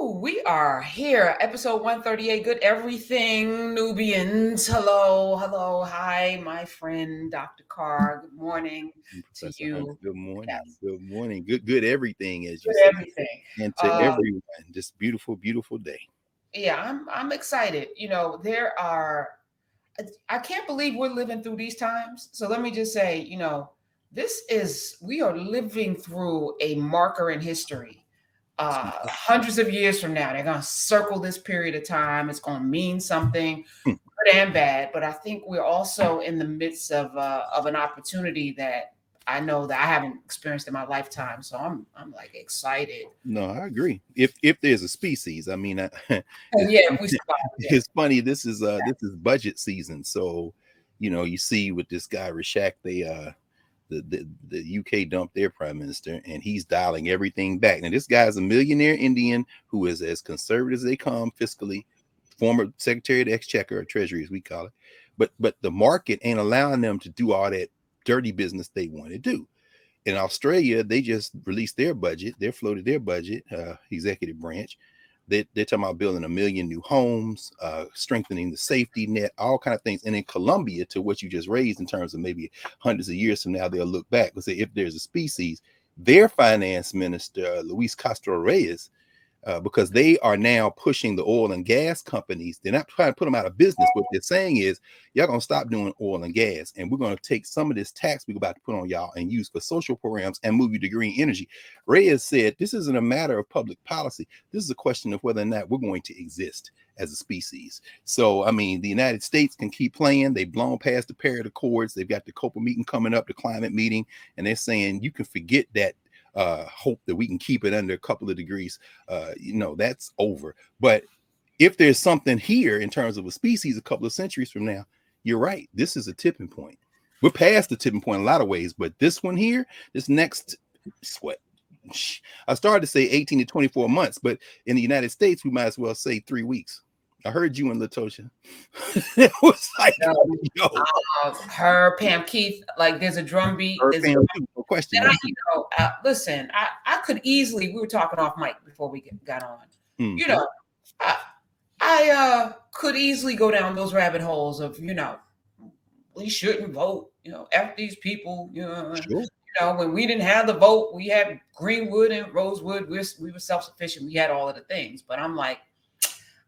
We are here, episode 138. Good everything, Nubians. Hello, hi, my friend, Dr. Carr. Good morning to Professor Hunt. you. Good morning. Yes, Good morning. Good everything, as you good say. everything. And to Uh, everyone, just beautiful day. yeah, I'm excited. There are. I can't believe we're living through these times. So let me just say, we are living through a marker in history. Hundreds of years from now, they're going to circle this period of time. It's going to mean something, good and bad. But I think we're also in the midst of an opportunity that I know that I haven't experienced in my lifetime. So I'm like excited. No, I agree. If there's a species, I mean, And it's yeah, we survived. Yeah. it's funny. This is budget season, so you see with this guy Rashak, the UK dumped their prime minister, and he's dialing everything back. Now, this guy's a millionaire Indian who is as conservative as they come fiscally, former Secretary of the Exchequer or Treasury, as we call it. But the market ain't allowing them to do all that dirty business they want to do. In Australia, they just released their budget. They floated their budget, executive branch. They're talking about building 1 million new homes, strengthening the safety net, all kind of things. And in Colombia, to what you just raised in terms of maybe hundreds of years from now, they'll look back and say, if there's a species, their finance minister, Luis Castro Reyes, because they are now pushing the oil and gas companies. They're not trying to put them out of business. What they're saying is, y'all going to stop doing oil and gas, and we're going to take some of this tax we're about to put on y'all and use for social programs and move you to green energy. Reyes said, this isn't a matter of public policy. This is a question of whether or not we're going to exist as a species. So, I mean, the United States can keep playing. They've blown past the Paris Accords. They've got the COPA meeting coming up, the climate meeting, and they're saying you can forget that hope that we can keep it under a couple of degrees. That's over. But if there's something here in terms of a species a couple of centuries from now, you're right. This is a tipping point. We're past the tipping point in a lot of ways, but this one here, this next sweat. I started to say 18 to 24 months, but in the United States, we might as well say 3 weeks. I heard you and Latosha. It was like, yo. Her, Pam, Keith, like there's a drum beat. Her There's Pam, no question. listen, I could easily, we were talking off mic before we got on. Mm-hmm. I could easily go down those rabbit holes of, we shouldn't vote, F these people, Sure. When we didn't have the vote, we had Greenwood and Rosewood. We were self-sufficient. We had all of the things. But I'm like,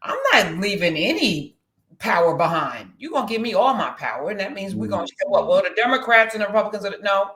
I'm not leaving any power behind. You're going to give me all my power. And that means we're going to show up. Well, the Democrats and the Republicans, no.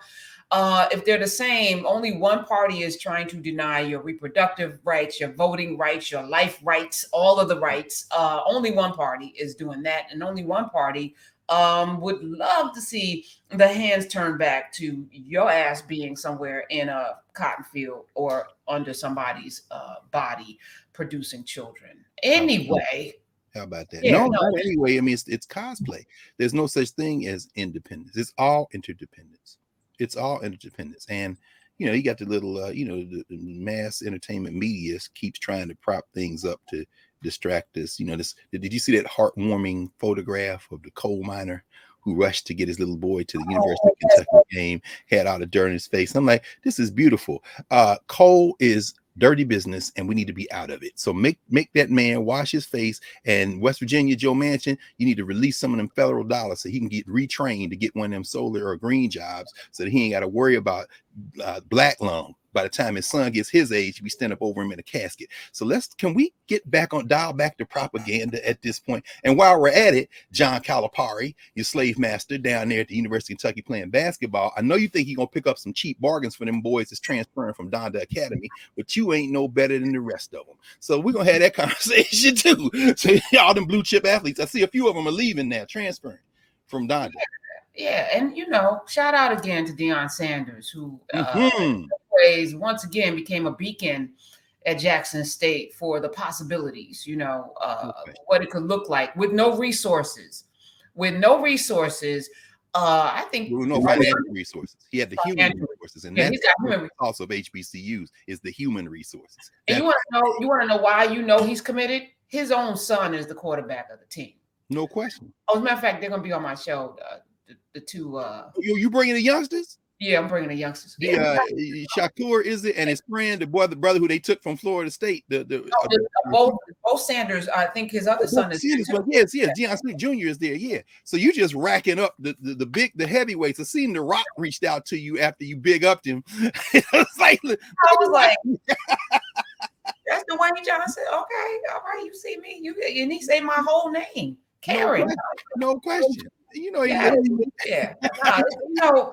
If they're the same, only one party is trying to deny your reproductive rights, your voting rights, your life rights, all of the rights. Only one party is doing that. And only one party would love to see the hands turned back to your ass being somewhere in a cotton field or under somebody's body producing children. Anyway. How about that? Yeah, No, not anyway. I mean, it's cosplay. There's no such thing as independence. It's all interdependence. It's all interdependence. And, you got the little, the mass entertainment media keeps trying to prop things up to distract us. Did you see that heartwarming photograph of the coal miner who rushed to get his little boy to the University of Kentucky game, had all the dirt in his face? I'm like, this is beautiful. Coal is dirty business, and we need to be out of it. So make that man wash his face. And West Virginia, Joe Manchin, you need to release some of them federal dollars so he can get retrained to get one of them solar or green jobs, so that he ain't got to worry about black lung. By the time his son gets his age, we stand up over him in a casket. So can we get dial back to propaganda at this point? And while we're at it, John Calipari, your slave master down there at the University of Kentucky playing basketball, I know you think he's going to pick up some cheap bargains for them boys that's transferring from Donda Academy, but you ain't no better than the rest of them. So we're going to have that conversation too. So all them blue chip athletes, I see a few of them are leaving now, transferring from Donda. Yeah, and shout out again to Deion Sanders, who once again became a beacon at Jackson State for the possibilities, what it could look like with no resources. I think no financial resources. He had the human resources, and that's also of HBCUs is the human resources. And you want to know why he's committed? His own son is the quarterback of the team. No question. Oh, as a matter of fact, they're going to be on my show. The two. You bringing the youngsters? Yeah, I'm bringing the youngsters. The Shakur is it, and his friend, the brother who they took from Florida State. Both Sanders. I think his other son is there too. Yes, Deion Smith Jr. is there. Yeah, so you just racking up the heavyweights. I seen The Rock reached out to you after you big upped him. It's like, I was like, that's Dwayne Johnson. Okay, all right. You see me? And he say my whole name, Karen. No question. You know, yeah. No,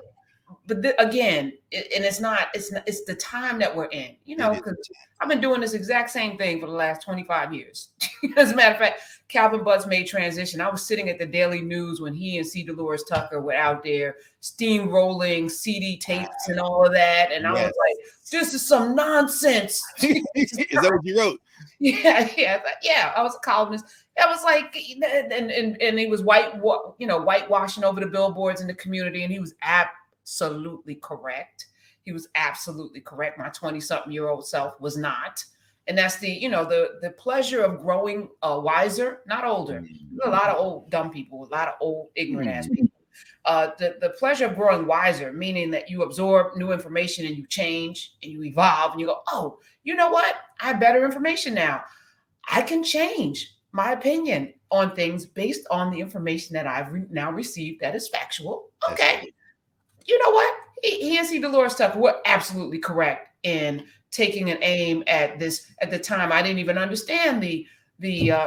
but again, and it's the time that we're in, because I've been doing this exact same thing for the last 25 years. As a matter of fact, Calvin Butts made transition. I was sitting at the Daily News when he and C. Dolores Tucker were out there steamrolling CD tapes and all of that. And I was like, this is some nonsense. Is that what you wrote? Yeah. I was a columnist. That was like, and he was whitewashing over the billboards in the community, and he was absolutely correct. He was absolutely correct. My 20-something-year-old self was not. And that's the pleasure of growing wiser, not older. There's a lot of old dumb people, a lot of old ignorant ass people. The pleasure of growing wiser, meaning that you absorb new information and you change and you evolve and you go, oh, you know what? I have better information now. I can change my opinion on things based on the information that I've now received that is factual. Okay. You know what? He and C. Dolores Tucker were absolutely correct in taking an aim at this. At the time, I didn't even understand the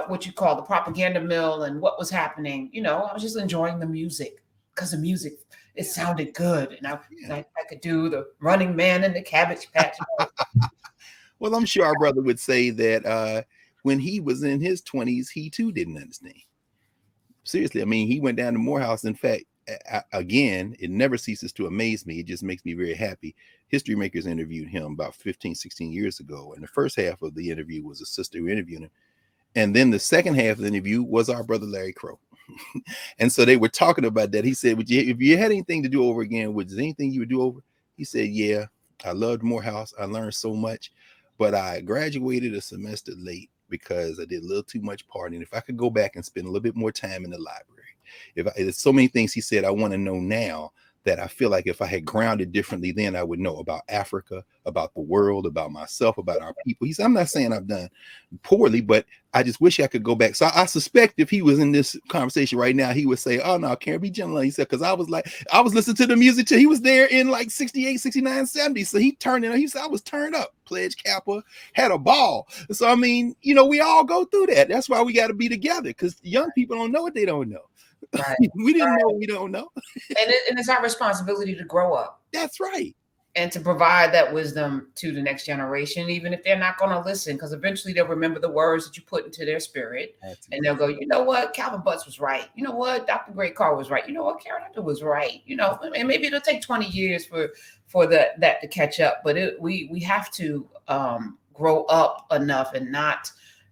what you call the propaganda mill and what was happening. I was just enjoying the music because the music, it sounded good. And I could do the Running Man and the Cabbage Patch. Well, I'm sure our brother would say that when he was in his 20s, he too didn't understand. Seriously, I mean, he went down to Morehouse. In fact, again, it never ceases to amaze me. It just makes me very happy. History Makers interviewed him about 15, 16 years ago. And the first half of the interview was a sister who interviewed him. And then the second half of the interview was our brother Larry Crow. And so they were talking about that. He said, if you had anything to do over again, was there anything you would do over? He said, yeah, I loved Morehouse. I learned so much, but I graduated a semester late because I did a little too much partying. If I could go back and spend a little bit more time in the library, there's so many things he said I want to know now that I feel like if I had grounded differently then I would know about Africa, about the world, about myself, about our people. He said, I'm not saying I've done poorly, but I just wish I could go back. So I suspect if he was in this conversation right now, he would say, oh no, Karen, be gentle. He said, because I was listening to the music too. He was there in like 68, 69, 70. So he turned it. He said, I was turned up. Pledge Kappa, had a ball. So, I mean, we all go through that. That's why we got to be together, because young people don't know what they don't know. Right. We didn't know we don't know. And it's our responsibility to grow up. That's right. And to provide that wisdom to the next generation, even if they're not going to listen, because eventually they'll remember the words that you put into their spirit. And they'll go, you know what? Calvin Butts was right. You know what? Dr. Great Carr was right. You know what? Karen Hunter was right. And maybe it'll take 20 years for that to catch up. But we have to grow up enough and not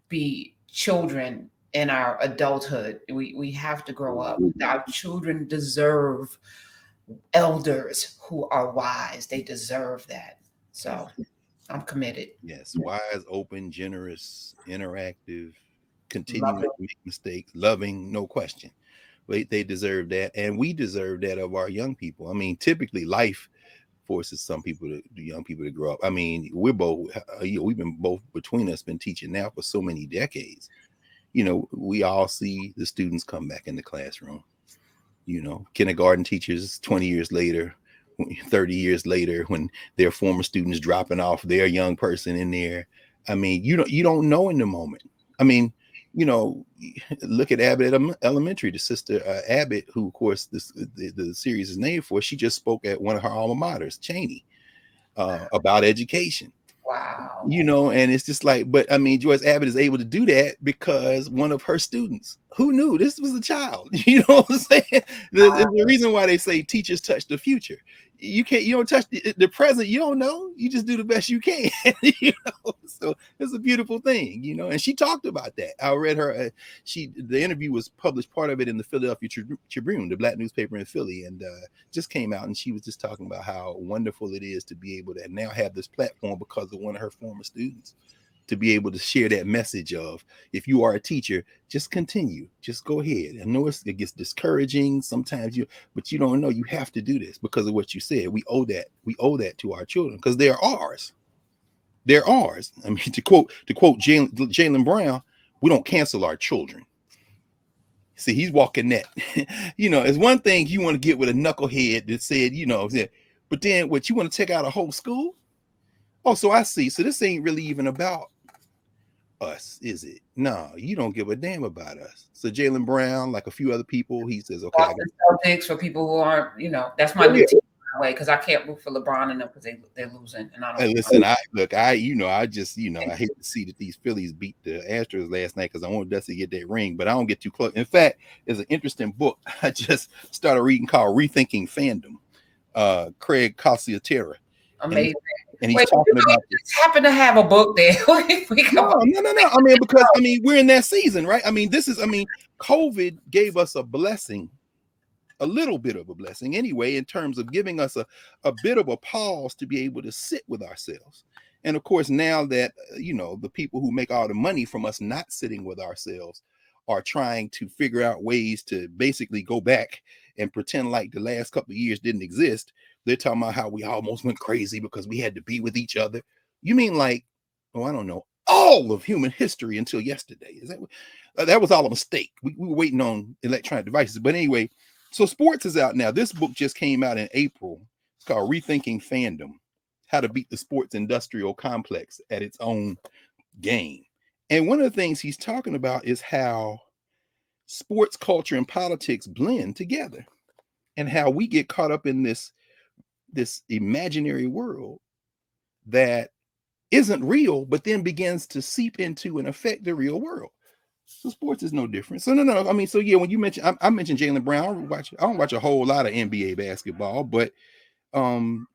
be children in our adulthood. We have to grow up. Our children deserve elders who are wise. They deserve that. So I'm committed. Yes, wise, open, generous, interactive, continuing to make mistakes, loving, no question. But they deserve that, and we deserve that of our young people. I mean, typically life forces young people to grow up. I mean, we've been both between us been teaching now for so many decades. We all see the students come back in the classroom. Kindergarten teachers 20 years later, 30 years later, when their former students dropping off their young person in there. I mean, you don't know in the moment. I mean, look at Abbott Elementary, the sister Abbott, who of course the series is named for. She just spoke at one of her alma maters, Cheney, about education. Wow. And it's just like, but I mean, Joyce Abbott is able to do that because one of her students, who knew this was a child? You know what I'm saying? The reason why they say teachers touch the future. You don't touch the present. You don't know. You just do the best you can. So it's a beautiful thing, and she talked about that. I read her, the interview was published, part of it in the Philadelphia Tribune, the black newspaper in Philly, and just came out, and she was just talking about how wonderful it is to be able to now have this platform because of one of her former students. to be able to share that message of, if you are a teacher, just continue, just go ahead. I know it gets discouraging sometimes, but you don't know, you have to do this because of what you said. We owe that to our children because they're ours. They're ours. I mean, to quote Jaylen Brown, we don't cancel our children. See, he's walking that. It's one thing you want to get with a knucklehead that said, but then what, you want to take out a whole school? Oh, so I see. So this ain't really even about us, is it? No, you don't give a damn about us. So Jaylen Brown, like a few other people, he says, okay. Boston Celtics, for people who aren't, that's my new team way, because I can't root for LeBron and them because they're losing, and I don't. Hey, listen, I just I hate to see that these Phillies beat the Astros last night because I want Dusty to get that ring, but I don't get too close. In fact, there's an interesting book I just started reading called Rethinking Fandom. Craig Cosciatera. Amazing. And he's talking about just happen to have a book there. No. I mean, because we're in that season, right? I mean, COVID gave us a blessing, a little bit of a blessing anyway, in terms of giving us a bit of a pause to be able to sit with ourselves. And of course, now that the people who make all the money from us not sitting with ourselves are trying to figure out ways to basically go back and pretend like the last couple of years didn't exist. They're talking about how we almost went crazy because we had to be with each other. You mean like, I don't know, all of human history until yesterday? Is that was all a mistake? We were waiting on electronic devices. But anyway, so sports is out now. This book just came out in April. It's called Rethinking Fandom: How to Beat the Sports Industrial Complex at Its Own Game. And one of the things he's talking about is how sports culture and politics blend together, and how we get caught up in this imaginary world that isn't real, but then begins to seep into and affect the real world. So sports is no different. So no. I mean, so yeah, when you mentioned, I mentioned Jaylen Brown, I don't watch a whole lot of NBA basketball, but when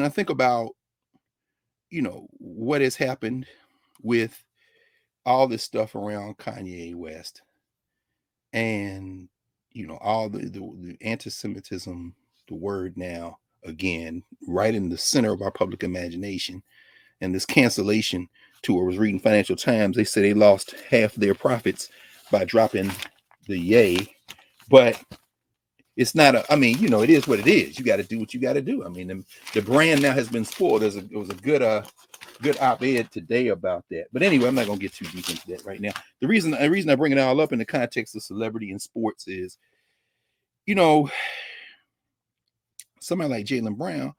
I think about, what has happened with all this stuff around Kanye West and, all the anti-Semitism, the word now, again, right in the center of our public imagination, and this cancellation tour. I was reading Financial Times. They said they lost half their profits by dropping the yay, but it's not it is what it is. You got to do what you got to do. I mean, the brand now has been spoiled. It was a good op-ed today about that. But anyway, I'm not going to get too deep into that right now. The reason I bring it all up in the context of celebrity and sports is, somebody like Jaylen Brown,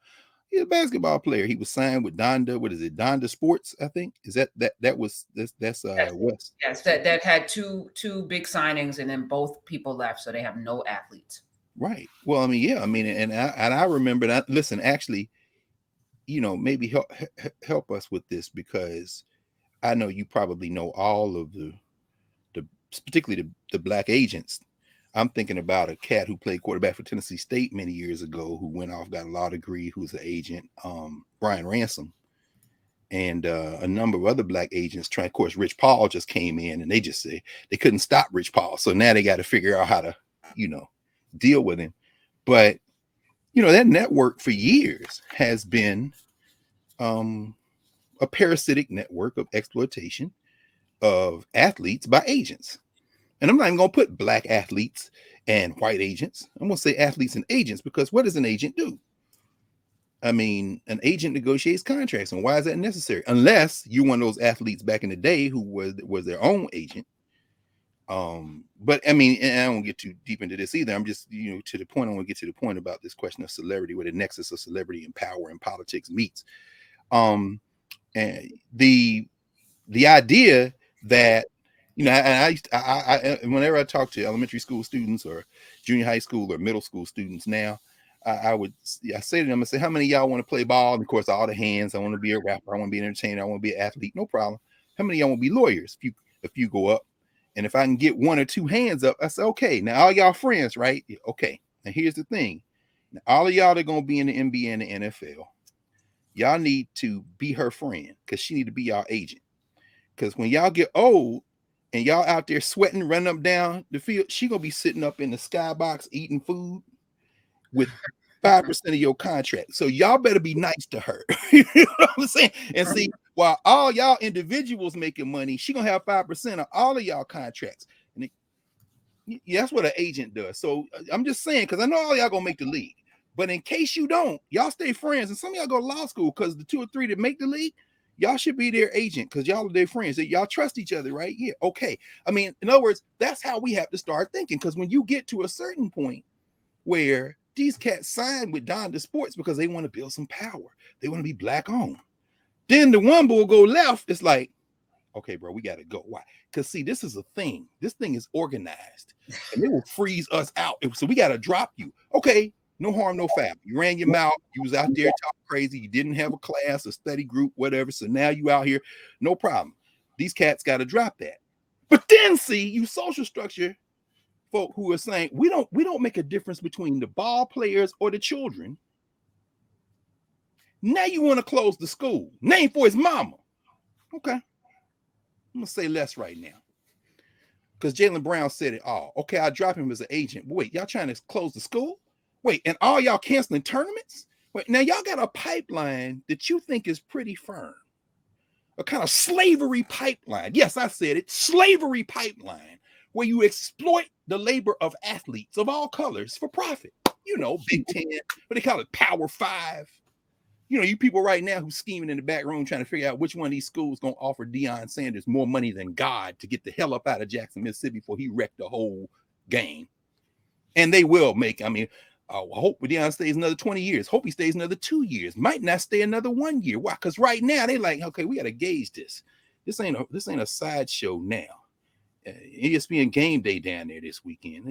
he's a basketball player. He was signed with Donda. What is it? Donda Sports, I think. Is that's West? Yes, that had two big signings, and then both people left, so they have no athletes. Right. Well, I mean, yeah. I mean, and I remember that. Listen, actually, maybe help us with this, because I know you probably know all of the particularly the black agents. I'm thinking about a cat who played quarterback for Tennessee State many years ago, who went off, got a law degree, who's an agent, Brian Ransom, and a number of other black agents trying. Of course, Rich Paul just came in, and they just say they couldn't stop Rich Paul, so now they got to figure out how to, deal with him. But that network for years has been a parasitic network of exploitation of athletes by agents. And I'm not even going to put black athletes and white agents. I'm going to say athletes and agents, because what does an agent do? I mean, an agent negotiates contracts. And why is that necessary? Unless you're one of those athletes back in the day who was their own agent. But I mean, and I don't get too deep into this either. I'm just, to the point. I want to get to the point about this question of celebrity, where the nexus of celebrity and power and politics meets. And the idea that, I whenever I talk to elementary school students or junior high school or middle school students now, I say to them, I say, how many of y'all want to play ball? And of course, all the hands. I want to be a rapper. I want to be an entertainer. I want to be an athlete. No problem. How many of y'all want to be lawyers? If you go up, and if I can get one or two hands up, I say, okay. Now all y'all friends, right? Okay. Now here's the thing. Now, all of y'all that are gonna be in the NBA and the NFL, y'all need to be her friend, because she need to be y'all agent. Because when y'all get old and y'all out there sweating, running up down the field, she gonna be sitting up in the skybox eating food with 5% of your contract. So y'all better be nice to her. You know what I'm saying? And see, while all y'all individuals making money, she gonna have 5% of all of y'all contracts. And yeah, that's what an agent does. So I'm just saying, because I know all y'all gonna make the league, but in case you don't, y'all stay friends, and some of y'all go to law school, because the 2 or 3 that make the league, y'all should be their agent because y'all are their friends. Y'all trust each other, right? Yeah, okay. I mean, in other words, that's how we have to start thinking, because when you get to a certain point where these cats sign with Donda Sports because they want to build some power, they want to be black owned, then the one will go left. It's like, okay, bro, we got to go. Why? Because see, this is a thing. This thing is organized, and it will freeze us out. So we got to drop you. Okay, no harm, no foul. You ran your mouth. You was out there talking crazy. You didn't have a class, a study group, whatever. So now you out here, no problem. These cats got to drop that. But then see, you social structure folk who are saying we don't make a difference between the ball players or the children. Now you want to close the school. Name for his mama. Okay. I'm going to say less right now. Because Jaylen Brown said it all. Okay, I drop him as an agent. But wait, y'all trying to close the school? Wait, and all y'all canceling tournaments? Wait, now y'all got a pipeline that you think is pretty firm. A kind of slavery pipeline. Yes, I said it. Slavery pipeline where you exploit the labor of athletes of all colors for profit. You know, Big Ten, what they call it, Power 5. You know, you people right now who's scheming in the back room trying to figure out which one of these schools going to offer Deion Sanders more money than God to get the hell up out of Jackson, Mississippi before he wrecked the whole game. And they will make, I mean, I hope Deion stays another 20 years. Hope he stays another 2 years. Might not stay another 1 year. Why? Because right now they like, okay, we got to gauge this. This ain't a sideshow now. ESPN game day down there this weekend.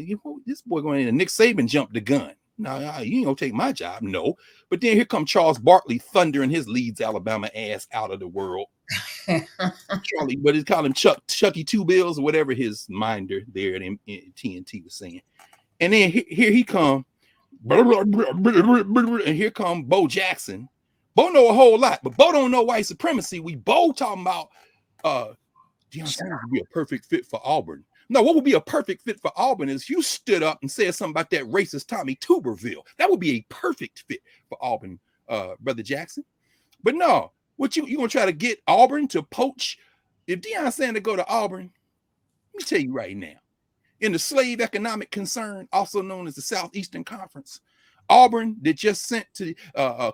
This boy going in, Nick Saban jumped the gun. No, you ain't gonna take my job. No. But then here come Charles Barkley thundering his Leeds, Alabama ass out of the world. Charlie, but it's called him Chucky Two Bills or whatever his minder there in TNT was saying. And then here he come, and here come Bo Jackson. Bo know a whole lot, but Bo don't know white supremacy. We Bo talking about Deion Sanders would be a perfect fit for Auburn. No, what would be a perfect fit for Auburn is you stood up and said something about that racist Tommy Tuberville. That would be a perfect fit for Auburn, Brother Jackson. But no, what you gonna try to get Auburn to poach? If Deion Sanders go to Auburn, let me tell you right now, in the slave economic concern, also known as the Southeastern Conference, Auburn that just sent to an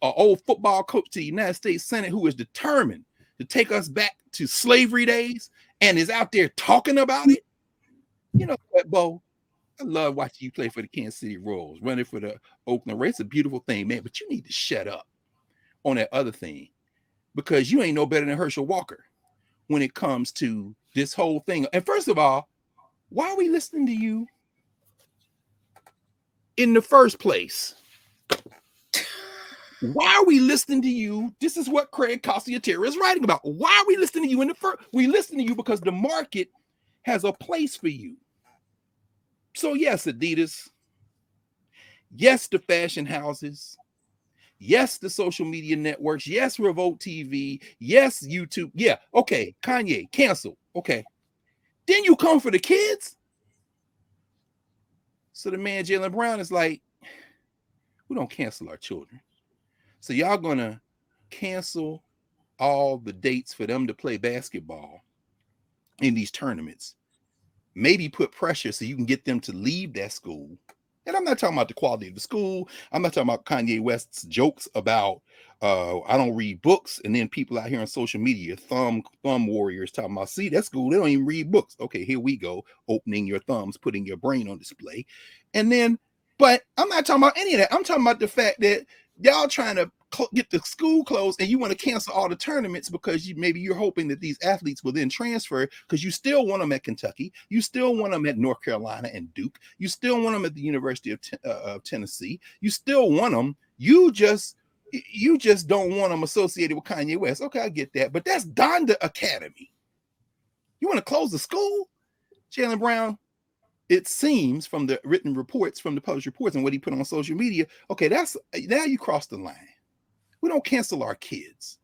old football coach to the United States Senate who is determined to take us back to slavery days and is out there talking about it. You know what, Bo? I love watching you play for the Kansas City Royals, running for the Oakland Raiders. It's a beautiful thing, man, but you need to shut up on that other thing because you ain't no better than Herschel Walker when it comes to this whole thing. And first of all, why are we listening to you in the first place? Why are we listening to you? This is what Craig Costiatera is writing about. Why are we listening to you in the first? We listen to you because the market has a place for you. So yes, Adidas. Yes, the fashion houses. Yes, the social media networks. Yes, Revolt TV. Yes, YouTube. Yeah, okay. Kanye, cancel. Okay. Then you come for the kids. So the man Jaylen Brown is like, we don't cancel our children. So y'all gonna cancel all the dates for them to play basketball in these tournaments. Maybe put pressure so you can get them to leave that school. And I'm not talking about the quality of the school. I'm not talking about Kanye West's jokes about I don't read books, and then people out here on social media, thumb warriors talking about, see, that school, they don't even read books. Okay, here we go, opening your thumbs, putting your brain on display. And then, but I'm not talking about any of that. I'm talking about the fact that y'all trying to get the school closed and you want to cancel all the tournaments because maybe you're hoping that these athletes will then transfer because you still want them at Kentucky. You still want them at North Carolina and Duke. You still want them at the University of Tennessee. You still want them. You just don't want them associated with Kanye West. Okay, I get that. But that's Donda Academy. You want to close the school? Jaylen Brown, it seems from the written reports, from the published reports and what he put on social media, okay, that's now you crossed the line. We don't cancel our kids.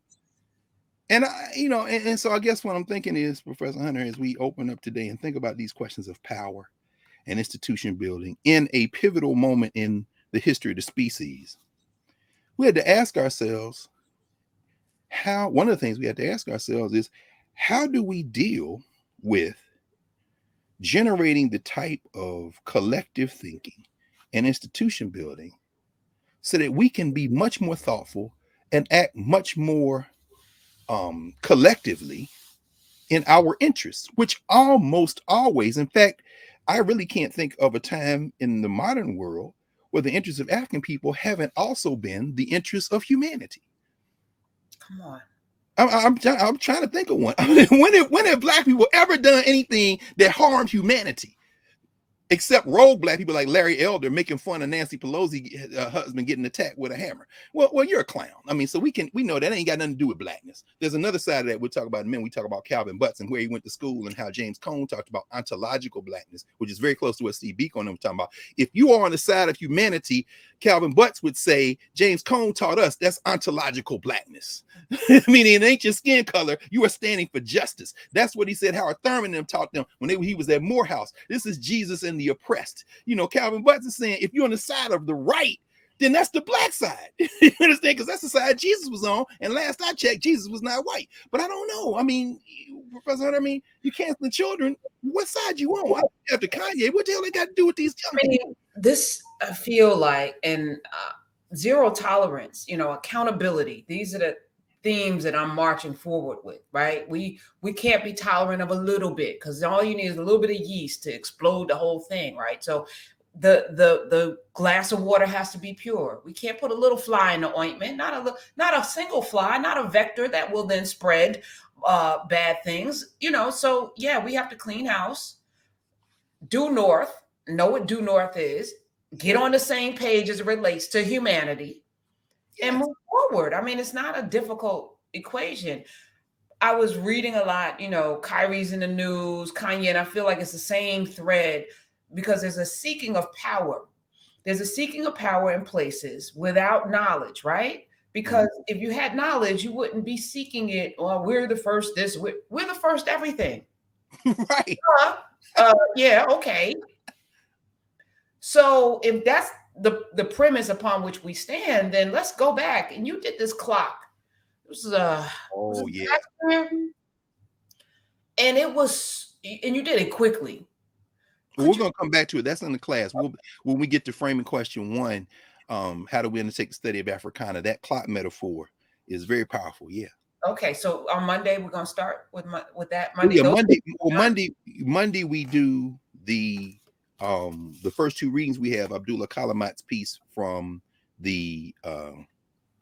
And and so I guess what I'm thinking is, Professor Hunter, as we open up today and think about these questions of power and institution building in a pivotal moment in the history of the species, we had to ask ourselves, how one of the things we have to ask ourselves is, how do we deal with generating the type of collective thinking and institution building so that we can be much more thoughtful and act much more collectively in our interests, which almost always, in fact, I really can't think of a time in the modern world where the interests of African people haven't also been the interests of humanity. Come on. I'm trying to think of one. When have Black people ever done anything that harmed humanity? Except rogue Black people like Larry Elder making fun of Nancy Pelosi husband getting attacked with a hammer. Well, you're a clown. I mean, so we know that ain't got nothing to do with Blackness. There's another side of that we'll talk about in a minute. We talk about Calvin Butts and where he went to school and how James Cone talked about ontological Blackness, which is very close to what Steve Biko and them talking about. If you are on the side of humanity, Calvin Butts would say James Cone taught us that's ontological Blackness. Meaning in ancient skin color, you are standing for justice. That's what he said Howard Thurman them taught them when he was at Morehouse. This is Jesus and the oppressed. Calvin Butts is saying if you're on the side of the right, then that's the Black side. You understand? Because that's the side Jesus was on. And last I checked, Jesus was not white. But I don't know. I mean, Professor Hunter, you canceling children. What side you on? After Kanye, what the hell they got to do with these young people? This I feel like, and zero tolerance, accountability. These are the themes that I'm marching forward with, right? We can't be tolerant of a little bit, because all you need is a little bit of yeast to explode the whole thing, right? So the glass of water has to be pure. We can't put a little fly in the ointment, not a single fly, not a vector that will then spread bad things, So yeah, we have to clean house, due north, know what due north is, get on the same page as it relates to humanity, and move forward. I mean, it's not a difficult equation. I was reading a lot, Kyrie's in the news, Kanye, and I feel like it's the same thread, because there's a seeking of power. There's a seeking of power in places without knowledge, right? Because if you had knowledge, you wouldn't be seeking it. Well, we're the first this, we're the first everything. Right. Yeah, okay. So if that's the premise upon which we stand, then let's go back. And you did this clock. It was and it was, and you did it quickly. Well, we're going to come back to it. That's in the class. When we get to framing question 1, how do we undertake the study of Africana? That clock metaphor is very powerful. Yeah. Okay, so on Monday we're going to start with that. Monday. Yeah, Monday we do the first 2 readings. We have Abdullah Kalamat's piece from the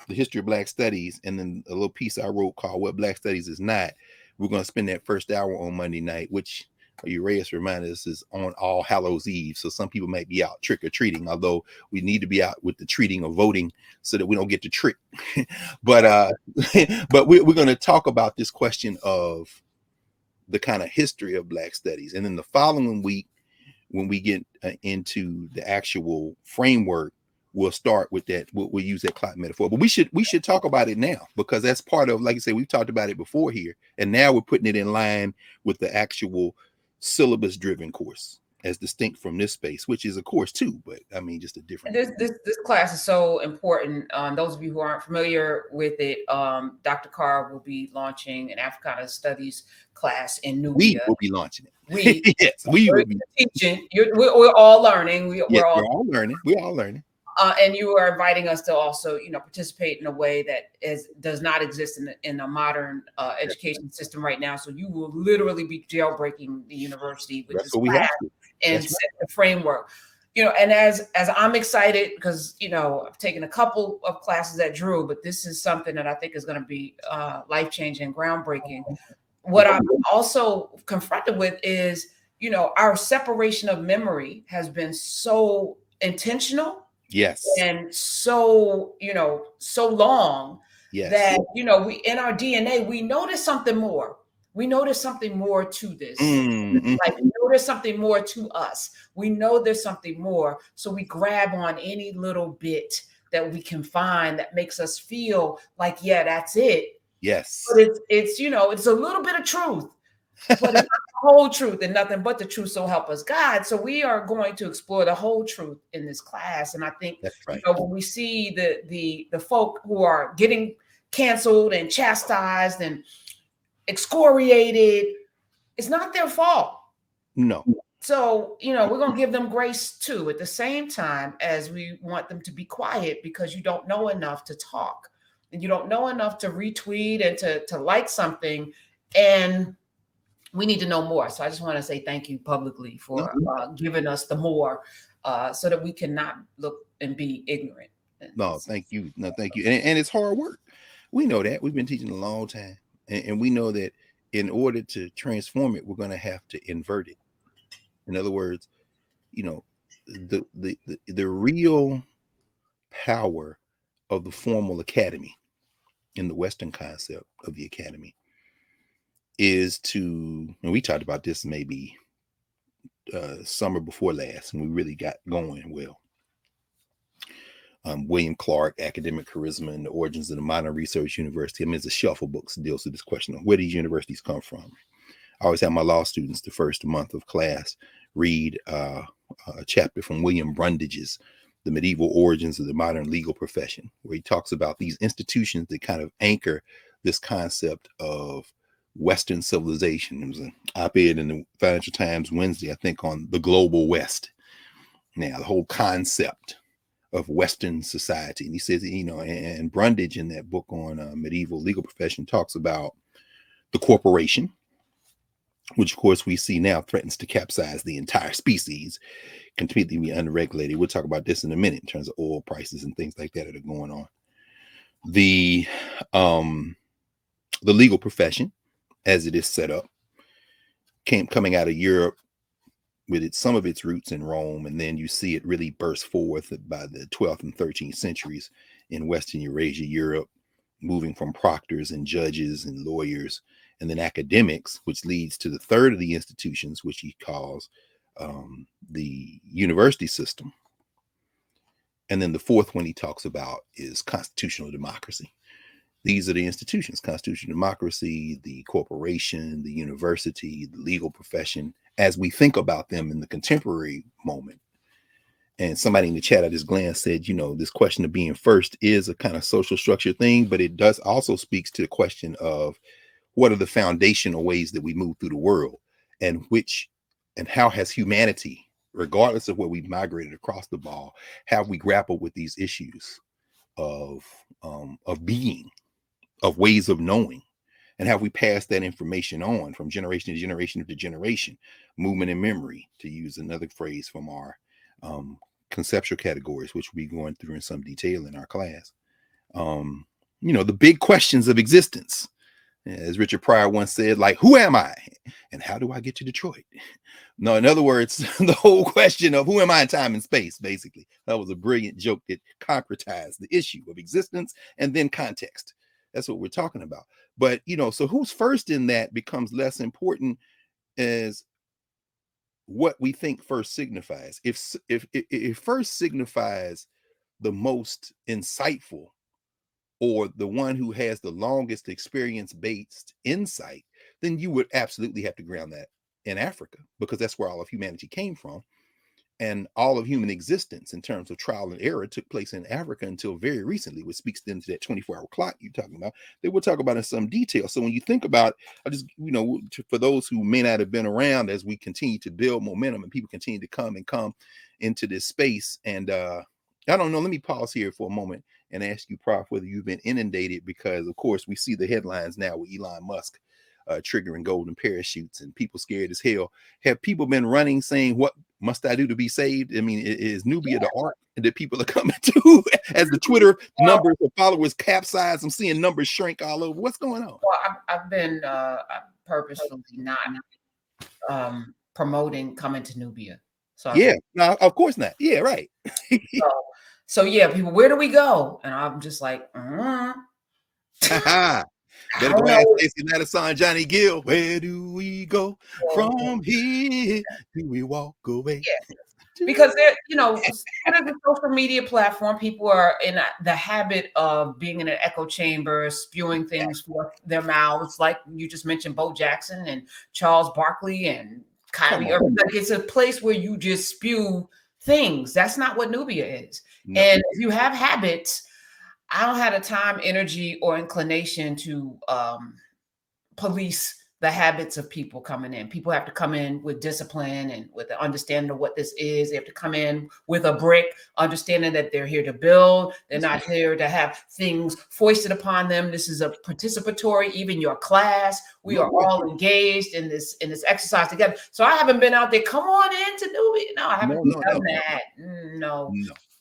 History of Black Studies, and then a little piece I wrote called What Black Studies Is Not. We're going to spend that first hour on Monday night, which Urias reminded us is on All Hallows Eve. So some people might be out trick-or-treating, although we need to be out with the treating of voting so that we don't get to trick. But we're going to talk about this question of the kind of history of Black studies. And then the following week, when we get into the actual framework, we'll start with that. We'll use that clock metaphor, but we should talk about it now, because that's part of, like I said, we've talked about it before here, and now we're putting it in line with the actual syllabus driven course, as distinct from this space, which is a course too, but I mean, just a different. This class is so important. Those of you who aren't familiar with it, Dr. Carr will be launching an Africana Studies class in Nubia. We will be launching it. Yes, we will be teaching. We're all learning. We're all learning. We're all learning. And you are inviting us to also, participate in a way that does not exist in a modern education system right now. So you will literally be jailbreaking the university with this class and set the framework. And as I'm excited, because I've taken a couple of classes at Drew, but this is something that I think is going to be life-changing, groundbreaking. What I'm also confronted with is, our separation of memory has been so intentional. Yes. And so, so long that, we in our DNA, we notice something more. We notice something more to this. Like, we know there's something more to us. We know there's something more. So we grab on any little bit that we can find that makes us feel like, yeah, that's it. Yes. But it's it's a little bit of truth. But it's not the whole truth and nothing but the truth, so help us God. So we are going to explore the whole truth in this class. And I think, that's right. When we see the folk who are getting canceled and chastised and excoriated. It's not their fault. No. So, we're going to give them grace too, at the same time as we want them to be quiet, because you don't know enough to talk and you don't know enough to retweet and to like something. And we need to know more. So I just want to say thank you publicly for giving us the more, so that we cannot look and be ignorant. No, thank you. No, thank you. And it's hard work. We know that. We've been teaching a long time. And we know that in order to transform it, we're going to have to invert it. In other words, the real power of the formal academy in the Western concept of the academy is to, and we talked about this maybe summer before last, and we really got going well. William Clark, Academic Charisma and the Origins of the Modern Research University. I mean, it's a shelf of books that deals with this question of where these universities come from. I always have my law students the first month of class read a chapter from William Brundage's The Medieval Origins of the Modern Legal Profession, where he talks about these institutions that kind of anchor this concept of Western civilization. There was an op-ed in the Financial Times Wednesday, I think, on the global West. Now, the whole concept of Western society. And he says, and Brundage in that book on medieval legal profession talks about the corporation, which of course we see now threatens to capsize the entire species, completely be unregulated. We'll talk about this in a minute in terms of oil prices and things like that are going on. The legal profession, as it is set up, coming out of Europe with some of its roots in Rome, and then you see it really burst forth by the 12th and 13th centuries in Western Eurasia, Europe, moving from proctors and judges and lawyers, and then academics, which leads to the third of the institutions, which he calls the university system. And then the fourth one he talks about is constitutional democracy. These are the institutions: constitutional democracy, the corporation, the university, the legal profession, as we think about them in the contemporary moment. And somebody in the chat, I just glanced, said, this question of being first is a kind of social structure thing, but it does also speaks to the question of what are the foundational ways that we move through the world, and how has humanity, regardless of where we've migrated across the ball, have we grappled with these issues of being, of ways of knowing, and have we passed that information on from generation to generation to generation, movement and memory, to use another phrase from our conceptual categories, which we'll be going through in some detail in our class. The big questions of existence, as Richard Pryor once said, like, who am I and how do I get to Detroit? No, in other words, the whole question of who am I in time and space, basically. That was a brilliant joke that concretized the issue of existence and then context. That's what we're talking about. But, so who's first in that becomes less important as what we think first signifies. If first signifies the most insightful, or the one who has the longest experience-based insight, then you would absolutely have to ground that in Africa, because that's where all of humanity came from. And all of human existence in terms of trial and error took place in Africa until very recently, which speaks then to that 24-hour clock you're talking about, that we'll talk about in some detail. So when you think about, I just, for those who may not have been around, as we continue to build momentum and people continue to come into this space. And I don't know, let me pause here for a moment and ask you, Prof, whether you've been inundated, because of course we see the headlines now with Elon Musk triggering golden parachutes and people scared as hell. Have people been running saying, what must I do to be saved? I mean, is Nubia the ark that people are coming to as the Twitter numbers of followers capsize? I'm seeing numbers shrink all over. What's going on? Well, I've been purposefully not promoting coming to Nubia. So no, of course not. Yeah, right. so yeah, people, where do we go? And I'm just like, better go ask Stacey Madison, Johnny Gill. Where do we go from here? Do we walk away? Yeah. Because Twitter is a social media platform. People are in the habit of being in an echo chamber, spewing things forth their mouths, like you just mentioned, Bo Jackson and Charles Barkley and Kyrie Irving. Like, it's a place where you just spew things. That's not what Nubia is. No. And if you have habits, I don't have the time, energy, or inclination to police the habits of people coming in. People have to come in with discipline and with the understanding of what this is. They have to come in with a brick, understanding that they're here to build. They're not here to have things foisted upon them. This is a participatory, even your class. We are all engaged in this exercise together. So I haven't been out there, come on in to do it. No, I haven't done that.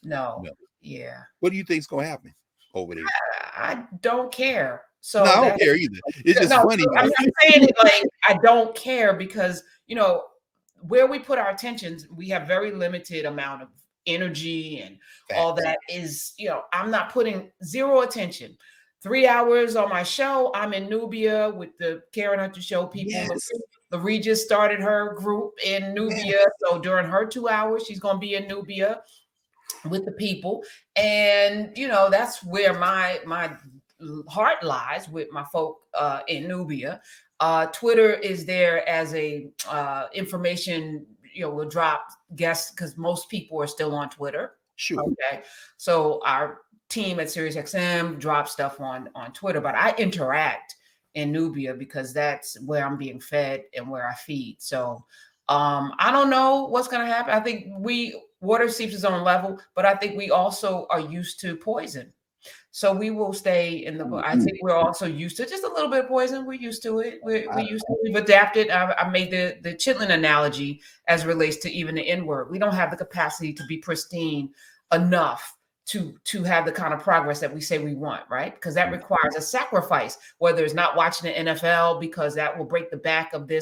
No. Yeah. What do you think's gonna happen over there? I don't care. So no, I don't care either. It's just funny. I'm not saying it like I don't care because, where we put our attentions, we have very limited amount of energy and all that is, I'm not putting zero attention. 3 hours on my show. I'm in Nubia with the Karen Hunter Show people. Yes. The Regis started her group in Nubia. Yes. So during her 2 hours, she's going to be in Nubia with the people. And, that's where my heart lies with my folk in Nubia. Twitter is there as a information, we'll drop guests because most people are still on Twitter. Sure. Okay. So our team at SiriusXM drops stuff on Twitter, but I interact in Nubia because that's where I'm being fed and where I feed. So I don't know what's going to happen. I think water seeps its own level, but I think we also are used to poison. So we will stay in the. I think we're also used to just a little bit of poison. We're used to it. We're used to it. We've adapted. I made the chitlin analogy as it relates to even the N-word. We don't have the capacity to be pristine enough to have the kind of progress that we say we want, right? Because that requires a sacrifice, whether it's not watching the NFL, because that will break the back of the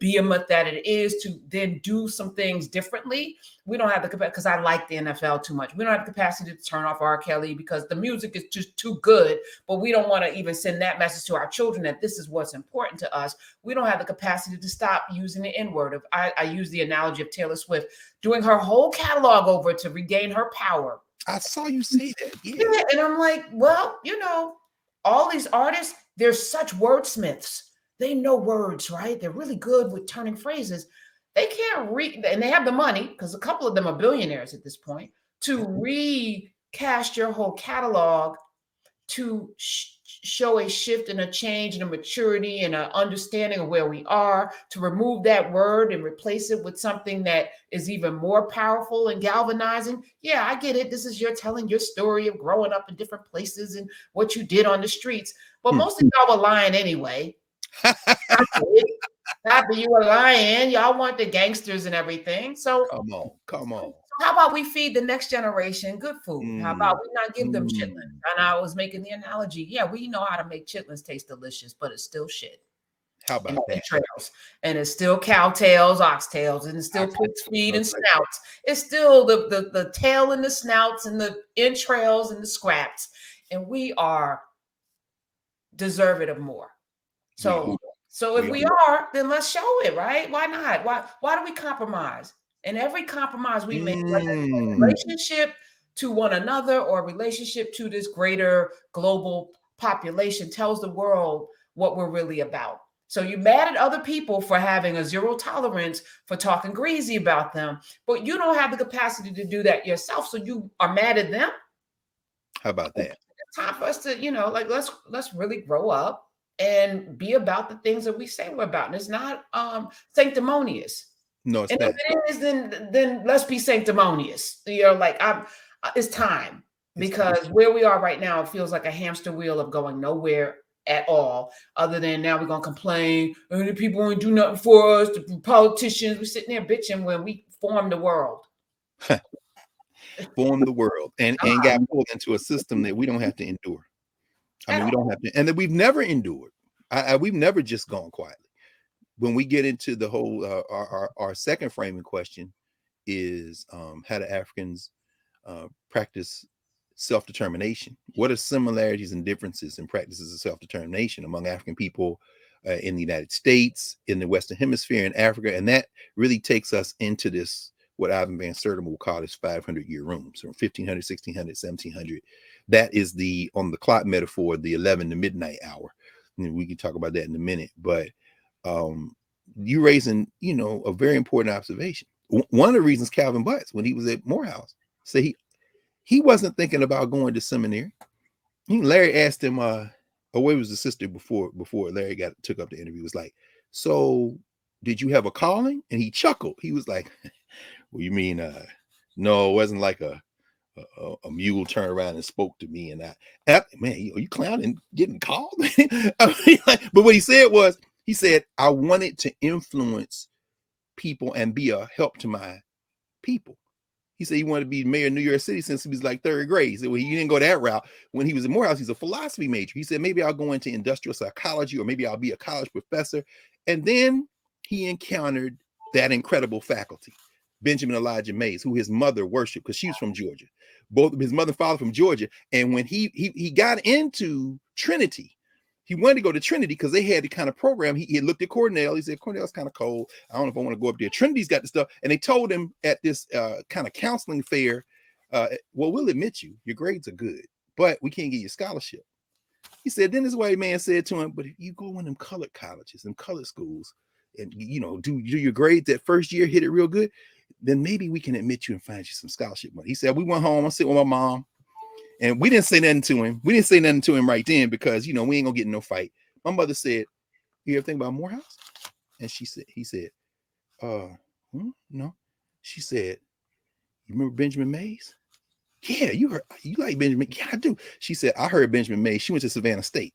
behemoth that it is to then do some things differently. We don't have the capacity, because I like the NFL too much. We don't have the capacity to turn off R. Kelly because the music is just too good, but we don't want to even send that message to our children that this is what's important to us. We don't have the capacity to stop using the N-word. I use the analogy of Taylor Swift doing her whole catalog over to regain her power. I saw you say that. Yeah. And I'm like, well, all these artists, they're such wordsmiths. They know words, right? They're really good with turning phrases. They can't read, and they have the money, because a couple of them are billionaires at this point, to recast your whole catalog to show a shift and a change and a maturity and an understanding of where we are, to remove that word and replace it with something that is even more powerful and galvanizing. Yeah, I get it. This is you're telling your story of growing up in different places and what you did on the streets. But most of y'all were lying anyway. After you were lying, y'all want the gangsters and everything. So come on. How about we feed the next generation good food? How about we not give them chitlins? And I was making the analogy. Yeah, we know how to make chitlins taste delicious, but it's still shit. How about that? Trails. And it's still cow tails, ox tails, and it's still pig's feet and snouts. It's still the tail and the snouts and the entrails and the scraps. And we are deserving of more. So if we are, then let's show it, right? Why not? Why do we compromise? And every compromise we make, whether it's a relationship to one another or a relationship to this greater global population, tells the world what we're really about. So you're mad at other people for having a zero tolerance for talking greasy about them, but you don't have the capacity to do that yourself. So you are mad at them. How about that? It's time for us to, let's really grow up and be about the things that we say we're about. And it's not sanctimonious. No, it's and not. If it is, then let's be sanctimonious. It's time, because where we are right now, it feels like a hamster wheel of going nowhere at all, other than now we're going to complain, and the people won't do nothing for us, the politicians, we're sitting there bitching when we formed the world. Formed the world and got pulled into a system that we don't have to endure. I mean, we don't have to, and that we've never endured. We've never just gone quietly. When we get into the whole, our second framing question is how do Africans practice self-determination? What are similarities and differences in practices of self-determination among African people in the United States, in the Western Hemisphere, in Africa? And that really takes us into this, what Ivan Van Sertima will call this 500-year room. So 1500, 1600, 1700. That is on the clock metaphor, the 11 to midnight hour. And we can talk about that in a minute. But you raising, a very important observation. One of the reasons Calvin Butts, when he was at Morehouse, said he wasn't thinking about going to seminary. Larry asked him, where was the sister before Larry took up the interview? Was like, so did you have a calling? And he chuckled. He was like, well, you mean no, it wasn't like a mule turned around and spoke to me, and man, you clowning getting called? I mean, but what he said was, he said, I wanted to influence people and be a help to my people. He said he wanted to be mayor of New York City since he was like third grade. He said, well, he didn't go that route. When he was in Morehouse, he's a philosophy major. He said, maybe I'll go into industrial psychology, or maybe I'll be a college professor. And then he encountered that incredible faculty, Benjamin Elijah Mays, who his mother worshiped because she was from Georgia. Both his mother and father from Georgia. And when he got into Trinity, he wanted to go to Trinity because they had the kind of program. He had looked at Cornell. He said, Cornell's kind of cold. I don't know if I want to go up there. Trinity's got the stuff. And they told him at this kind of counseling fair, well, we'll admit you. Your grades are good, but we can't give you a scholarship. He said, then this white man said to him, but if you go in them colored colleges and colored schools and, do your grades that first year, hit it real good, then maybe we can admit you and find you some scholarship money. He said, we went home. I sit with my mom. And we didn't say nothing to him. We didn't say nothing to him right then because, we ain't gonna get in no fight. My mother said, you ever think about Morehouse? And he said, no. She said, you remember Benjamin Mays? Yeah, you like Benjamin? Yeah, I do. She said, I heard Benjamin Mays. She went to Savannah State,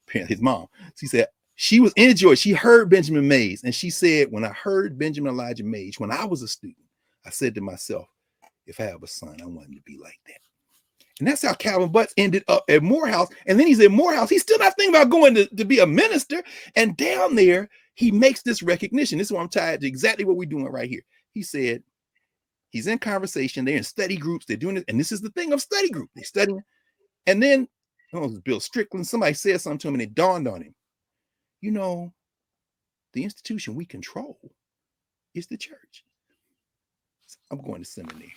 apparently his mom. She said, she was in Georgia. She heard Benjamin Mays. And she said, when I heard Benjamin Elijah Mays, when I was a student, I said to myself, if I have a son, I want him to be like that. And that's how Calvin Butts ended up at Morehouse. And then he's at Morehouse. He's still not thinking about going to be a minister. And down there, he makes this recognition. This is what I'm tired to exactly what we're doing right here. He said, he's in conversation. They're in study groups. They're doing it. And this is the thing of study group. They're studying. And then, Bill Strickland, somebody said something to him and it dawned on him. The institution we control is the church. I'm going to seminary.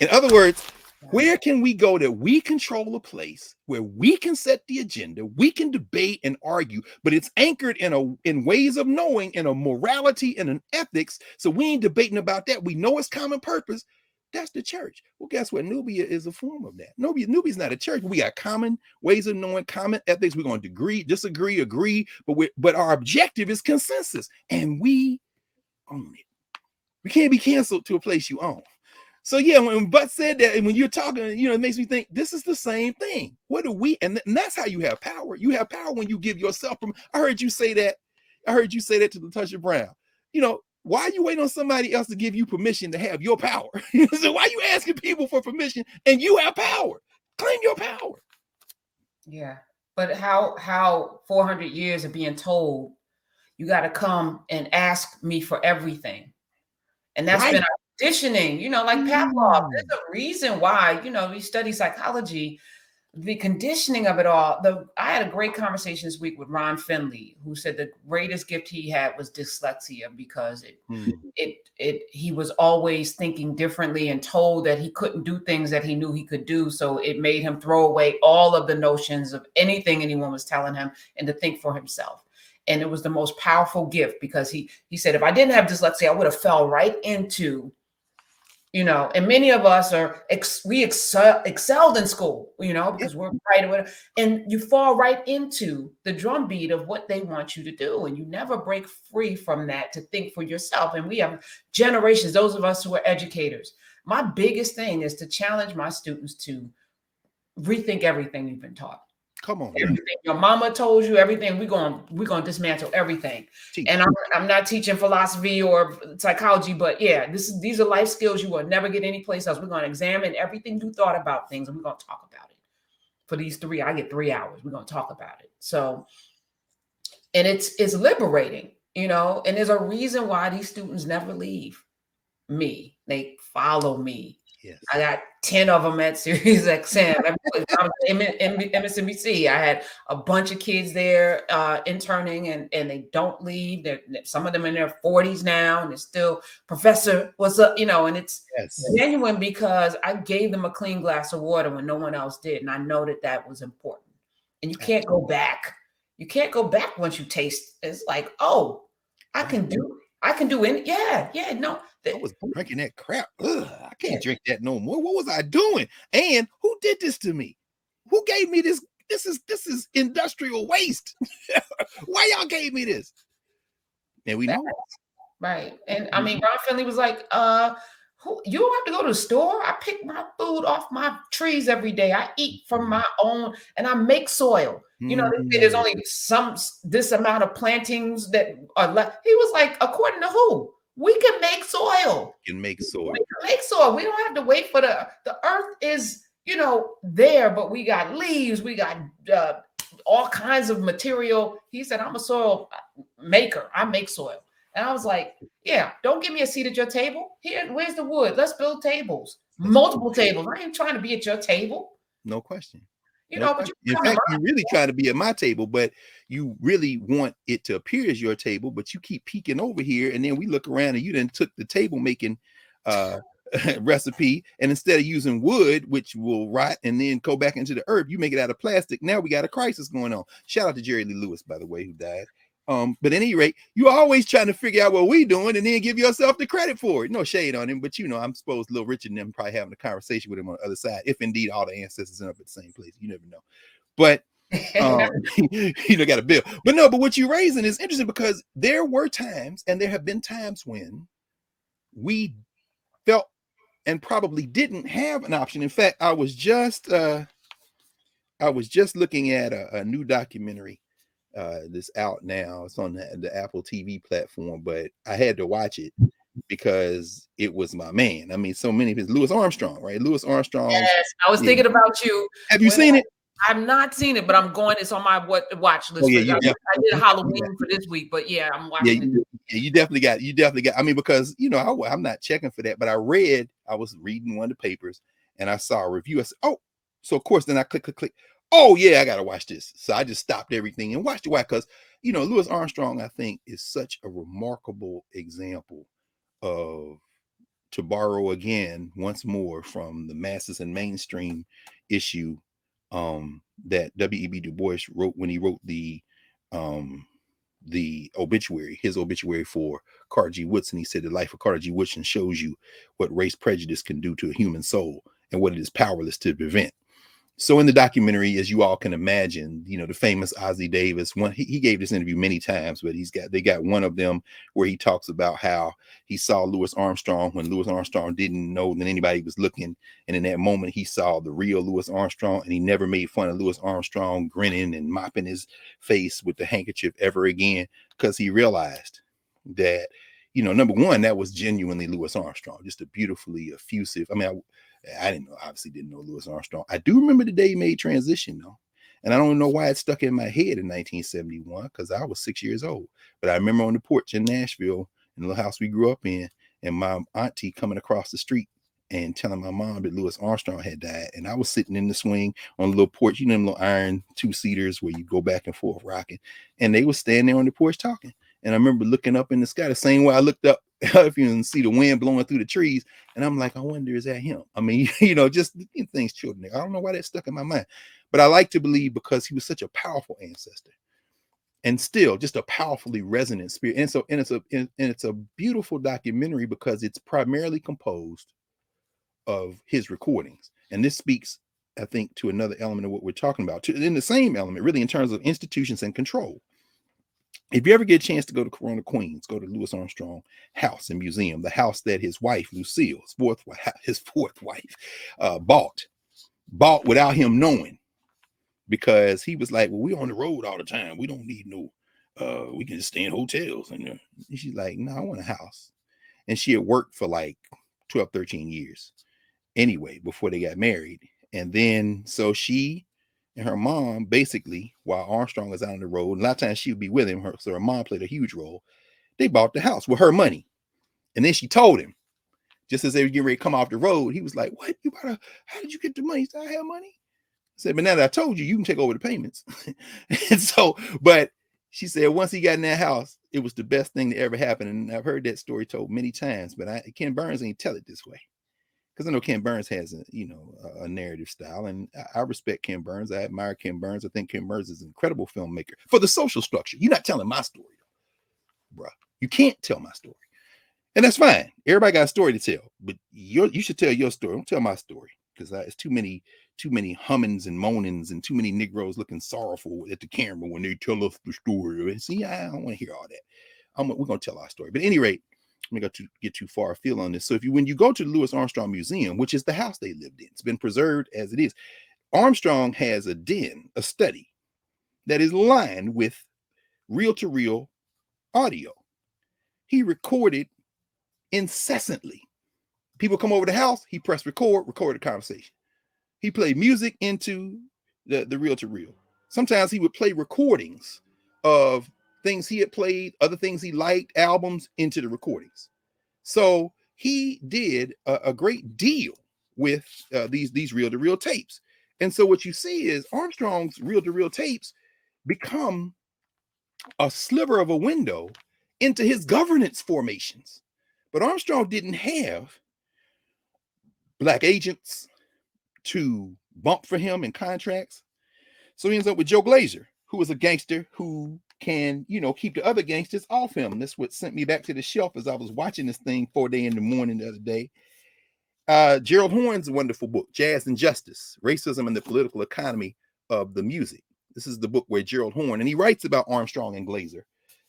In other words, where can we go that we control a place where we can set the agenda, we can debate and argue, but it's anchored in ways of knowing, in a morality and an ethics. So we ain't debating about that. We know it's common purpose. That's the church. Well, guess what? Nubia is a form of that. Nubia's not a church. We got common ways of knowing, common ethics. We're going to disagree, agree, but our objective is consensus, and we own it. We can't be canceled to a place you own. So yeah, when Butts said that, and when you're talking, it makes me think this is the same thing. What do we? And that's how you have power. You have power when you give yourself. I heard you say that. I heard you say that to LaTosha Brown. Why are you waiting on somebody else to give you permission to have your power? So why are you asking people for permission and you have power? Claim your power. Yeah, but how 400 years of being told you got to come and ask me for everything, and that's been our conditioning, like Pavlov. There's a reason why, we study psychology, the conditioning of it all. I had a great conversation this week with Ron Finley, who said the greatest gift he had was dyslexia because he was always thinking differently and told that he couldn't do things that he knew he could do. So it made him throw away all of the notions of anything anyone was telling him and to think for himself. And it was the most powerful gift because he said, if I didn't have dyslexia, I would have fell right into, and many of us excelled in school, because we're bright, and you fall right into the drumbeat of what they want you to do. And you never break free from that to think for yourself. And we have generations, those of us who are educators. My biggest thing is to challenge my students to rethink everything you've been taught. Come on, everything your mama told you, everything we're going to dismantle everything. And I'm not teaching philosophy or psychology, but yeah, these are life skills you will never get anyplace else. We're going to examine everything you thought about things, and we're going to talk about it. For these I get 3 hours. We're going to talk about it. So, and it's liberating, and there's a reason why these students never leave me. They follow me. Yes. I got 10 of them at Sirius XM. MSNBC. I had a bunch of kids there interning, and they don't leave. Some of them in their 40s now, and they're still, Professor, what's up? And it's genuine because I gave them a clean glass of water when no one else did, and I know that was important. And you can't go back. You can't go back once you taste. It's like, oh, I can do it. Yeah, no. I was drinking that crap. Ugh, I can't drink that no more. What was I doing? And who did this to me? Who gave me this This is industrial waste. Why y'all gave me this? And we know. Right. And I mean, Ron Finley was like, you don't have to go to the store. I pick my food off my trees every day. I eat from my own, and I make soil. You know, they say there's only this amount of plantings that are left. He was like, according to who? We can make soil. Can make soil. We can make soil. We don't have to wait for the earth is, you know, there, but we got leaves, we got all kinds of material. He said, I'm a soil maker. I make soil. And I was like, yeah, don't give me a seat at your table. Here, where's the wood? Let's build tables, multiple tables. I ain't trying to be at your table. No question. You know, but in fact, you're really trying to be at my table, but you really want it to appear as your table, but you keep peeking over here. And then we look around and you then took the table making recipe, and instead of using wood, which will rot and then go back into the earth, you make it out of plastic. Now we got a crisis going on. Shout out to Jerry Lee Lewis, by the way, who died. But at any rate, you're always trying to figure out what we doing and then give yourself the credit for it. No shade on him, but you know, I'm supposed Little Richard and them probably having a conversation with him on the other side, if indeed all the ancestors end up at the same place. You never know. But you know, got a bill. But no, but what you're raising is interesting, because there were times, and there have been times when we felt and probably didn't have an option. In fact, I was just looking at a new documentary that's out now. It's on the Apple TV platform, but I had to watch it because it was my man. I mean, so many of his Louis Armstrong, right? Louis Armstrong. Yes, I was thinking about you. Have you seen it? I've not seen it, but I'm going. It's on my watch list. Oh, yeah, I did Halloween for this week, but yeah, I'm watching it. Yeah, you definitely got. I mean, because you know, I'm not checking for that, but I was reading one of the papers and I saw a review. I said, oh, so of course, then I click. Oh yeah, I gotta watch this. So I just stopped everything and watched it. Why? Because you know, Louis Armstrong, I think, is such a remarkable example of, to borrow again once more from the masses and mainstream issue that W.E.B. Du Bois wrote when he wrote the obituary, his obituary for Carter G. Woodson. He said the life of Carter G. Woodson shows you what race prejudice can do to a human soul and what it is powerless to prevent. So in the documentary, as you all can imagine, you know, the famous Ossie Davis, he gave this interview many times, but they got one of them where he talks about how he saw Louis Armstrong when Louis Armstrong didn't know that anybody was looking. And in that moment, he saw the real Louis Armstrong, and he never made fun of Louis Armstrong grinning and mopping his face with the handkerchief ever again, because he realized that, you know, number one, that was genuinely Louis Armstrong, just a beautifully effusive. I mean, I obviously didn't know Louis Armstrong. I do remember the day he made transition, though. And I don't know why it stuck in my head in 1971, because I was 6 years old. But I remember on the porch in Nashville, in the little house we grew up in, and my auntie coming across the street and telling my mom that Louis Armstrong had died. And I was sitting in the swing on the little porch, you know, them little iron two-seaters where you go back and forth rocking. And they were standing there on the porch talking. And I remember looking up in the sky the same way I looked up, if you can see the wind blowing through the trees. And I'm like, I wonder, is that him? I mean, you know, just things children. I don't know why that stuck in my mind. But I like to believe because he was such a powerful ancestor and still just a powerfully resonant spirit. And so, it's a beautiful documentary because it's primarily composed of his recordings. And this speaks, I think, to another element of what we're talking about, in the same element, really, in terms of institutions and control. If you ever get a chance to go to Corona, Queens, go to Louis Armstrong House and Museum, the house that his wife, Lucille, his fourth wife, bought without him knowing, because he was like, well, we're on the road all the time. We don't need no, we can just stay in hotels. And she's like, no, I want a house. And she had worked for like 12, 13 years anyway, before they got married. And then, so she and her mom, basically, while Armstrong was out on the road, and a lot of times she would be with him, so her mom played a huge role. They bought the house with her money. And then she told him, just as they were getting ready to come off the road, he was like, what? How did you get the money? He said, I have money. I said, but now that I told you, you can take over the payments. And so, but she said, once he got in that house, it was the best thing that ever happened. And I've heard that story told many times, but Ken Burns ain't tell it this way. Because I know Ken Burns has a narrative style, and I respect Ken Burns. I admire Ken Burns. I think Ken Burns is an incredible filmmaker for the social structure. You're not telling my story, bro. You can't tell my story, and that's fine. Everybody got a story to tell, but you should tell your story. Don't tell my story. because it's too many hummings and moanings and too many Negroes looking sorrowful at the camera when they tell us the story. And see, I don't want to hear all that. We're gonna tell our story. But at any rate, I'm going to get too far afield on this. So when you go to the Louis Armstrong Museum, which is the house they lived in, it's been preserved as it is. Armstrong has a den, a study that is lined with reel-to-reel audio. He recorded incessantly. People come over the house, he pressed record the conversation. He played music into the reel-to-reel. Sometimes he would play recordings of things he had played, other things he liked, albums into the recordings. So he did a great deal with these reel-to-reel tapes. And so what you see is Armstrong's reel-to-reel tapes become a sliver of a window into his governance formations. But Armstrong didn't have black agents to bump for him in contracts. So he ends up with Joe Glazer, who is a gangster who can, keep the other gangsters off him. That's what sent me back to the shelf as I was watching this thing 4 days in the morning the other day. Gerald Horne's wonderful book, Jazz and Justice, Racism and the Political Economy of the Music. This is the book where Gerald Horne, and he writes about Armstrong and Glazer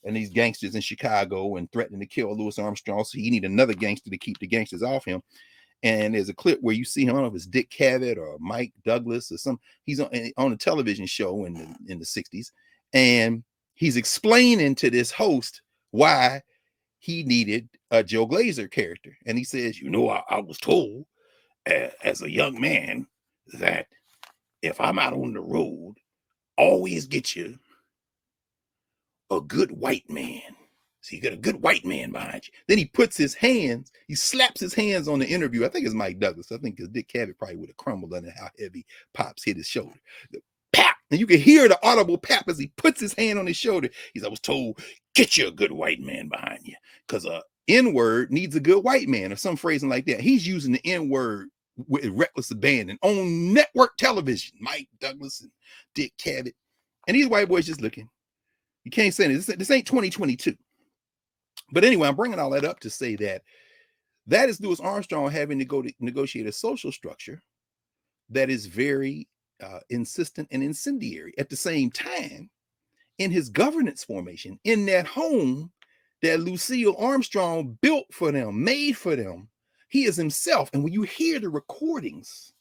and these gangsters in Chicago and threatening to kill Louis Armstrong. So he need another gangster to keep the gangsters off him. And there's a clip where you see him, I don't know if it's Dick Cavett or Mike Douglas or some, he's on a television show in the 60s. And he's explaining to this host why he needed a Joe Glazer character. And he says, I was told as a young man that if I'm out on the road, always get you a good white man. So you got a good white man behind you. Then he slaps his hands on the interview. I think it's Mike Douglas. I think because Dick Cavett probably would have crumbled under how heavy Pops hit his shoulder. The pap, and you can hear the audible pap as he puts his hand on his shoulder. I was told, get you a good white man behind you. Because a N-word needs a good white man, or some phrasing like that. He's using the N-word with reckless abandon on network television. Mike Douglas and Dick Cavett. And these white boys just looking. You can't say this ain't 2022. But anyway, I'm bringing all that up to say that is Louis Armstrong having to go to negotiate a social structure that is very insistent and incendiary. At the same time, in his governance formation, in that home that Lucille Armstrong built for them, made for them, he is himself. And when you hear the recordings,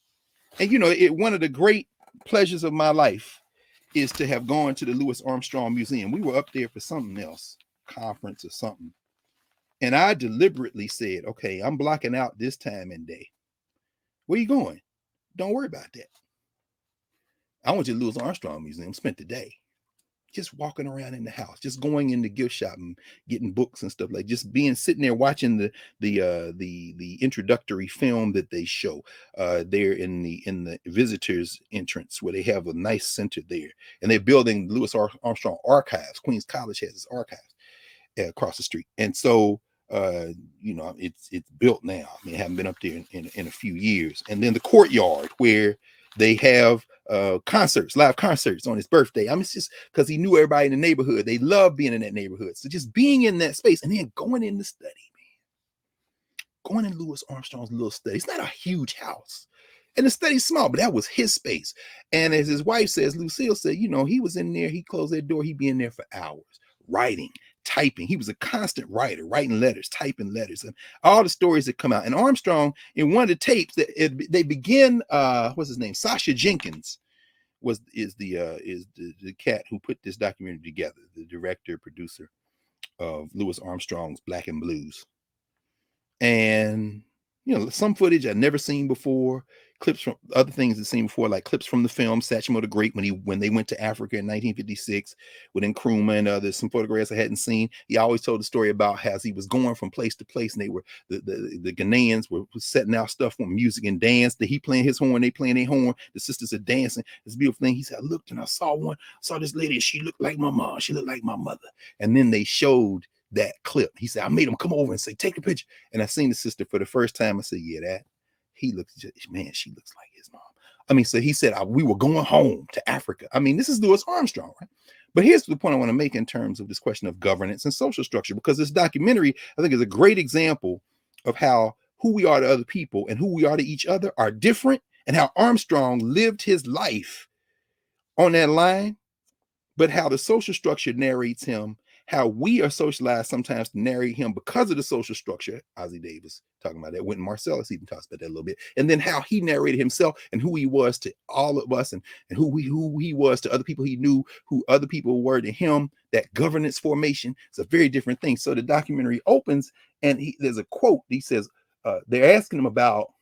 and one of the great pleasures of my life is to have gone to the Louis Armstrong Museum. We were up there for something else, conference or something. And I deliberately said, okay, I'm blocking out this time and day. Where you going? Don't worry about that. I went to the Louis Armstrong Museum, spent the day just walking around in the house, just going in the gift shop and getting books and stuff, like just sitting there watching the introductory film that they show there in the visitors entrance, where they have a nice center there, and they're building Louis Armstrong Archives. Queens College has its archives across the street, and so it's built now. I mean, I haven't been up there in a few years. And then the courtyard where they have live concerts on his birthday. I mean, it's just because he knew everybody in the neighborhood. They love being in that neighborhood. So just being in that space and then going in the study, man. Going in Louis Armstrong's little study. It's not a huge house. And the study's small, but that was his space. And as his wife says, Lucille said, he was in there, he closed that door, he'd be in there for hours, writing, typing. He was a constant writer, writing letters, typing letters, and all the stories that come out. And Armstrong, in one of the tapes, they begin, what's his name? Sasha Jenkins is the cat who put this documentary together, the director, producer of Louis Armstrong's Black and Blues. And some footage I'd never seen before, clips from other things I'd seen before, like clips from the film Satchmo the Great when they went to Africa in 1956 with Nkrumah and others, some photographs I hadn't seen. He always told the story about how he was going from place to place, and they were the Ghanaians were setting out stuff from music and dance. He playing his horn, they playing their horn. The sisters are dancing. This beautiful thing. He said, I looked and I saw this lady, and she looked like my mom. She looked like my mother. And then they showed that clip. He said, I made him come over and say, take a picture. And I seen the sister for the first time. I said, yeah, she looks like his mom. I mean, so he said, we were going home to Africa. I mean, this is Louis Armstrong, right? But here's the point I want to make in terms of this question of governance and social structure, because this documentary, I think, is a great example of how who we are to other people and who we are to each other are different and how Armstrong lived his life on that line, but how the social structure narrates him, how we are socialized sometimes to narrate him because of the social structure. Ozzie Davis talking about that. Wynton Marsalis even talks about that a little bit. And then how he narrated himself and who he was to all of us, and who he was to other people he knew, who other people were to him. That governance formation is a very different thing. So the documentary opens and there's a quote. He says, they're asking him about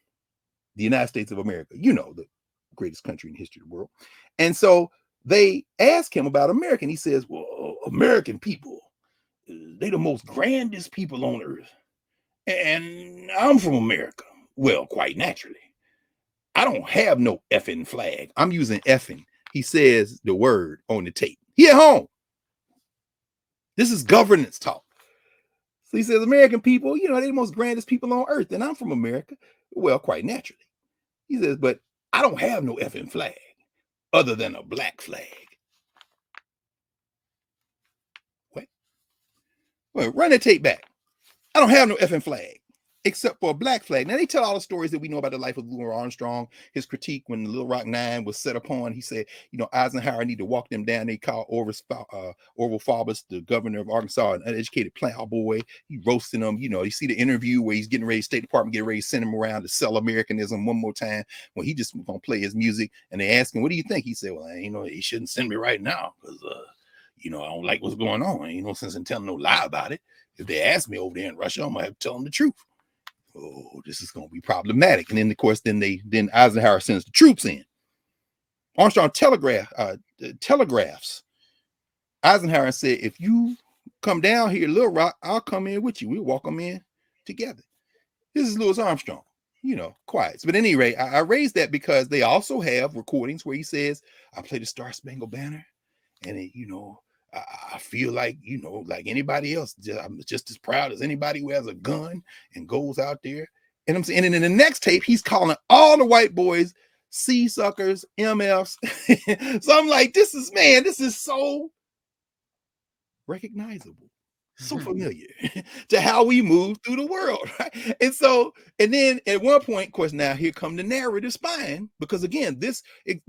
the United States of America, the greatest country in the history of the world. And so they ask him about America, and he says, well, American people, they the most grandest people on earth. And I'm from America. Well, quite naturally. I don't have no effing flag. I'm using effing. He says the word on the tape. He at home. This is governance talk. So he says, American people, they the most grandest people on earth. And I'm from America. Well, quite naturally. He says, but I don't have no effing flag other than a black flag. What? Well, run that tape back. I don't have no effing flag except for a black flag. Now, they tell all the stories that we know about the life of Louis Armstrong, his critique when the Little Rock Nine was set upon. He said, Eisenhower need to walk them down. They called Orville Faubus, the governor of Arkansas, an uneducated plowboy. He roasting them. You see the interview where he's getting ready, State Department getting ready to send him around to sell Americanism one more time when he just going to play his music. And they ask him, what do you think? He said, well, he shouldn't send me right now because, I don't like what's going on. Ain't no sense in telling no lie about it. If they ask me over there in Russia, I'm going to have to tell them the truth. Oh, this is going to be problematic. And then, of course, then Eisenhower sends the troops in. Armstrong telegraphs Eisenhower and said, if you come down here, Little Rock, I'll come in with you. We'll walk them in together. This is Louis Armstrong, quiet. But at any rate, I raised that because they also have recordings where he says, I play the Star Spangled Banner. And I feel like, like anybody else, I'm just as proud as anybody who has a gun and goes out there. And I'm saying, and in the next tape, he's calling all the white boys C suckers, MFs. So I'm like, this is so recognizable, so familiar to how we move through the world. Right? And then at one point, of course, now here come the narrative spine, because again,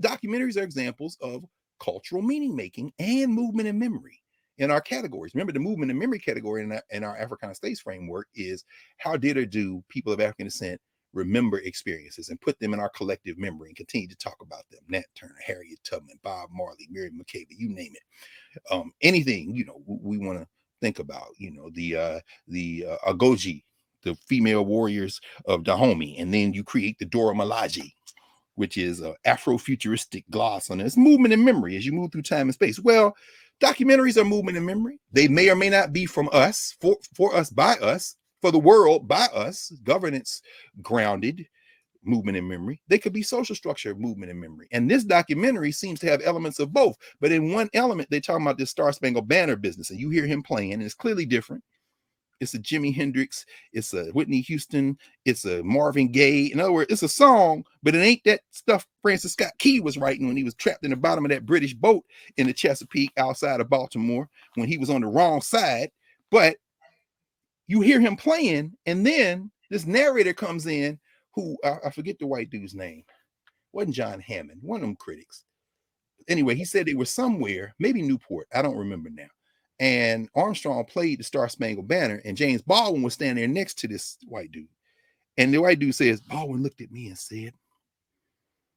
documentaries are examples of cultural meaning making and movement and memory in our categories. Remember, the movement and memory category in our Africana States framework is how did or do people of African descent remember experiences and put them in our collective memory and continue to talk about them. Nat Turner, Harriet Tubman, Bob Marley, Miriam Makeba, you name it. Anything, we want to think about, the Agoji, the female warriors of Dahomey, and then you create the Dora Milaje, which is an Afrofuturistic gloss on this movement and memory as you move through time and space. Well, documentaries are movement and memory. They may or may not be from us, for us, by us, for the world, by us, governance grounded movement and memory. They could be social structure movement and memory. And this documentary seems to have elements of both. But in one element, they talk about this Star Spangled Banner business, and you hear him playing, and it's clearly different. It's a Jimi Hendrix, it's a Whitney Houston, it's a Marvin Gaye. In other words, it's a song, but it ain't that stuff Francis Scott Key was writing when he was trapped in the bottom of that British boat in the Chesapeake outside of Baltimore when he was on the wrong side. But you hear him playing, and then this narrator comes in who, I forget the white dude's name. Wasn't John Hammond, one of them critics. Anyway, he said they were somewhere, maybe Newport, I don't remember now. And Armstrong played the Star Spangled Banner, and James Baldwin was standing there next to this white dude. And the white dude says, Baldwin looked at me and said,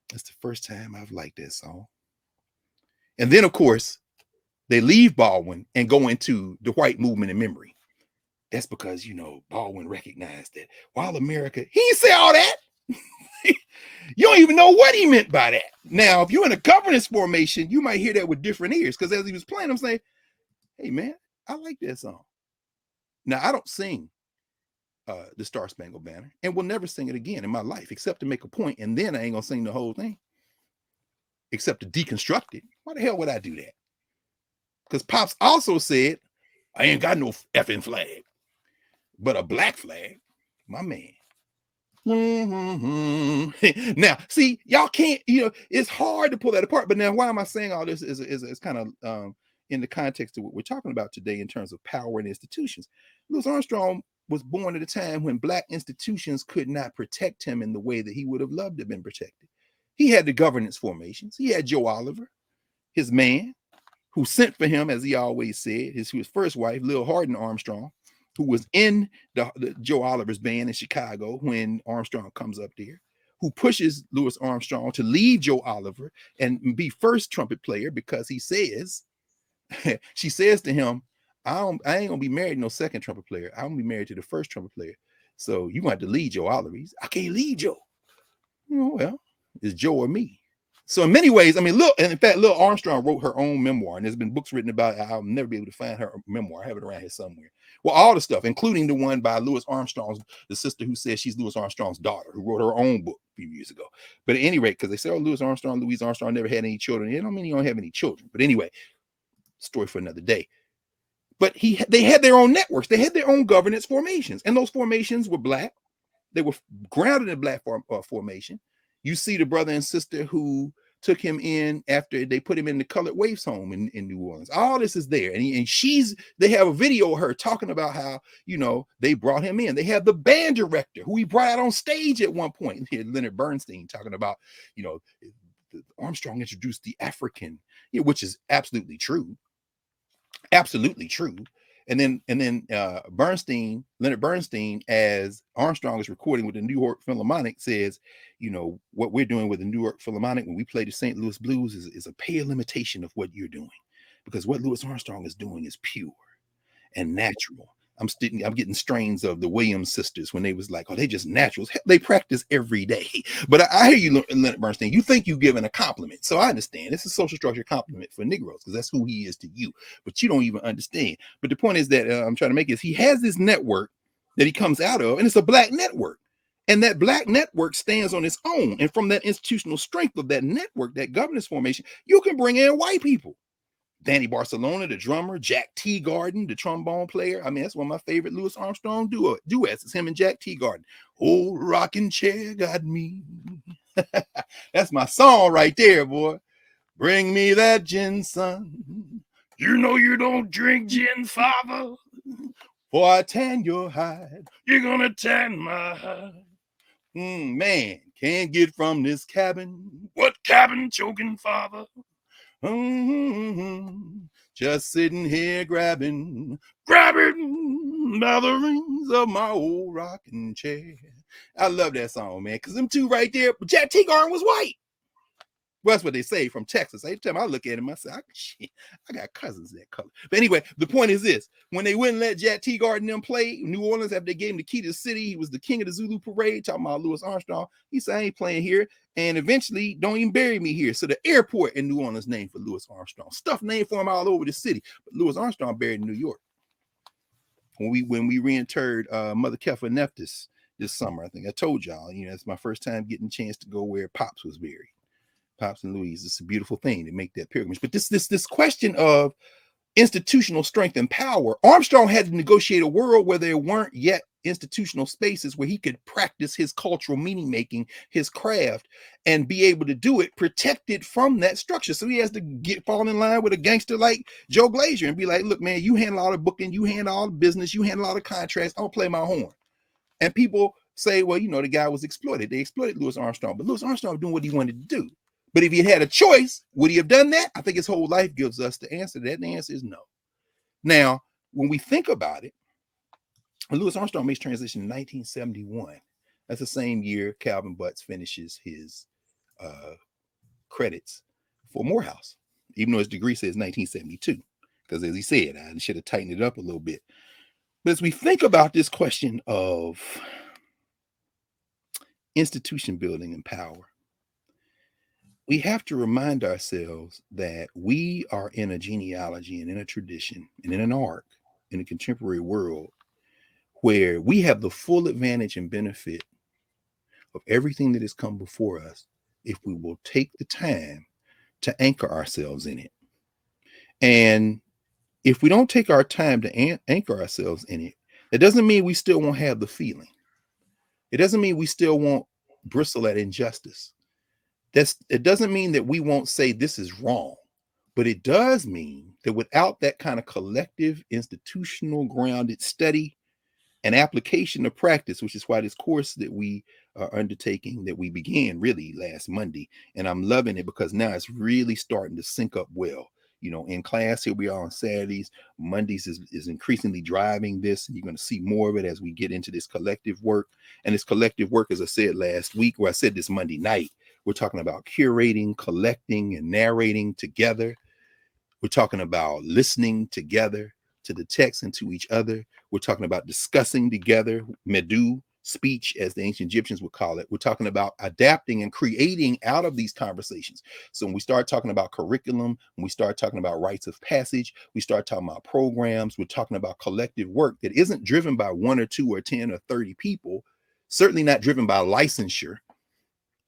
that's the first time I've liked that song. And then, of course, they leave Baldwin and go into the white movement and memory. That's because, Baldwin recognized that while America, he didn't say all that. You don't even know what he meant by that. Now, if you're in a governance formation, you might hear that with different ears, because as he was playing, I'm saying, hey, man, I like that song. Now, I don't sing the Star Spangled Banner and will never sing it again in my life, except to make a point, and then I ain't going to sing the whole thing, except to deconstruct it. Why the hell would I do that? Because Pops also said, I ain't got no effing flag, but a black flag, my man. Now, see, y'all can't, it's hard to pull that apart. But now, why am I saying all this is kind of in the context of what we're talking about today in terms of power and institutions. Louis Armstrong was born at a time when Black institutions could not protect him in the way that he would have loved to have been protected. He had the governance formations. He had Joe Oliver, his man, who sent for him, as he always said, his first wife, Lil Hardin Armstrong, who was in the Joe Oliver's band in Chicago when Armstrong comes up there, who pushes Louis Armstrong to leave Joe Oliver and be first trumpet player because he says, she says to him, I ain't gonna be married to no second trumpet player. I'm gonna be married to the first trumpet player. So you want to lead Joe Oliver. I can't lead Joe. Well, it's Joe or me. So in many ways, I mean, look, and in fact, Lil Armstrong wrote her own memoir, and there's been books written about it. I'll never be able to find her memoir. I have it around here somewhere. Well, all the stuff, including the one by Louis Armstrong's, the sister who says she's Louis Armstrong's daughter, who wrote her own book a few years ago. But at any rate, because they say, oh, Louis Armstrong never had any children. It don't mean you don't have any children. But anyway, story for another day. But they had their own networks. They had their own governance formations. And those formations were Black. They were grounded in Black formation. You see the brother and sister who took him in after they put him in the Colored Waifs home in New Orleans. All this is there. And they have a video of her talking about how, they brought him in. They have the band director who he brought out on stage at one point. Leonard Bernstein talking about, Armstrong introduced the African, which is absolutely true. Absolutely true. And then Leonard Bernstein, as Armstrong is recording with the New York Philharmonic, says, what we're doing with the New York Philharmonic when we play the St. Louis Blues is a pale imitation of what you're doing, because what Louis Armstrong is doing is pure and natural. I'm getting strains of the Williams sisters when they was like, oh, they just naturals. They practice every day. But I hear you, Leonard Bernstein. You think you're giving a compliment. So I understand. It's a social structure compliment for Negroes because that's who he is to you. But you don't even understand. But the point is that I'm trying to make is he has this network that he comes out of, and it's a Black network. And that Black network stands on its own. And from that institutional strength of that network, that governance formation, you can bring in white people. Danny Barcelona, the drummer, Jack Teagarden, the trombone player. I mean, that's one of my favorite Louis Armstrong duets. It's him and Jack Teagarden. Old rocking chair got me. That's my song right there, boy. Bring me that gin, son. You know you don't drink gin, father. For I tan your hide. You're gonna tan my hide. Man, can't get from this cabin. What cabin, choking father? Just sitting here grabbing by the rings of my old rocking chair. I love that song, man, because them two right there. But Jack Teagarden was white. Well, that's what they say from Texas. Every time I look at him, I say, shit, I got cousins that color. But anyway, the point is this. When they wouldn't let Jack Teagarden them play New Orleans after they gave him the key to the city, he was the king of the Zulu parade, talking about Louis Armstrong. He said, I ain't playing here. And eventually, don't even bury me here. So the airport in New Orleans named for Louis Armstrong. Stuff named for him all over the city. But Louis Armstrong buried in New York. When we reinterred Mother Kefa Nephthys this summer, I think I told y'all, it's my first time getting a chance to go where Pops was buried. Pops and Louise. It's a beautiful thing to make that pilgrimage. But this question of institutional strength and power, Armstrong had to negotiate a world where there weren't yet institutional spaces where he could practice his cultural meaning making, his craft, and be able to do it protected from that structure. So he has to fall in line with a gangster like Joe Glazier and be like, look, man, you handle all the booking, you handle all the business, you handle all the contracts, I'll play my horn. And people say, well, the guy was exploited. They exploited Louis Armstrong, but Louis Armstrong was doing what he wanted to do. But if he had a choice, would he have done that? I think his whole life gives us the answer to that. And the answer is no. Now, when we think about it, Louis Armstrong makes transition in 1971. That's the same year Calvin Butts finishes his credits for Morehouse, even though his degree says 1972. Because as he said, I should have tightened it up a little bit. But as we think about this question of institution building and power, we have to remind ourselves that we are in a genealogy and in a tradition and in an arc in a contemporary world where we have the full advantage and benefit of everything that has come before us if we will take the time to anchor ourselves in it. And if we don't take our time to anchor ourselves in it, it doesn't mean we still won't have the feeling. It doesn't mean we still won't bristle at injustice. It doesn't mean that we won't say this is wrong, but it does mean that without that kind of collective, institutional, grounded study and application of practice, which is why this course that we undertaking that we began really last Monday. And I'm loving it because now it's really starting to sync up well. You know, in class, here we are on Saturdays. Mondays is increasingly driving this. And you're going to see more of it as we get into this collective work. And this collective work, as I said last week, or I said this Monday night, we're talking about curating, collecting, and narrating together. We're talking about listening together to the text and to each other. We're talking about discussing together, medu, speech, as the ancient Egyptians would call it. We're talking about adapting and creating out of these conversations. So when we start talking about curriculum, when we start talking about rites of passage, we start talking about programs, we're talking about collective work that isn't driven by 1 or 2 or 10 or 30 people, certainly not driven by licensure.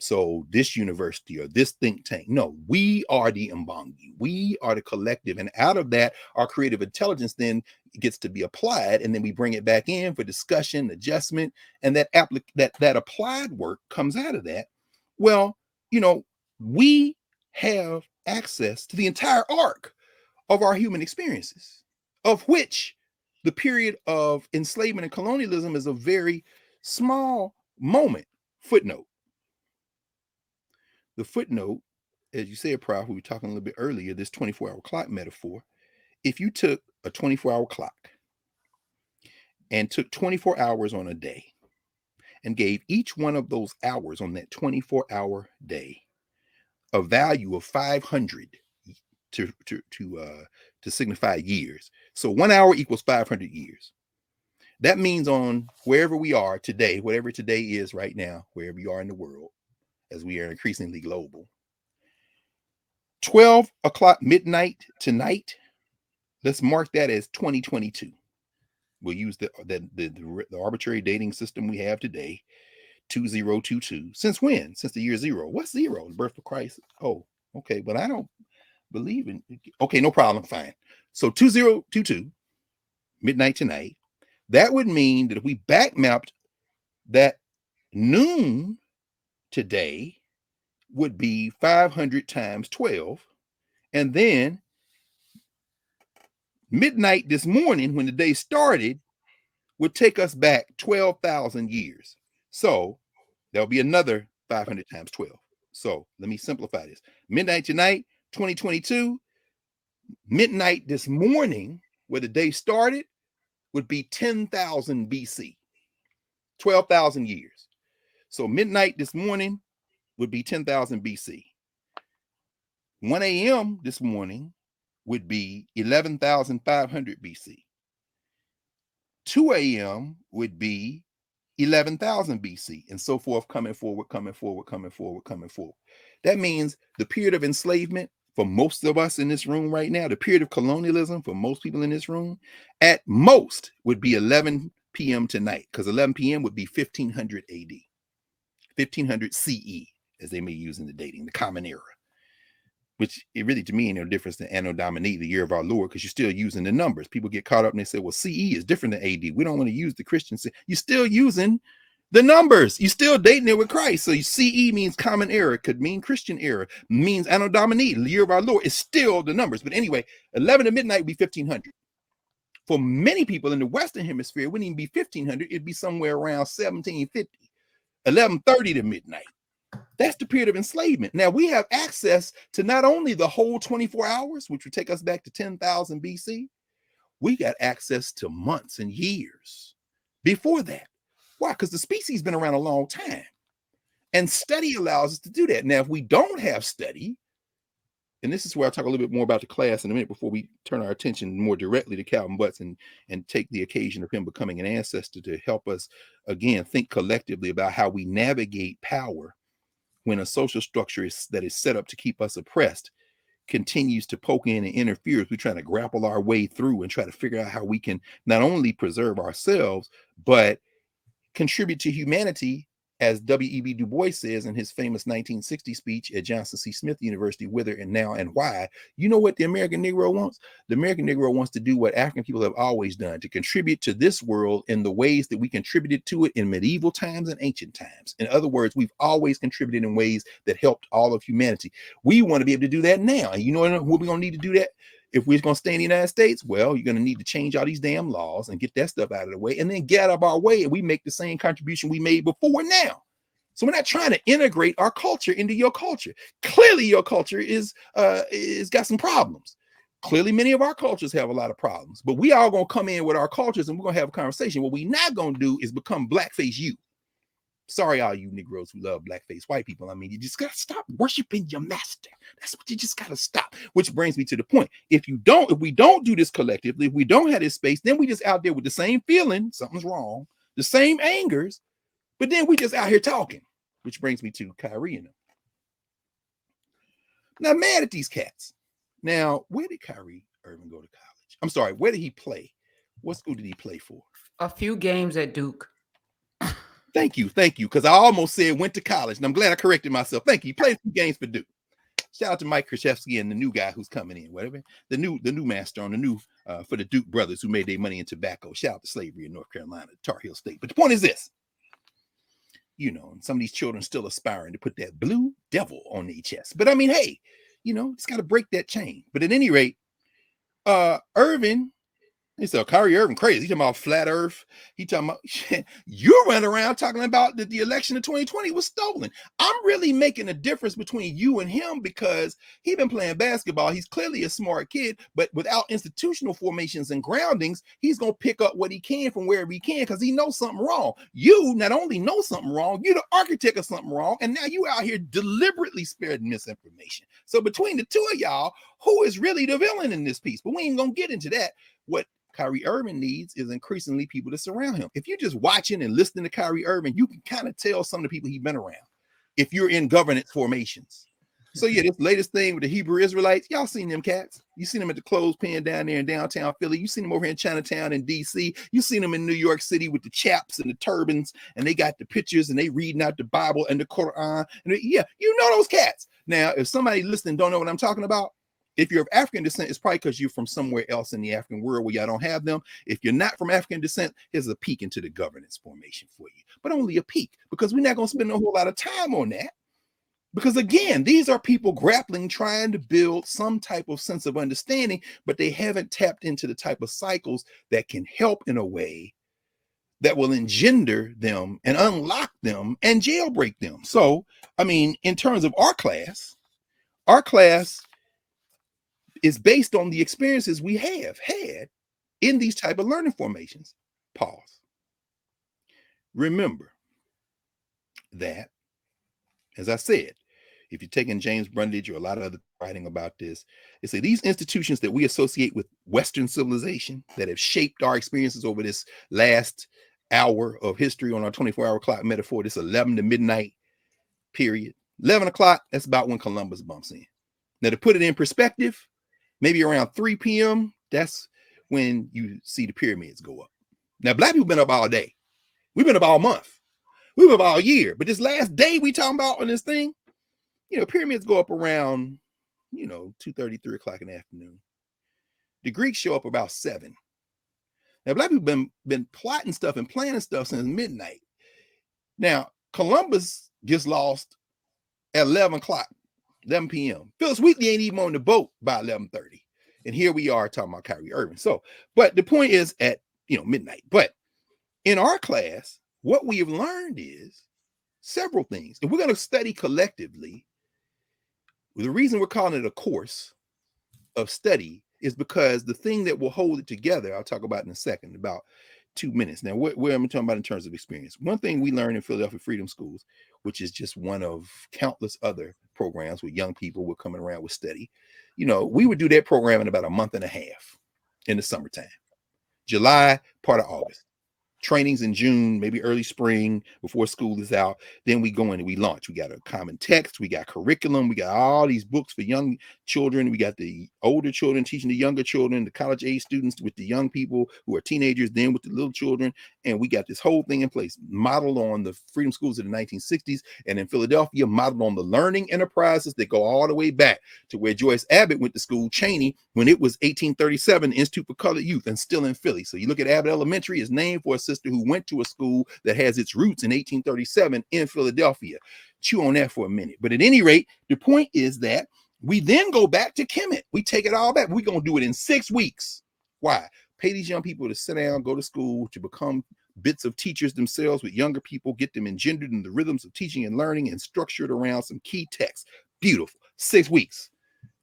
So this university or this think tank, no, we are the Mbangi, we are the collective. And out of that, our creative intelligence then gets to be applied. And then we bring it back in for discussion, adjustment, and that applied work comes out of that. Well, you know, we have access to the entire arc of our human experiences, of which the period of enslavement and colonialism is a very small moment. Footnote. The footnote, as you said, Prof, we were talking a little bit earlier, this 24-hour clock metaphor. If you took a 24-hour clock and took 24 hours on a day and gave each one of those hours on that 24-hour day a value of 500 to signify years. So 1 hour equals 500 years. That means on wherever we are today, whatever today is right now, wherever you are in the world, as we are increasingly global, 12 o'clock midnight tonight, let's mark that as 2022. We'll use the arbitrary dating system we have today, 2022. Since when? Since the year zero. What's zero? The birth of Christ. Oh, okay. But I don't believe in. Okay, no problem. Fine. So 2022, midnight tonight. That would mean that if we back mapped that noon today would be 500 times 12. And then midnight this morning, when the day started, would take us back 12,000 years. So there'll be another 500 times 12. So let me simplify this. Midnight tonight, 2022, midnight this morning, where the day started, would be 10,000 BC, 12,000 years. So midnight this morning would be 10,000 BC. 1 a.m. this morning would be 11,500 BC. 2 a.m. would be 11,000 BC, and so forth, coming forward. That means the period of enslavement for most of us in this room right now, the period of colonialism for most people in this room, at most would be 11 p.m. tonight, because 11 p.m. would be 1500 AD, 1500 CE, as they may use in the dating, the Common Era. Which it really, to me, ain't no difference than Anno Domini, the year of our Lord, because you're still using the numbers. People get caught up and they say, well, CE is different than AD. We don't want to use the Christian. You're still using the numbers. You're still dating it with Christ. So CE means Common Era. It could mean Christian Era. Means Anno Domini, the year of our Lord. It's still the numbers. But anyway, 11 to midnight would be 1500. For many people in the Western Hemisphere, it wouldn't even be 1500. It'd be somewhere around 1750. 11:30 to midnight. That's the period of enslavement. Now we have access to not only the whole 24 hours, which would take us back to 10,000 BC, we got access to months and years before that. Why? Because the species has been around a long time. And study allows us to do that. Now, if we don't have study, and this is where I'll talk a little bit more about the class in a minute before we turn our attention more directly to Calvin Butts and take the occasion of him becoming an ancestor to help us, again, think collectively about how we navigate power when a social structure that is set up to keep us oppressed continues to poke in and interfere as we try to grapple our way through and try to figure out how we can not only preserve ourselves, but contribute to humanity, as W.E.B. Du Bois says in his famous 1960 speech at Johnson C. Smith University, Whither and Now and Why. You know what the American Negro wants? The American Negro wants to do what African people have always done, to contribute to this world in the ways that we contributed to it in medieval times and ancient times. In other words, we've always contributed in ways that helped all of humanity. We want to be able to do that now. And you know what we're going to need to do that? If we're going to stay in the United States, well, you're going to need to change all these damn laws and get that stuff out of the way, and then get out of our way, and we make the same contribution we made before now. So we're not trying to integrate our culture into your culture. Clearly, your culture is got some problems. Clearly, many of our cultures have a lot of problems, but we all gonna come in with our cultures and we're gonna have a conversation. What we not gonna do is become blackface you. Sorry, all you Negroes who love blackface white people. I mean, you just gotta stop worshiping your master. That's what you just gotta stop. Which brings me to the point. If we don't do this collectively, if we don't have this space, then we just out there with the same feeling, something's wrong, the same angers, but then we just out here talking. Which brings me to Kyrie and them. Now, mad at these cats. Now, where did Kyrie Irving go to college? I'm sorry, where did he play? What school did he play for? A few games at Duke. Thank you, because I almost said went to college, and I'm glad I corrected myself. Thank you. He played a few games for Duke. Shout out to Mike Krzyzewski and the new guy who's coming in, whatever. The new master on the new for the Duke brothers who made their money in tobacco. Shout out to slavery in North Carolina, Tar Heel State. But the point is this. You know, and some of these children still aspiring to put that blue devil on their chest. But I mean, hey, you know, it's got to break that chain. But at any rate, Irving, he said, Kyrie Irving crazy. He talking about flat earth. He talking about, you're running around talking about that the election of 2020 was stolen. I'm really making a difference between you and him because he been playing basketball. He's clearly a smart kid, but without institutional formations and groundings, he's going to pick up what he can from wherever he can because he knows something wrong. You not only know something wrong, you're the architect of something wrong, and now you out here deliberately spreading misinformation. So between the two of y'all, who is really the villain in this piece? But we ain't going to get into that. What Kyrie Irving needs is increasingly people to surround him. If you're just watching and listening to Kyrie Irving, you can kind of tell some of the people he's been around if you're in governance formations. So yeah, this latest thing with the Hebrew Israelites, y'all seen them cats. You seen them at the clothespin down there in downtown Philly. You seen them over here in Chinatown in DC. You seen them in New York City with the chaps and the turbans, and they got the pictures and they reading out the Bible and the Quran. And yeah, you know those cats. Now, if somebody listening don't know what I'm talking about, if you're of African descent, it's probably because you're from somewhere else in the African world where y'all don't have them. If you're not from African descent, here's a peek into the governance formation for you, but only a peek because we're not going to spend a whole lot of time on that. Because again, these are people grappling, trying to build some type of sense of understanding, but they haven't tapped into the type of cycles that can help in a way that will engender them and unlock them and jailbreak them. So, I mean, in terms of our class is based on the experiences we have had in these type of learning formations. Pause. Remember that, as I said, if you're taking James Brundage or a lot of other writing about this, they say these institutions that we associate with Western civilization that have shaped our experiences over this last hour of history on our 24-hour clock metaphor, this 11 to midnight period. 11 o'clock, that's about when Columbus bumps in. Now, to put it in perspective, maybe around 3 p.m., that's when you see the pyramids go up. Now, Black people been up all day. We've been up all month. We've been up all year. But this last day we talking about on this thing, you know, pyramids go up around, 2:30, 3 o'clock in the afternoon. The Greeks show up about 7. Now, Black people been plotting stuff and planning stuff since midnight. Now, Columbus gets lost at 11 p.m. Phyllis Wheatley ain't even on the boat by 11:30. And here we are talking about Kyrie Irving. So, but the point is at, midnight. But in our class, what we have learned is several things. And we're going to study collectively. The reason we're calling it a course of study is because the thing that will hold it together, I'll talk about in a second, about 2 minutes. Now, what I'm talking about in terms of experience. One thing we learned in Philadelphia Freedom Schools, which is just one of countless other programs where young people were coming around with study. We would do that program in about a month and a half in the summertime. July, part of August. Trainings in June, maybe early spring before school is out. Then we go in and we launch. We got a common text. We got curriculum. We got all these books for young children. We got the older children teaching the younger children, the college age students with the young people who are teenagers, then with the little children. And we got this whole thing in place, modeled on the freedom schools of the 1960s. And in Philadelphia, modeled on the learning enterprises that go all the way back to where Joyce Abbott went to school, Cheney, when it was 1837, Institute for Colored Youth, and still in Philly. So you look at Abbott Elementary, it's named for a sister who went to a school that has its roots in 1837 in Philadelphia. Chew on that for a minute. But at any rate, the point is that we then go back to Kemet. We take it all back. We're going to do it in 6 weeks. Why? Pay these young people to sit down, go to school, to become bits of teachers themselves with younger people, get them engendered in the rhythms of teaching and learning and structured around some key texts. Beautiful. 6 weeks.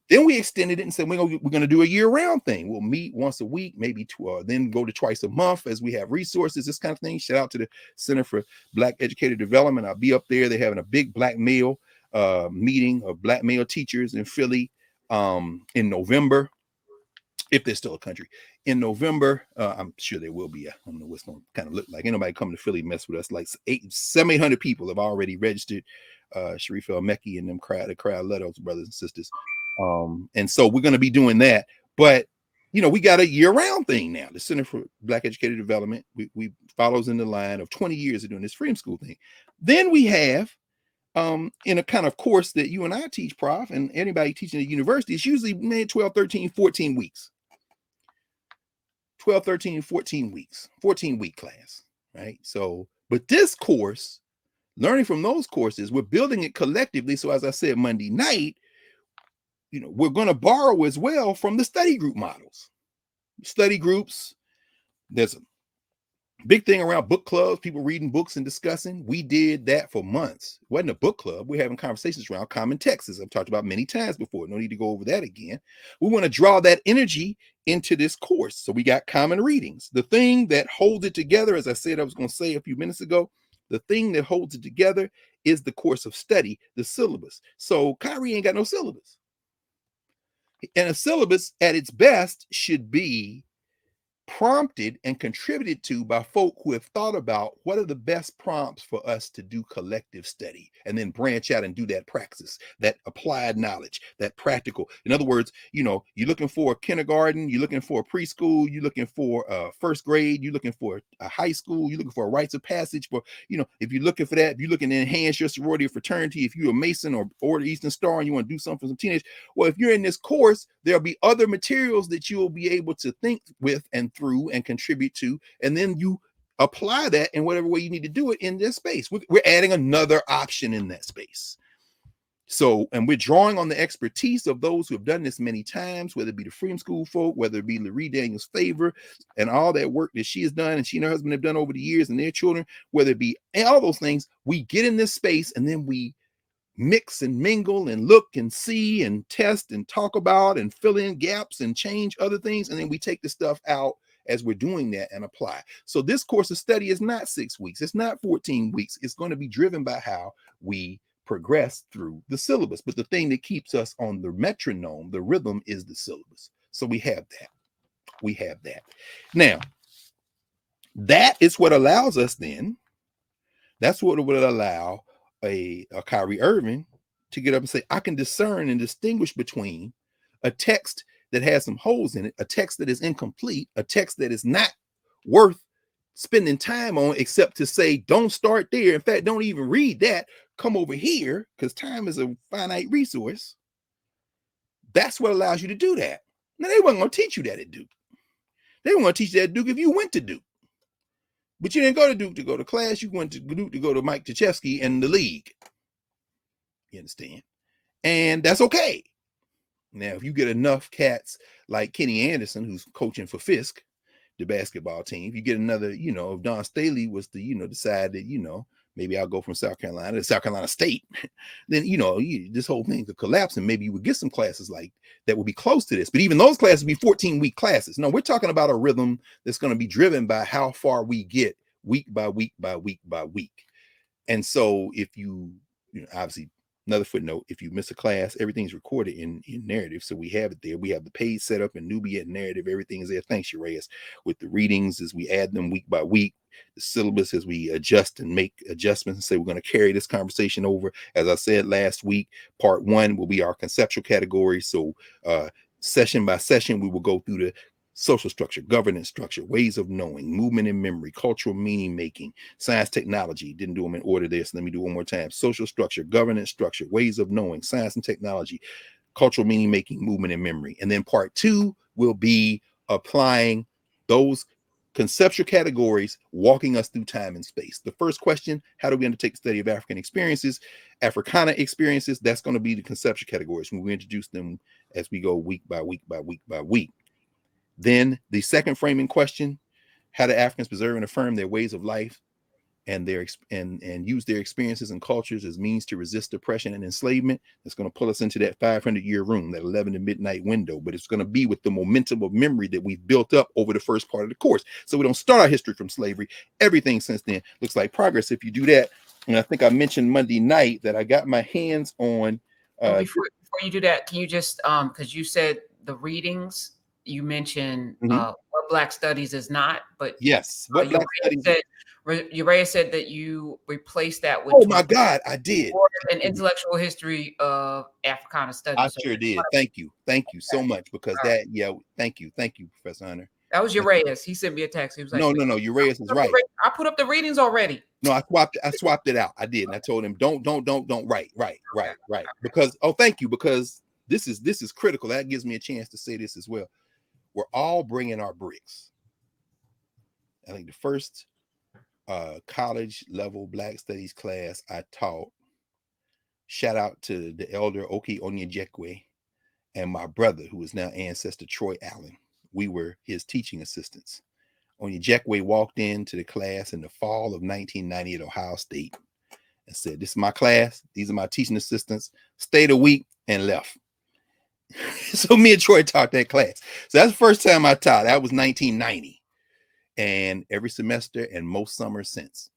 Then we extended it and said, we're going to do a year-round thing. We'll meet once a week, maybe then go to twice a month as we have resources, this kind of thing. Shout out to the Center for Black Educator Development. I'll be up there. They're having a big black male meeting of black male teachers in Philly in November, if there's still a country. In November, I'm sure there will be. I don't know what's going to kind of look like. Ain't nobody coming to Philly mess with us. Like 700-800 people have already registered. Sharif El-Mekki and the crowd let us, brothers and sisters. And so we're going to be doing that. But, we got a year-round thing now. The Center for Black Educator Development, we follows in the line of 20 years of doing this freedom school thing. Then we have, in a kind of course that you and I teach, Prof, and anybody teaching at university, it's usually 12, 13, 14 weeks. 12, 13, 14 weeks, 14-week class, right? So, but this course, learning from those courses, we're building it collectively. So as I said, Monday night, we're going to borrow as well from the study group models. Study groups, there's a big thing around book clubs, people reading books and discussing. We did that for months. It wasn't a book club. We're having conversations around common texts, as I've talked about many times before. No need to go over that again. We want to draw that energy into this course. So we got common readings. The thing that holds it together, as I said I was going to say a few minutes ago, the thing that holds it together is the course of study, the syllabus. So Kyrie ain't got no syllabus. And a syllabus at its best should be prompted and contributed to by folk who have thought about what are the best prompts for us to do collective study and then branch out and do that praxis, that applied knowledge, that practical. In other words, you're looking for a kindergarten, you're looking for a preschool, you're looking for a first grade, you're looking for a high school, you're looking for a rites of passage for, if you're looking for that, if you're looking to enhance your sorority or fraternity, if you're a Mason or Order Eastern Star and you want to do something for some teenage, well, if you're in this course, there'll be other materials that you will be able to think with and through and contribute to, and then you apply that in whatever way you need to do it in this space. We're adding another option in that space. So, and we're drawing on the expertise of those who have done this many times, whether it be the Freedom School folk, whether it be Larry Daniels Favor and all that work that she has done and she and her husband have done over the years and their children, whether it be all those things. We get in this space and then we mix and mingle and look and see and test and talk about and fill in gaps and change other things. And then we take the stuff out as we're doing that and apply. So this course of study is not 6 weeks. It's not 14 weeks. It's going to be driven by how we progress through the syllabus. But the thing that keeps us on the metronome, the rhythm, is the syllabus. So we have that. We have that. Now, that is what allows us then, that's what would allow a Kyrie Irving to get up and say, I can discern and distinguish between a text that has some holes in it, a text that is incomplete, a text that is not worth spending time on, except to say, don't start there. In fact, don't even read that. Come over here, because time is a finite resource. That's what allows you to do that. Now, they weren't going to teach you that at Duke. They weren't going to teach you that at Duke if you went to Duke. But you didn't go to Duke to go to class. You went to Duke to go to Mike Krzyzewski and the league. You understand? And that's okay. Now, if you get enough cats like Kenny Anderson, who's coaching for Fisk, the basketball team, if you get another, if Don Staley was to, decide that, maybe I'll go from South Carolina to South Carolina State, then, this whole thing could collapse and maybe you would get some classes like that would be close to this. But even those classes would be 14-week classes. No, we're talking about a rhythm that's going to be driven by how far we get week by week by week by week. And so if you obviously, another footnote, if you miss a class, everything's recorded in narrative. So we have it there. We have the page set up in Nubia narrative. Everything is there. Thanks, Urias. With the readings as we add them week by week, the syllabus as we adjust and make adjustments and say we're going to carry this conversation over. As I said last week, part 1 will be our conceptual category. So session by session, we will go through the social structure, governance structure, ways of knowing, movement and memory, cultural meaning making, science, technology. Didn't do them in order there, so let me do it one more time. Social structure, governance structure, ways of knowing, science and technology, cultural meaning making, movement and memory. And then part 2 will be applying those conceptual categories, walking us through time and space. The first question, how do we undertake the study of African experiences, Africana experiences? That's going to be the conceptual categories when we introduce them as we go week by week by week by week. Then the second framing question, how the Africans preserve and affirm their ways of life and and use their experiences and cultures as means to resist oppression and enslavement. It's going to pull us into that 500-year room, that 11 to midnight window, but it's going to be with the momentum of memory that we've built up over the first part of the course. So we don't start our history from slavery. Everything since then looks like progress if you do that. And I think I mentioned Monday night that I got my hands on. Before you do that, can you just because you said the readings, you mentioned what Black Studies is not, but yes, what Black Studies Uriah said that you replaced that with oh my God, I did. An intellectual history of Africana studies. I sure did. Thank you so much, because that thank you, Professor Hunter. That was Uriah's. He sent me a text. He was like, no, Uriah's is right. I put up the readings already. No, I swapped it out. I did, and I told him don't right. Because thank you, because this is critical. That gives me a chance to say this as well. We're all bringing our bricks. I think the first college level Black Studies class I taught, shout out to the elder Oki Onyejekwe and my brother, who is now ancestor Troy Allen. We were his teaching assistants. Onyejekwe walked into the class in the fall of 1990 at Ohio State and said, "This is my class. These are my teaching assistants." Stayed a week and left. So me and Troy taught that class. So that's the first time I taught. That was 1990. And every semester and most summers since,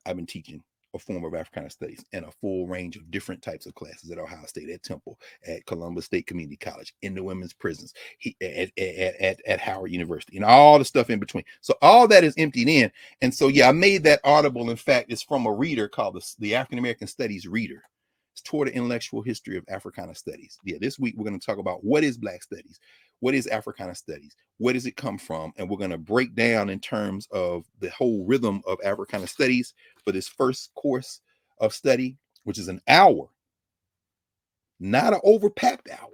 I've been teaching a form of Africana studies and a full range of different types of classes at Ohio State, at Temple, at Columbus State Community College, in the women's prisons, at Howard University, and all the stuff in between. So all that is emptied in. And so, yeah, I made that audible. In fact, it's from a reader called the African American Studies Reader. It's toward the intellectual history of Africana studies. Yeah, this week we're going to talk about what is Black studies, what is Africana studies, where does it come from, and we're going to break down in terms of the whole rhythm of Africana studies for this first course of study, which is an hour, not an overpacked hour,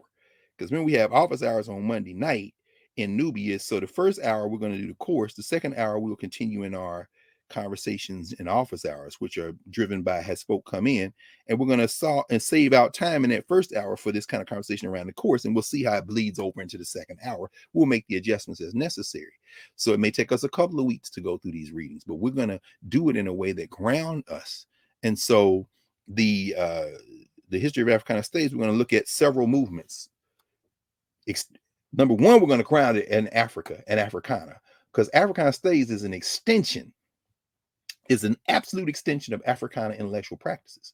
because when we have office hours on Monday night in Nubia, so the first hour we're going to do the course. The second hour we will continue in our conversations in office hours, which are driven by has folk come in, and we're going to save out time in that first hour for this kind of conversation around the course, and we'll see how it bleeds over into the second hour. We'll make the adjustments as necessary. So it may take us a couple of weeks to go through these readings, but we're going to do it in a way that ground us. And so the history of Africana studies, we're going to look at several movements. Number one, we're going to ground it in Africa and Africana, because Africana studies is an extension, is an absolute extension of Africana intellectual practices,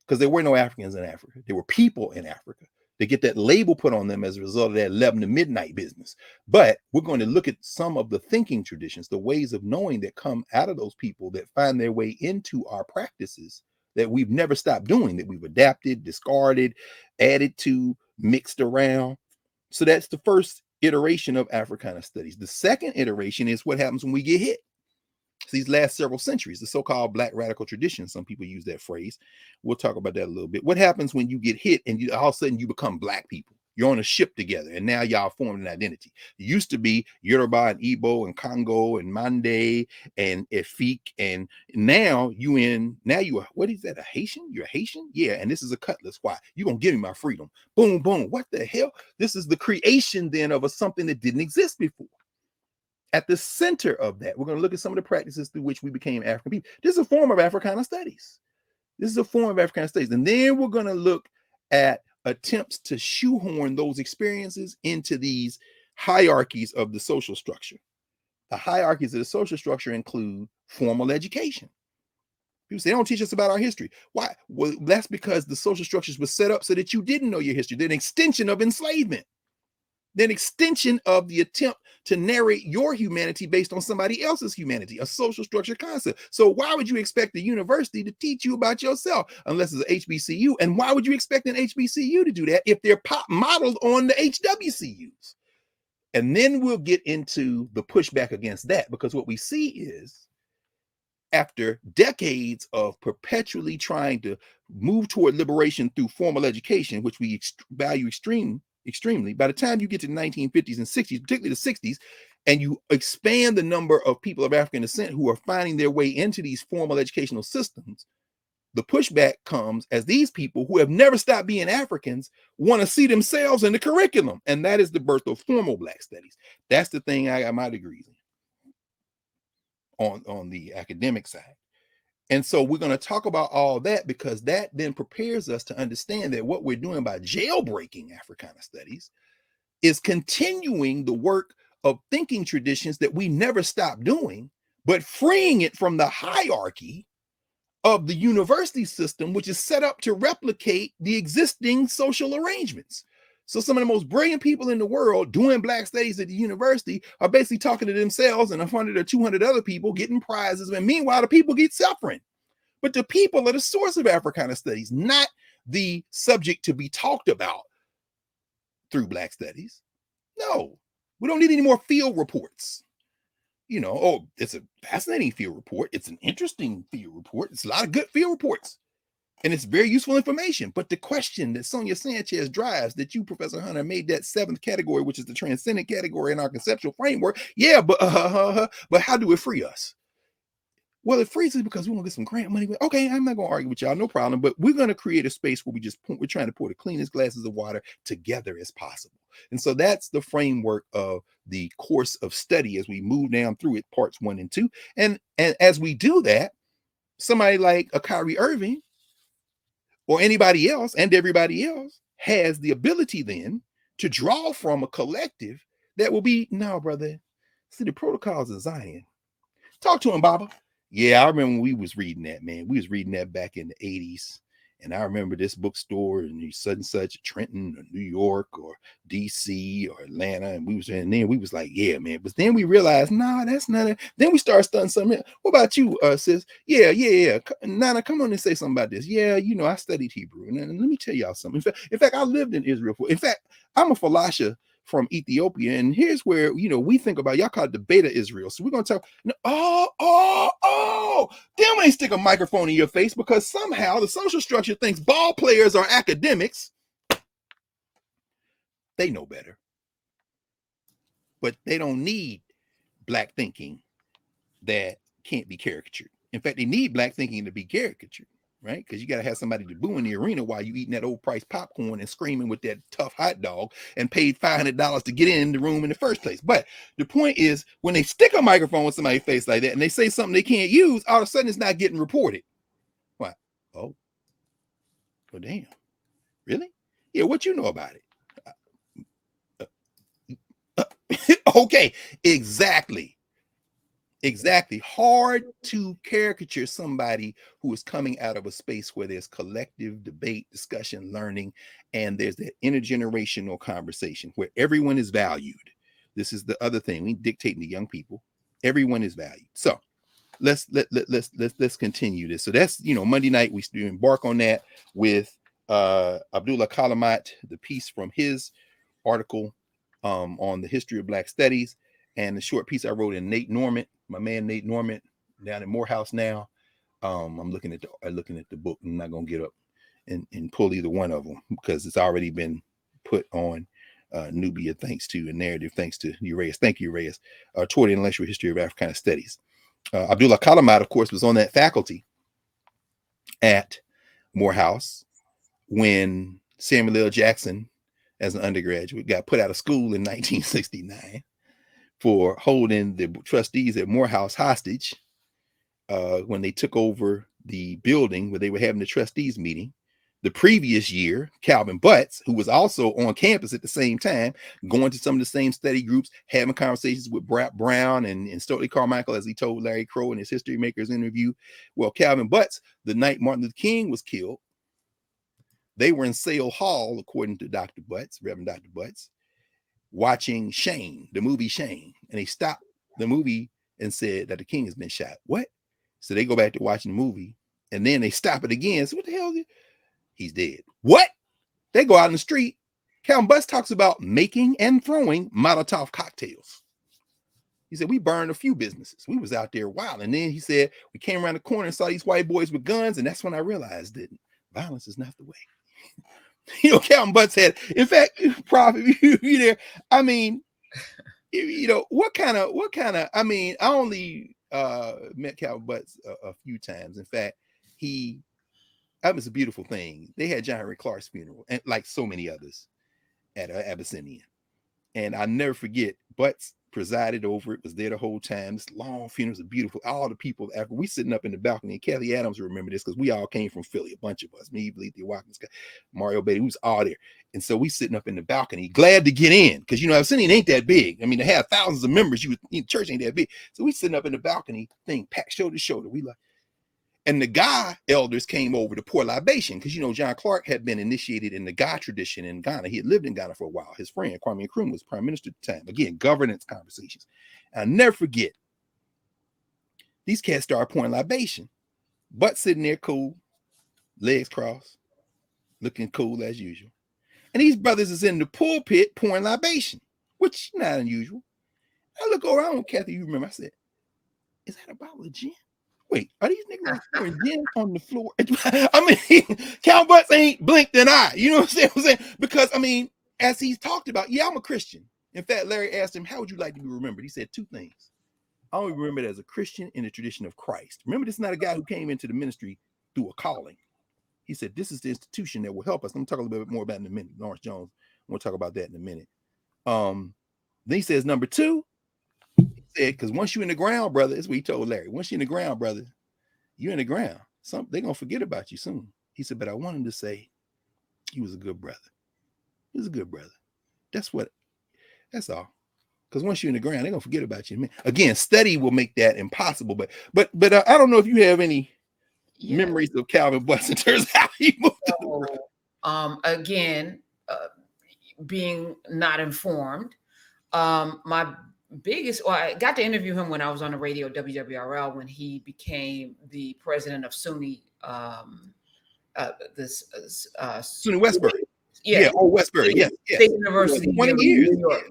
because there were no Africans in Africa. There were people in Africa. They get that label put on them as a result of that 11 to midnight business. But we're going to look at some of the thinking traditions, the ways of knowing that come out of those people that find their way into our practices that we've never stopped doing, that we've adapted, discarded, added to, mixed around. So that's the first iteration of Africana studies. The second iteration is what happens when we get hit. These last several centuries, the so-called Black radical tradition, some people use that phrase. We'll talk about that a little bit. What happens when you get hit and all of a sudden you become Black people? You're on a ship together, and now y'all formed an identity. It used to be Yoruba and Igbo and Congo and Mande and Efik, and now you are, what is that, a Haitian? You're a Haitian? Yeah, and this is a Cutlass. Why? You're going to give me my freedom. Boom, boom. What the hell? This is the creation then of something that didn't exist before. At the center of that, we're going to look at some of the practices through which we became African people. This is a form of Africana studies. And then we're going to look at attempts to shoehorn those experiences into these hierarchies of the social structure. The hierarchies of the social structure include formal education. People say they don't teach us about our history. Why? Well, that's because the social structures were set up so that you didn't know your history. They're an extension of enslavement. They're an extension of the attempt to narrate your humanity based on somebody else's humanity, a social structure concept. So why would you expect the university to teach you about yourself unless it's an HBCU? And why would you expect an HBCU to do that if they're modeled on the HWCUs? And then we'll get into the pushback against that, because what we see is, after decades of perpetually trying to move toward liberation through formal education, which we value extremely, by the time you get to the 1950s and 60s, particularly the 60s, and you expand the number of people of African descent who are finding their way into these formal educational systems, the pushback comes as these people who have never stopped being Africans want to see themselves in the curriculum. And that is the birth of formal Black studies. That's the thing I got my degrees in. on the academic side. And so we're going to talk about all that, because that then prepares us to understand that what we're doing by jailbreaking Africana studies is continuing the work of thinking traditions that we never stopped doing, but freeing it from the hierarchy of the university system, which is set up to replicate the existing social arrangements. So some of the most brilliant people in the world doing Black studies at the university are basically talking to themselves and 100 or 200 other people getting prizes. And meanwhile, the people get suffering. But the people are the source of Africana studies, not the subject to be talked about through Black studies. No, we don't need any more field reports. Oh, it's a fascinating field report. It's an interesting field report. It's a lot of good field reports. And it's very useful information. But the question that Sonia Sanchez drives, that you, Professor Hunter, made that 7th category, which is the transcendent category in our conceptual framework. Yeah, but how do it free us? Well, it frees us because we want to get some grant money. Okay, I'm not going to argue with y'all, no problem. But we're going to create a space where we're trying to pour the cleanest glasses of water together as possible. And so that's the framework of the course of study as we move down through it, parts 1 and 2. And as we do that, somebody like a Kyrie Irving or anybody else and everybody else has the ability then to draw from a collective that will be, no, brother, see the protocols of Zion. Talk to him, Baba. Yeah, I remember when we was reading that, man. We was reading that back in the 80s. And I remember this bookstore in such and such, Trenton or New York or DC or Atlanta. And then we was like, yeah, man. But then we realized, nah, that's not it. Then we started studying something. What about you, sis? Yeah. Nana, come on and say something about this. Yeah, I studied Hebrew. And let me tell y'all something. In fact, I lived in Israel. In fact, I'm a Falasha from Ethiopia. And here's where, we think about, y'all call it the Beta Israel. So we're going to talk, then when they stick a microphone in your face, because somehow the social structure thinks ball players are academics. They know better. But they don't need Black thinking that can't be caricatured. In fact, they need Black thinking to be caricatured. Right? Because you got to have somebody to boo in the arena while you eating that old price popcorn and screaming with that tough hot dog and paid $500 to get in the room in the first place. But the point is, when they stick a microphone in somebody's face like that and they say something they can't use, all of a sudden it's not getting reported. Why? Oh, well, damn. Really? Yeah, what you know about it? Okay, exactly. Hard to caricature somebody who is coming out of a space where there's collective debate, discussion, learning, and there's that intergenerational conversation where everyone is valued. This is the other thing we dictating to young people. Everyone is valued. So let's continue this. So that's Monday night we embark on that with Abdullah Kalamat, the piece from his article on the history of Black studies, and the short piece I wrote in my man Nate Norman down in Morehouse now. I'm looking at the book. I'm not gonna get up and pull either one of them because it's already been put on Nubia, thanks to a narrative, thanks to Urias. Thank you, Urias, toward the intellectual history of Africana studies. Abdullah Kalamat, of course, was on that faculty at Morehouse when Samuel L. Jackson, as an undergraduate, got put out of school in 1969 for holding the trustees at Morehouse hostage when they took over the building where they were having the trustees meeting. The previous year, Calvin Butts, who was also on campus at the same time, going to some of the same study groups, having conversations with Brad Brown and Stokely Carmichael, as he told Larry Crow in his History Makers interview. Well, Calvin Butts, the night Martin Luther King was killed, they were in Sale Hall, according to Dr. Butts, Reverend Dr. Butts, watching Shane, the movie Shane. And they stopped the movie and said that the king has been shot. What? So they go back to watching the movie and then they stop it again. So what the hell is it? He's dead. What? They go out in the street. Calvin Butts talks about making and throwing Molotov cocktails. He said, we burned a few businesses. We was out there wild. And then he said, we came around the corner and saw these white boys with guns. And that's when I realized that violence is not the way. Calvin Butts had, in fact, Prof, if you there, I mean, what kind of, I only met Calvin Butts a few times. In fact, that was a beautiful thing. They had John Henry Clark's funeral, and like so many others at Abyssinian. And I never forget, Butts presided over it, was there the whole time. This long funeral was beautiful. All the people, after we sitting up in the balcony, and Kathy Adams remember this because we all came from Philly, a bunch of us, me, Lee, Watkins, Mario Beatty, we was all there. And so we sitting up in the balcony, glad to get in, because Abyssinian ain't that big. I mean, they have thousands of members. Church ain't that big. So we sitting up in the balcony, thing packed shoulder to shoulder. We like, and the Ga elders came over to pour libation because, John Clark had been initiated in the Ga tradition in Ghana. He had lived in Ghana for a while. His friend, Kwame Nkrumah, was prime minister at the time. Again, governance conversations. I'll never forget, these cats started pouring libation. Butt sitting there cool, legs crossed, looking cool as usual. And these brothers is in the pulpit pouring libation, which is not unusual. I look around, Kathy, you remember, I said, is that a bottle of gin? Wait, are these niggas pouring gin on the floor? I mean, Count Butts ain't blinked an eye. You know what I'm saying? Because, as he's talked about, yeah, I'm a Christian. In fact, Larry asked him, how would you like to be remembered? He said two things. I want to be remembered as a Christian in the tradition of Christ. Remember, this is not a guy who came into the ministry through a calling. He said, this is the institution that will help us. I'm going to talk a little bit more about it in a minute. Lawrence Jones, we'll talk about that in a minute. Then he says, number two, because once you're in the ground, brother, that's what he told Larry. Once you're in the ground, brother, you're in the ground. They're going to forget about you soon. He said, but I want him to say he was a good brother. He was a good brother. That's all. Because once you're in the ground, they're going to forget about you. Again, study will make that impossible. But I don't know if you have any memories of Calvin Butts in terms of how he moved to the ground. Again, being not informed. My biggest, I got to interview him when I was on the radio, WWRL, when he became the president of SUNY, SUNY Westbury. Westbury. Yes. State University. 20 years. New York.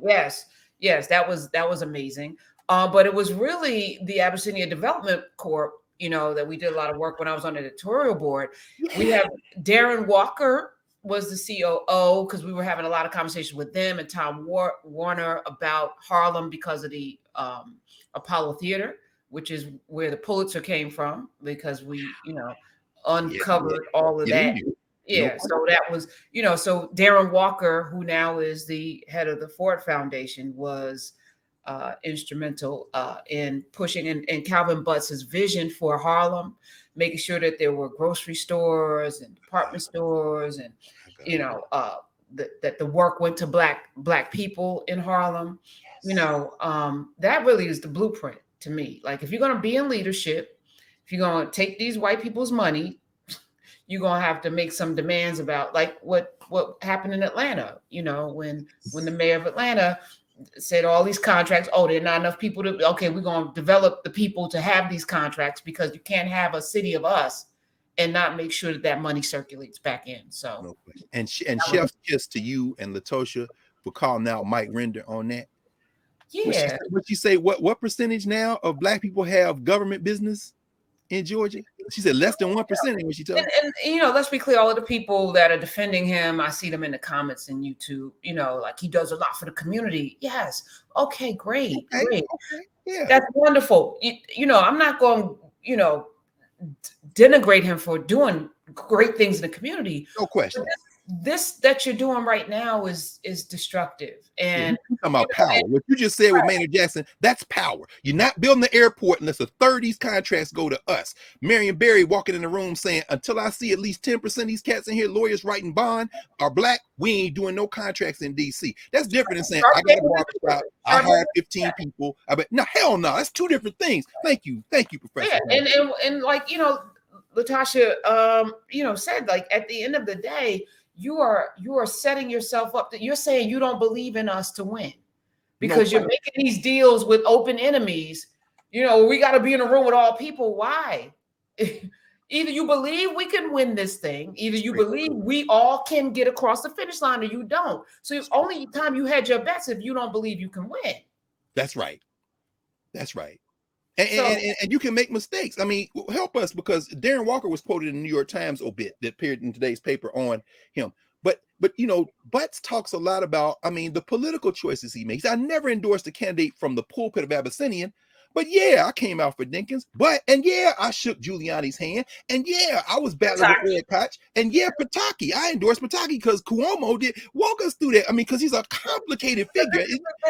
Yes, that was amazing. But it was really the Abyssinia Development Corp, that we did a lot of work when I was on the editorial board. Yeah. We have Darren Walker was the COO because we were having a lot of conversations with them and Tom Warner about Harlem because of the Apollo Theater, which is where the Pulitzer came from, because we, uncovered all of that. Yeah. So that was, so Darren Walker, who now is the head of the Ford Foundation, was instrumental in pushing and Calvin Butts' vision for Harlem, making sure that there were grocery stores and department stores and, that the work went to black people in Harlem. Yes. That really is the blueprint to me. Like, if you're going to be in leadership, if you're going to take these white people's money, you're going to have to make some demands about, like, what happened in Atlanta, when the mayor of Atlanta said all these contracts, there are not enough people we're going to develop the people to have these contracts, because you can't have a city of us and not make sure that money circulates back in. So, and chef's kiss to you and Latosha for calling out Mike Render on that. Yeah. What you say? What percentage now of black people have government business in Georgia? She said less than 1%. When she told and let's be clear, all of the people that are defending him, I see them in the comments in YouTube. Like, he does a lot for the community. Yes. Okay. Great. Okay. Yeah. That's wonderful. I'm not going, denigrate him for doing great things in the community. No question. This that you're doing right now is destructive. And you're talking about power. What you just said with Maynard Jackson, that's power. You're not building the airport unless a third of these contracts go to us. Marion Barry walking in the room saying, until I see at least 10% of these cats in here, lawyers writing bond, are black, we ain't doing no contracts in DC. That's different than saying, I got a barbershop, I hired 15 people. No, hell no. That's two different things. Thank you, Professor. Yeah, and like, Latasha, said, like, at the end of the day, you are setting yourself up that you're saying you don't believe in us to win, because you're making these deals with open enemies. We got to be in a room with all people. Why? Either you believe we can win this thing, either you believe we all can get across the finish line, or you don't. So the only time you had your bets if you don't believe you can win. That's right. And you can make mistakes. I mean, help us, because Darren Walker was quoted in the New York Times obit that appeared in today's paper on him. But Butts talks a lot about, the political choices he makes. I never endorsed a candidate from the pulpit of Abyssinian, But yeah, I came out for Dinkins. And yeah, I shook Giuliani's hand. And yeah, I was battling with Ed Koch. And yeah, Pataki. I endorsed Pataki because Cuomo did walk us through that. I mean, because he's a complicated figure.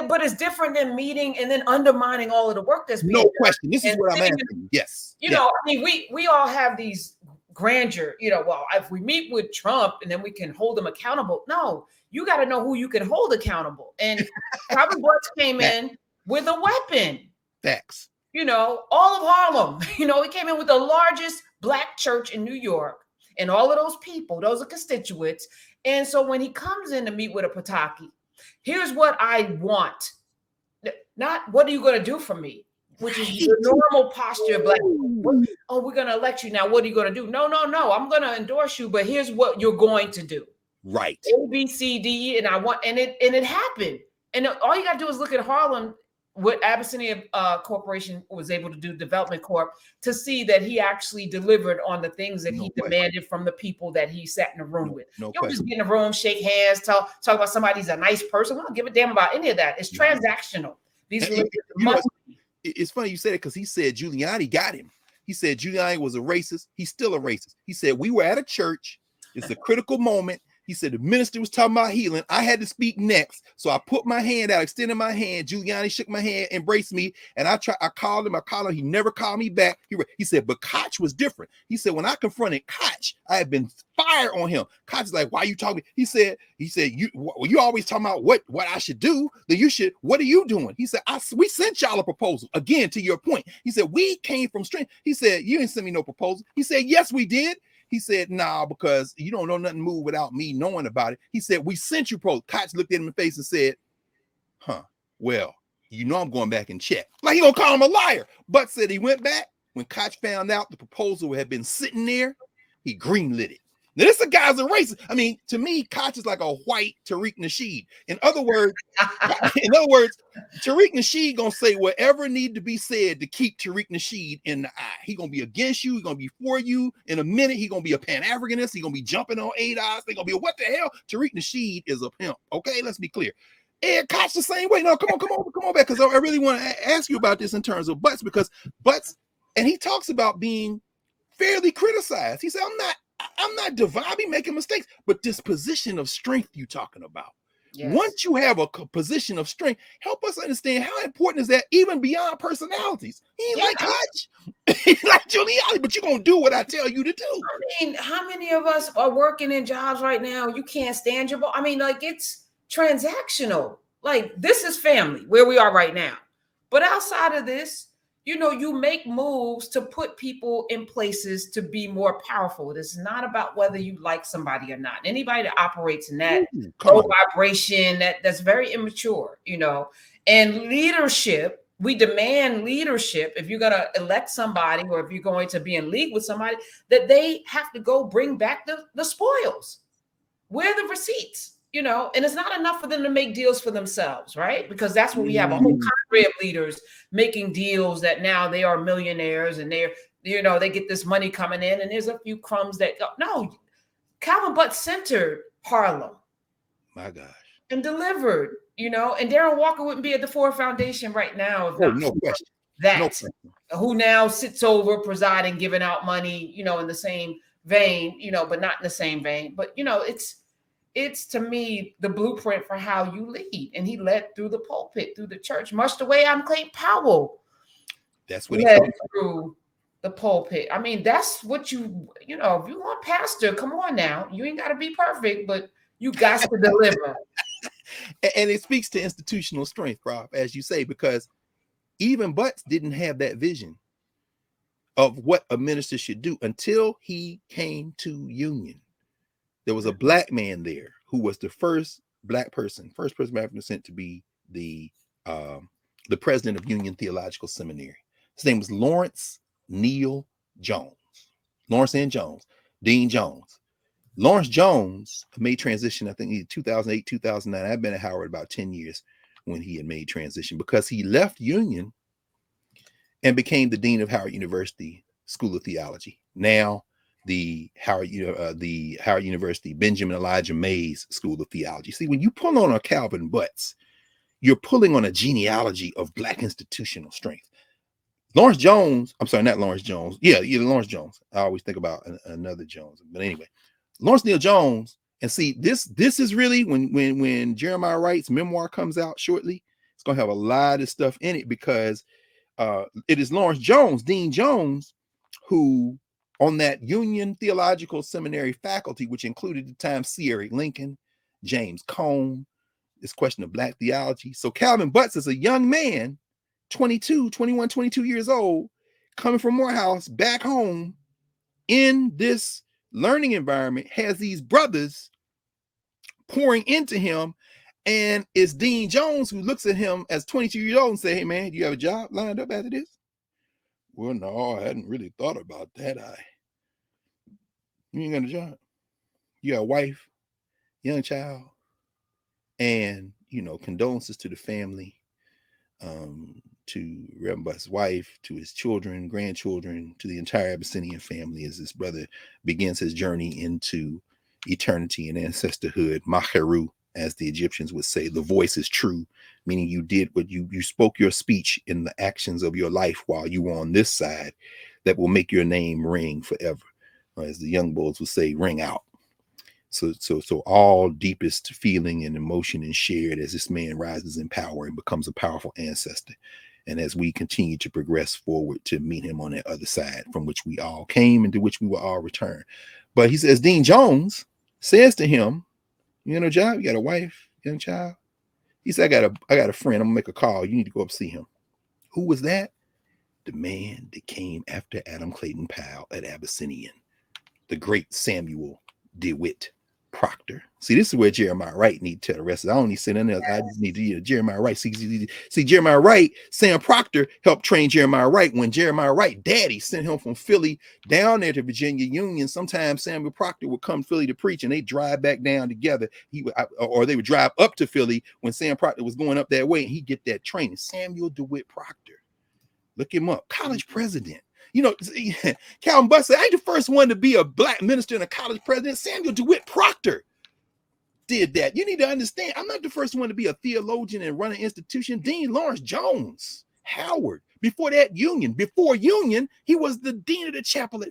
But it's different than meeting and then undermining all of the work that's being no done. question. This is what I'm asking. Yes. You know, I mean, we all have these grandeur, you know, well, if we meet with Trump and then we can hold him accountable. No, you got to know who you can hold accountable. And Calvin Butts came in with a weapon. Facts. You know, all of Harlem, you know, he came in with the largest Black church in New York, and all of those people, those are constituents. And so when he comes in to meet with a Pataki, here's what I want. Not what are you going to do for me? Which is the normal posture of Black people. Oh, we're going to elect you now. What are you going to do? No. I'm going to endorse you, but here's what you're going to do. Right. A, B, C, D, and I want, and it happened. And all you got to do is look at Harlem, what Abyssinia Corporation was able to do, Development Corp, to see that he actually delivered on the things that he demanded from the people that he sat in the room with. You don't just get in the room, shake hands, talk about somebody's a nice person. We don't give a damn about any of that. It's transactional. It's funny you said it because he said Giuliani got him. He said Giuliani was a racist. He's still a racist. He said we were at a church. It's a critical moment. He said the minister was talking about healing. I had to speak next. So I put my hand out, extended my hand. Giuliani shook my hand, embraced me. And I called him. He never called me back. He said, but Koch was different. He said, when I confronted Koch, I had been fired on him. Koch is like, why are you talking? He said, you always talking about what I should do. Then you should, what are you doing? He said, we sent y'all a proposal. Again, to your point. He said, we came from strength. He said, you didn't send me no proposal. He said, yes, we did. He said, nah, because you don't know nothing move without me knowing about it. He said, we sent you pros. Koch looked at him in the face and said, well, you know I'm going back and check. Like he gonna call him a liar. But said he went back. When Koch found out the proposal had been sitting there, he greenlit it. Now, this guy's a racist. I mean, to me, Koch is like a white Tariq Nasheed. In other words, Tariq Nasheed gonna say whatever need to be said to keep Tariq Nasheed in the eye. He gonna be against you. He gonna be for you. In a minute, he gonna be a Pan-Africanist. He gonna be jumping on 8 eyes. They gonna be what the hell? Tariq Nasheed is a pimp. Okay, let's be clear. And Koch the same way. No, come on back, because I really want to ask you about this in terms of Butts, because Butts, and he talks about being fairly criticized. He said, I'm not divine. I be making mistakes, but this position of strength you talking about. Yes. Once you have a position of strength, help us understand how important is that, even beyond personalities. He ain't like Koch, he like Giuliani, but you're gonna do what I tell you to do. I mean, how many of us are working in jobs right now? You can't stand your boss. I mean, like, it's transactional. Like, this is family where we are right now. But outside of this, you know, you make moves to put people in places to be more powerful. It's not about whether you like somebody or not. Anybody that operates in that low vibration, that's very immature, you know. And leadership, we demand leadership. If you're going to elect somebody, or if you're going to be in league with somebody, that they have to go bring back the spoils. Where are the receipts? You know, and it's not enough for them to make deals for themselves, right? Because that's what we have, a whole cadre of leaders making deals that now they are millionaires and they're, you know, they get this money coming in and there's a few crumbs that go. No, Calvin Butts centered Harlem. My gosh. And delivered, you know, and Darren Walker wouldn't be at the Ford Foundation right now. No question. Who now sits over presiding, giving out money, you know, in the same vein, you know, but not in the same vein. But, you know, it's to me the blueprint for how you lead. And he led through the pulpit, through the church, much the way Clayton Powell. That's what led through the pulpit. I mean, that's what you know, if you want pastor, come on now. You ain't got to be perfect, but you got to deliver. And it speaks to institutional strength, Prof, as you say, because even Butts didn't have that vision of what a minister should do until he came to Union. There was a black man there who was the first person African descent to be the president of Union Theological Seminary. His name was Lawrence Neal Jones. Lawrence N. Jones, Dean Jones. Lawrence Jones made transition, I think, in 2008, 2009. I've been at Howard about 10 years when he had made transition, because he left Union and became the dean of Howard University School of Theology. Now, the Howard University Benjamin Elijah Mays School of Theology. See, when you pull on a Calvin Butts, you're pulling on a genealogy of Black institutional strength. Lawrence Jones, I'm sorry, not Lawrence Jones. Yeah, Lawrence Jones. I always think about another Jones. But anyway, Lawrence Neal Jones. And see, this is really when Jeremiah Wright's memoir comes out shortly, it's gonna have a lot of stuff in it because it is Lawrence Jones, Dean Jones, who on that Union Theological Seminary faculty, which included at the time C. Eric Lincoln, James Cone, this question of Black theology. So Calvin Butts is a young man, 22 years old, coming from Morehouse back home in this learning environment, has these brothers pouring into him. And it's Dean Jones who looks at him as 22 years old and say, hey, man, do you have a job lined up after this? Well, no, I hadn't really thought about that. You ain't got a job. You got a wife, young child, and, condolences to the family, to Reverend Butt's wife, to his children, grandchildren, to the entire Abyssinian family as this brother begins his journey into eternity and ancestorhood. Maheru, as the Egyptians would say, the voice is true, meaning you did what you spoke your speech in the actions of your life while you were on this side that will make your name ring forever. As the young bulls would say, ring out. So all deepest feeling and emotion is shared as this man rises in power and becomes a powerful ancestor. And as we continue to progress forward to meet him on that other side from which we all came and to which we will all return. But he says, Dean Jones says to him, you got a job, you got a wife, young child. He said, I got a friend. I'm gonna make a call. You need to go up see him. Who was that? The man that came after Adam Clayton Powell at Abyssinian, the great Samuel DeWitt Proctor. See, this is where Jeremiah Wright need to tell the rest. I don't need to say nothing else. I just need to Jeremiah Wright. See, Jeremiah Wright, Sam Proctor helped train Jeremiah Wright when Jeremiah Wright, daddy, sent him from Philly down there to Virginia Union. Sometimes Samuel Proctor would come to Philly to preach, and they drive back down together. Or they would drive up to Philly when Sam Proctor was going up that way, and he'd get that training. Samuel DeWitt Proctor. Look him up. College president. Calvin Butts said, I ain't the first one to be a black minister and a college president. Samuel DeWitt Proctor did that. You need to understand, I'm not the first one to be a theologian and run an institution. Dean Lawrence Jones, Howard. Before Union, he was the dean of the chapel at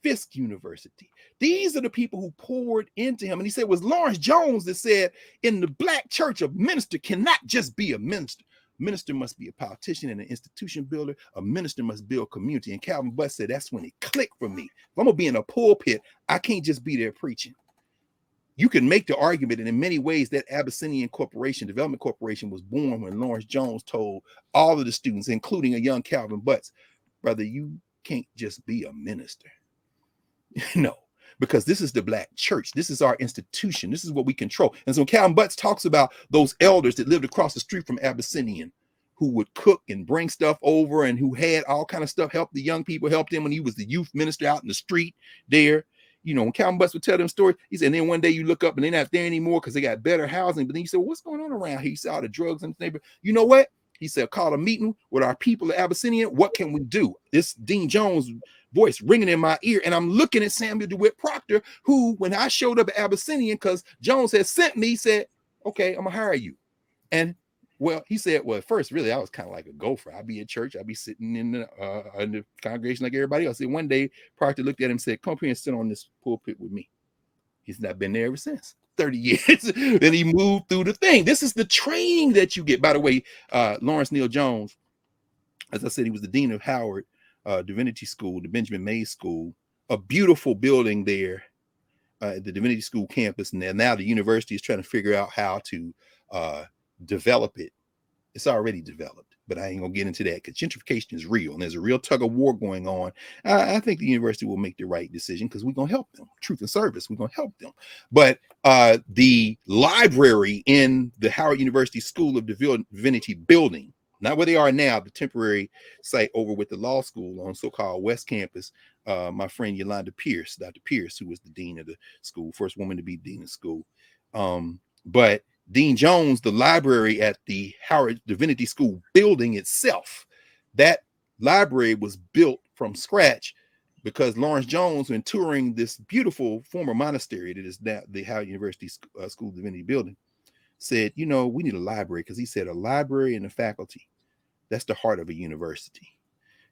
Fisk University. These are the people who poured into him. And he said it was Lawrence Jones that said, in the black church, a minister cannot just be a minister. Minister must be a politician and an institution builder. A minister must build community. And Calvin Butts said that's when it clicked for me. If I'm going to be in a pulpit, I can't just be there preaching. You can make the argument, and in many ways, that Abyssinian Development Corporation was born when Lawrence Jones told all of the students, including a young Calvin Butts, brother, you can't just be a minister. No, because this is the black church. This is our institution. This is what we control. And so Calvin Butts talks about those elders that lived across the street from Abyssinian, who would cook and bring stuff over and who had all kind of stuff, help the young people, help them when he was the youth minister out in the street there. When Calvin Butts would tell them stories, he said, and then one day you look up and they're not there anymore because they got better housing. But then you said, well, what's going on around here? He said, all the drugs in the neighborhood. You know what? He said, call a meeting with our people at Abyssinian. What can we do? This Dean Jones voice ringing in my ear. And I'm looking at Samuel DeWitt Proctor, who, when I showed up at Abyssinian, because Jones had sent me, said, okay, I'm going to hire you. And well, he said, well, at first, really, I was kind of like a gopher. I'd be at church. I'd be sitting in the congregation like everybody else. And one day, Proctor looked at him and said, come up here and sit on this pulpit with me. He's not been there ever since. 30 years. Then he moved through the thing. This is the training that you get. By the way, Lawrence Neal Jones, as I said, he was the dean of Howard Divinity School, the Benjamin Mays School, a beautiful building there at the Divinity School campus. And now the university is trying to figure out how to develop it. It's already developed, but I ain't gonna get into that because gentrification is real and there's a real tug of war going on. I think the university will make the right decision because we're gonna help them. Truth and service, we're gonna help them. But the library in the Howard University School of Divinity building, not where they are now, the temporary site over with the law school on so-called West Campus, my friend Yolanda Pierce, Dr. Pierce, who was the dean of the school, first woman to be dean of school. But Dean Jones, the library at the Howard Divinity School building itself, that library was built from scratch because Lawrence Jones, when touring this beautiful former monastery that is now the Howard University School of Divinity building, said, we need a library, because he said a library and a faculty That's the heart of a university.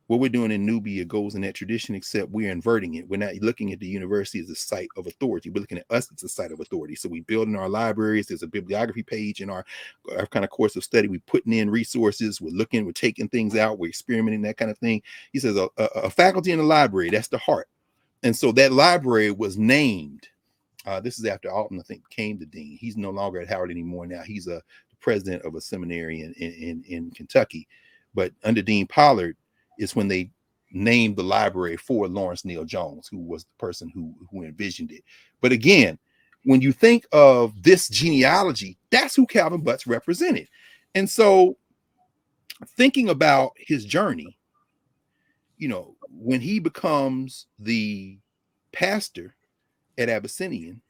What we're doing in Nubia goes in that tradition, except we're inverting it. We're not looking at the university as a site of authority. We're looking at us as a site of authority. So we build in our libraries. There's a bibliography page in our kind of course of study. We're putting in resources. We're looking, we're taking things out. We're experimenting, that kind of thing. He says a faculty in the library, that's the heart. And so that library was named. This is after Alton, I think, became the dean. He's no longer at Howard anymore. Now he's the president of a seminary in Kentucky. But under Dean Pollard, is when they named the library for Lawrence Neal Jones, who was the person who envisioned it. But again, when you think of this genealogy, that's who Calvin Butts represented. And so thinking about his journey, you know, when he becomes the pastor at Abyssinian,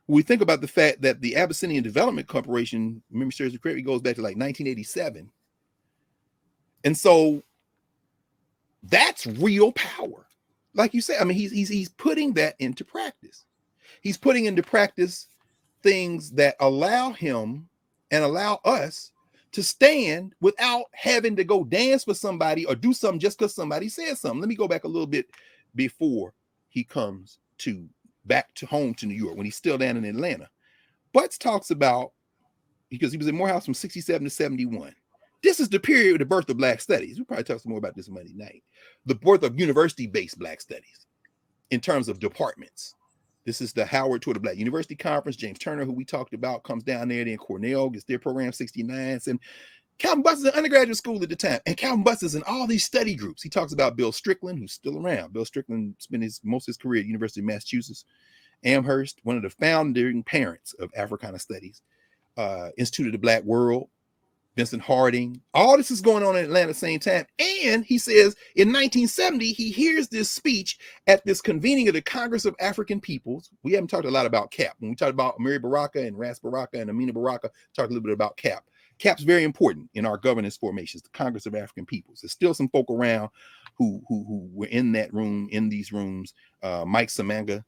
we think about the fact that the Abyssinian Development Corporation, memory serves me correctly, goes back to like 1987. And so that's real power. Like you said, I mean, he's putting that into practice. He's putting into practice things that allow him and allow us to stand without having to go dance for somebody or do something just because somebody said something. Let me go back a little bit before he comes back to home to New York, when he's still down in Atlanta. Butts talks about, because he was in Morehouse from 67 to 71. This is the period of the birth of Black studies. We'll probably talk some more about this Monday night. The birth of university-based Black studies in terms of departments. This is the Howard Tour, the Black University Conference. James Turner, who we talked about, comes down there. Then Cornell gets their program, 69. And Calvin Butts is in undergraduate school at the time. And Calvin Butts is in all these study groups. He talks about Bill Strickland, who's still around. Bill Strickland spent most of his career at University of Massachusetts. Amherst, one of the founding parents of Africana Studies. Institute of the Black World. Vincent Harding, all this is going on in Atlanta at the same time. And he says in 1970, he hears this speech at this convening of the Congress of African Peoples. We haven't talked a lot about CAP. When we talked about Amiri Baraka and Ras Baraka and Amina Baraka, talked a little bit about CAP. CAP's very important in our governance formations, the Congress of African Peoples. There's still some folk around who were in that room, in these rooms. Mike Samanga,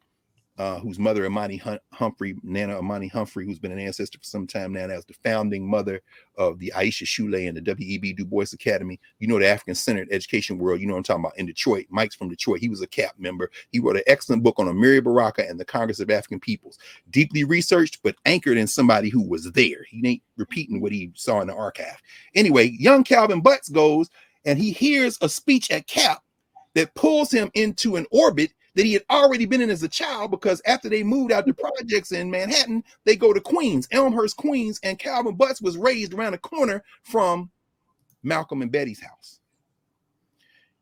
whose mother, Amani Humphrey, Nana Amani Humphrey, who's been an ancestor for some time now, that was the founding mother of the Aisha Shule and the W.E.B. Du Bois Academy. You know, the African-centered education world, you know what I'm talking about, in Detroit. Mike's from Detroit. He was a CAP member. He wrote an excellent book on Amiri Baraka and the Congress of African Peoples. Deeply researched, but anchored in somebody who was there. He ain't repeating what he saw in the archive. Anyway, young Calvin Butts goes and he hears a speech at CAP that pulls him into an orbit that he had already been in as a child, because after they moved out to projects in Manhattan, they go to Queens, Elmhurst, Queens, and Calvin Butts was raised around the corner from Malcolm and Betty's house.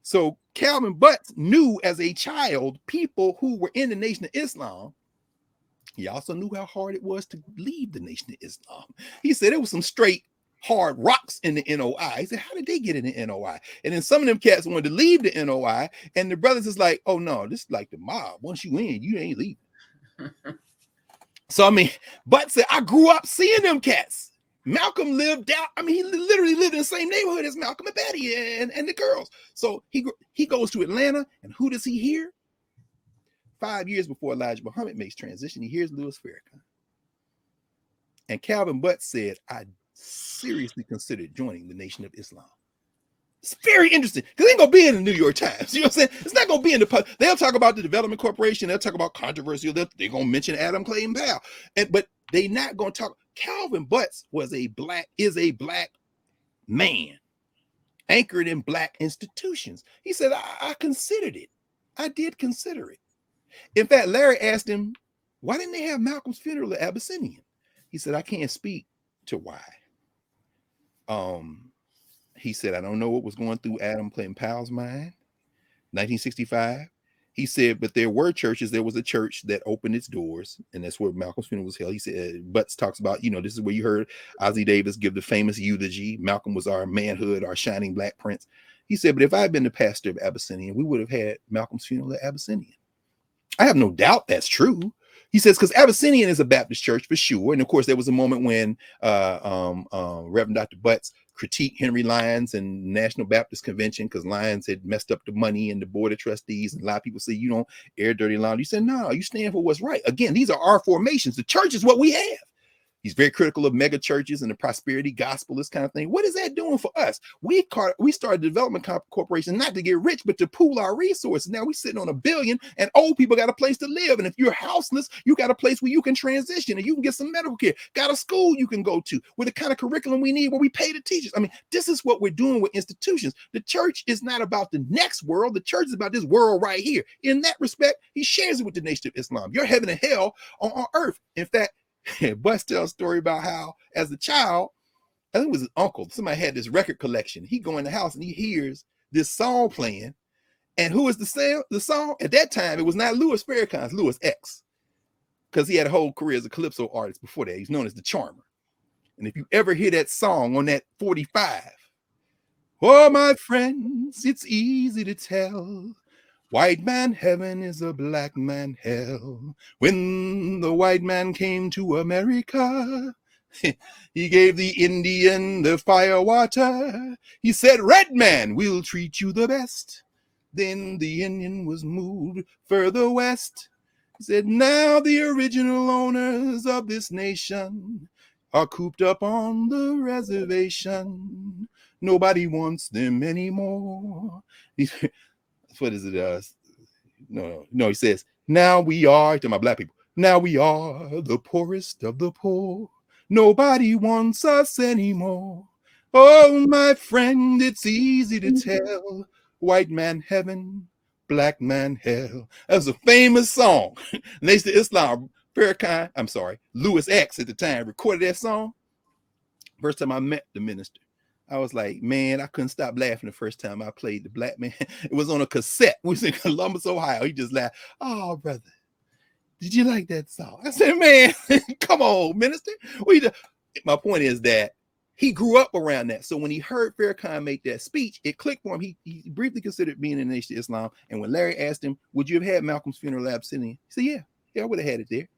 So Calvin Butts knew as a child people who were in the Nation of Islam. He also knew how hard it was to leave the Nation of Islam. He said it was some straight hard rocks in the NOI. He said, how did they get in the NOI? And then some of them cats wanted to leave the NOI, and the brothers is like, oh no, this is like the mob. Once you in, you ain't leaving. So I mean, Butts said, I grew up seeing them cats. Malcolm lived out, I mean, he literally lived in the same neighborhood as Malcolm and Betty and the girls. So he goes to Atlanta, and who does he hear? 5 years before Elijah Muhammad makes transition, he hears Louis Farrakhan. And Calvin Butts said, I seriously considered joining the Nation of Islam. It's very interesting, because it ain't gonna be in the New York Times. You know what I'm saying? It's not gonna be in the. They'll talk about the Development Corporation. They'll talk about controversial. They're gonna mention Adam Clayton Powell, but they're not gonna talk. Calvin Butts is a black man, anchored in black institutions. He said, I considered it. I did consider it. In fact, Larry asked him, why didn't they have Malcolm's funeral at Abyssinian? He said, I can't speak to why. He said, I don't know what was going through Adam Clayton Powell's mind. 1965. He said, but there were churches. There was a church that opened its doors, and that's where Malcolm's funeral was held. He said, Butts talks about, you know, this is where you heard Ossie Davis give the famous eulogy. Malcolm was our manhood, our shining black prince. He said, but if I had been the pastor of Abyssinian, we would have had Malcolm's funeral at Abyssinian. I have no doubt that's true. He says, because Abyssinian is a Baptist church for sure. And of course, there was a moment when Reverend Dr. Butts critiqued Henry Lyons and National Baptist Convention because Lyons had messed up the money and the board of trustees. And a lot of people say, you don't air dirty laundry. He said, no, you stand for what's right. Again, these are our formations. The church is what we have. He's very critical of mega churches and the prosperity gospel, this kind of thing. What is that doing for us? We started a development corporation not to get rich, but to pool our resources. Now we're sitting on $1 billion, and old people got a place to live. And if you're houseless, you got a place where you can transition and you can get some medical care. Got a school you can go to with the kind of curriculum we need, where we pay the teachers. I mean, this is what we're doing with institutions. The church is not about the next world. The church is about this world right here. In that respect, he shares it with the Nation of Islam. You're heaven and hell on earth. In fact, Bus tells a story about how, as a child, I think it was his uncle, somebody had this record collection. He go in the house and he hears this song playing. And who is the song? At that time, it was not Louis Farrakhan's, Louis X, because he had a whole career as a calypso artist before that. He's known as the Charmer. And if you ever hear that song on that 45, oh, my friends, it's easy to tell. White man heaven is a black man hell. When the white man came to America, he gave the Indian the fire water. He said, red man, we'll treat you the best. Then the Indian was moved further west. He said, now the original owners of this nation are cooped up on the reservation. Nobody wants them anymore. What is it? No, he says, now we are, to my black people, now we are the poorest of the poor. Nobody wants us anymore. Oh, my friend, it's easy to tell. White man heaven, black man hell. That was a famous song. Nation of Islam, Louis X at the time recorded that song. First time I met the minister, I was like, man, I couldn't stop laughing the first time I played the black man. It was on a cassette. We was in Columbus, Ohio. He just laughed. Oh, brother, did you like that song? I said, man, come on, minister. My point is that he grew up around that. So when he heard Farrakhan make that speech, it clicked for him. He briefly considered being in the Nation of Islam. And when Larry asked him, would you have had Malcolm's funeral at Abyssinia? He said, yeah, I would have had it there.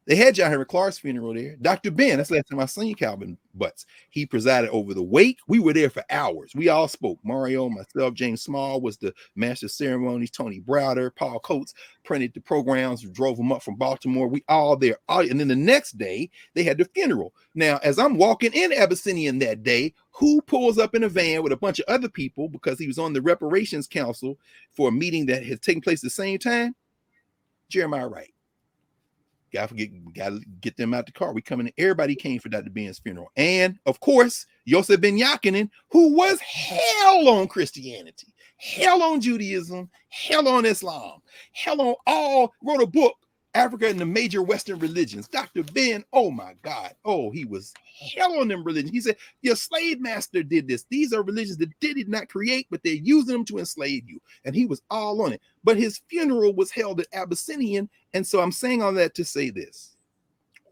They had John Henry Clark's funeral there. Dr. Ben, that's the last time I seen Calvin Butts. He presided over the wake. We were there for hours. We all spoke. Mario, myself, James Small was the master of ceremonies. Tony Browder, Paul Coates printed the programs, drove them up from Baltimore. We all there. And then the next day, they had the funeral. Now, as I'm walking in Abyssinian that day, who pulls up in a van with a bunch of other people because he was on the Reparations Council for a meeting that had taken place at the same time? Jeremiah Wright. Gotta get them out the car. We coming in. Everybody came for Dr. Ben's funeral. And of course, Yosef Ben Yakinen, who was hell on Christianity, hell on Judaism, hell on Islam, hell on all, wrote a book, Africa and the Major Western Religions. Dr. Ben, oh my God. Oh, he was hell on them religions. He said, your slave master did this. These are religions that did not create, but they're using them to enslave you. And he was all on it. But his funeral was held at Abyssinian. And so I'm saying all that to say this.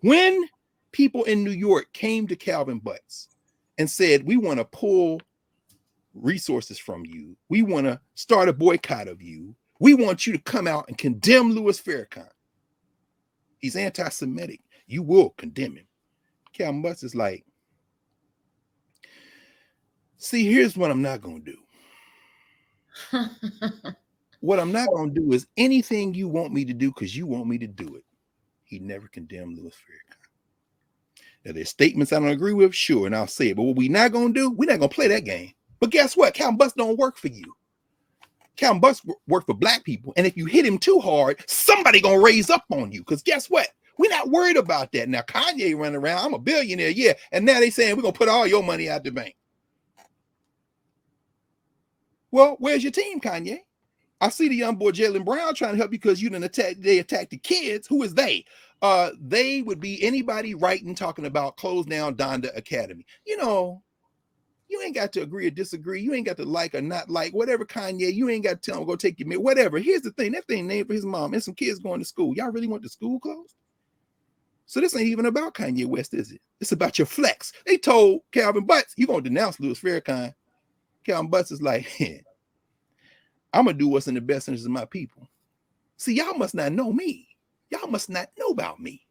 When people in New York came to Calvin Butts and said, we want to pull resources from you. We want to start a boycott of you. We want you to come out and condemn Louis Farrakhan. He's anti-Semitic. You will condemn him. Calvin Butts is like, see, here's what I'm not going to do. What I'm not going to do is anything you want me to do because you want me to do it. He never condemned Louis Farrakhan. Now, there's statements I don't agree with, sure, and I'll say it. But what we're not going to do, we're not going to play that game. But guess what? Calvin Butts don't work for you. Calvin Butts work for black people. And if you hit him too hard, somebody going to raise up on you. Because guess what? We're not worried about that. Now, Kanye running around, I'm a billionaire, yeah. And now they saying we're going to put all your money out the bank. Well, where's your team, Kanye? I see the young boy Jaylen Brown trying to help you because they attacked the kids. Who is they? They would be anybody writing, talking about close down Donda Academy. You know, you ain't got to agree or disagree. You ain't got to like or not like whatever, Kanye. You ain't got to tell him go take your whatever. Here's the thing. That thing named for his mom and some kids going to school. Y'all really want the school closed? So this ain't even about Kanye West, is it? It's about your flex. They told Calvin Butts, you're going to denounce Louis Farrakhan. Calvin Butts is like, I'm going to do what's in the best interest of my people. See, y'all must not know me. Y'all must not know about me.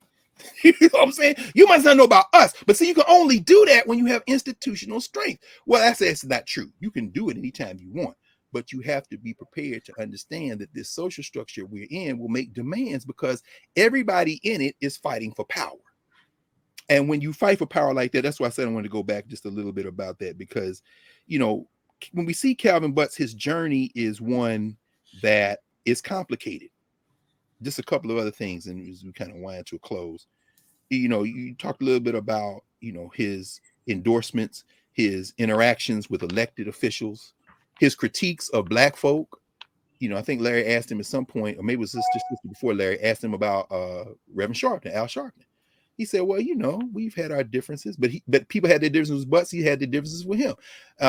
You know what I'm saying? You must not know about us. But see, you can only do that when you have institutional strength. Well, that's not true. You can do it anytime you want. But you have to be prepared to understand that this social structure we're in will make demands because everybody in it is fighting for power. And when you fight for power like that, that's why I said I wanted to go back just a little bit about that, because, you know, when we see Calvin Butts, his journey is one that is complicated. Just a couple of other things, and as we kind of wind to a close, you know, you talked a little bit about, you know, his endorsements, his interactions with elected officials, his critiques of black folk. You know, I think Larry asked him at some point, or maybe it was just before Larry asked him about Reverend Sharpton, Al Sharpton. He said, well, you know, we've had our differences, but people had their differences with Butts. He had their differences with him.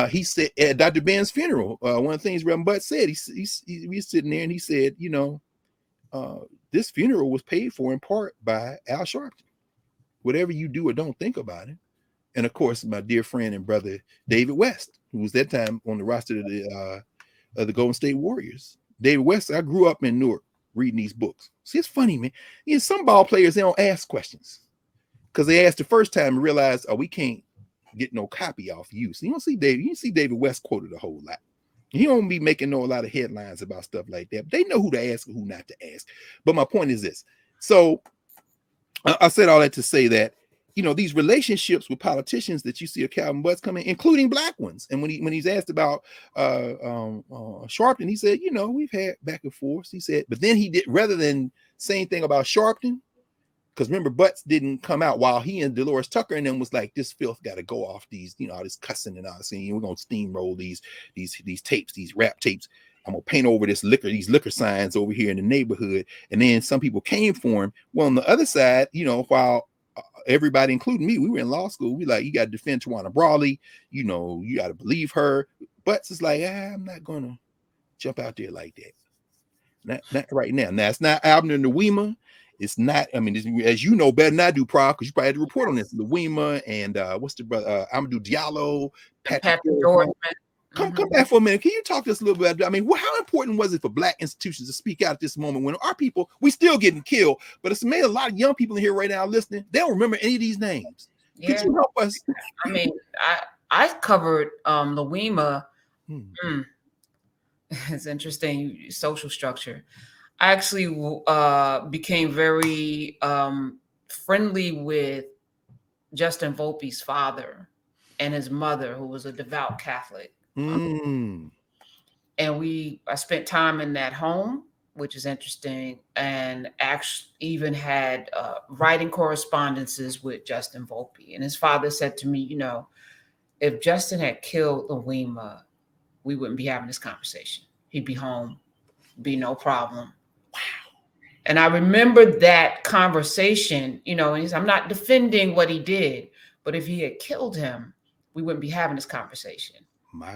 He said at Dr. Ben's funeral, one of the things Reverend Butts said, he was sitting there and he said, you know, this funeral was paid for in part by Al Sharpton. Whatever you do or don't think about it. And of course, my dear friend and brother, David West, who was that time on the roster of the Golden State Warriors. David West, I grew up in Newark reading these books. See, it's funny, man. You know, some ball players, they don't ask questions because they asked the first time and realized, oh, we can't get no copy off you. So you don't see David West quoted a whole lot. He don't be making a lot of headlines about stuff like that. But they know who to ask and who not to ask. But my point is this. So I said all that to say that, you know, these relationships with politicians that you see a Calvin Butts coming, including black ones. And when he's asked about Sharpton, he said, you know, we've had back and forth. He said, but then he did, rather than say anything about Sharpton, because remember, Butts didn't come out while he and Dolores Tucker and them was like, this filth got to go off, these, you know, all this cussing and all this, and we're gonna steamroll these tapes, these rap tapes. I'm gonna paint over these liquor signs over here in the neighborhood. And then some people came for him. Well, on the other side, you know, while everybody, including me, we were in law school, we like, you got to defend Tawana Brawley, you know, you got to believe her. Butts is like, I'm not gonna jump out there like that. Not right now. Now it's not Abner and Louima. It's not, I mean, as you know better than I do, Prof, because you probably had to report on this. Louima and what's the brother? Amadou Diallo, Patrick Jordan. Come back for a minute. Can you talk to us a little bit? I mean, how important was it for black institutions to speak out at this moment when our people, we still getting killed, but it's made a lot of young people in here right now listening. They don't remember any of these names. Yeah. Could you help us? I mean, I covered Louima. It's interesting, social structure. I actually became very friendly with Justin Volpe's father and his mother, who was a devout Catholic. And I spent time in that home, which is interesting, and actually even had writing correspondences with Justin Volpe. And his father said to me, you know, if Justin had killed Louima, we wouldn't be having this conversation. He'd be home, be no problem. Wow. And I remember that conversation, you know, and he said, I'm not defending what he did, but if he had killed him, we wouldn't be having this conversation.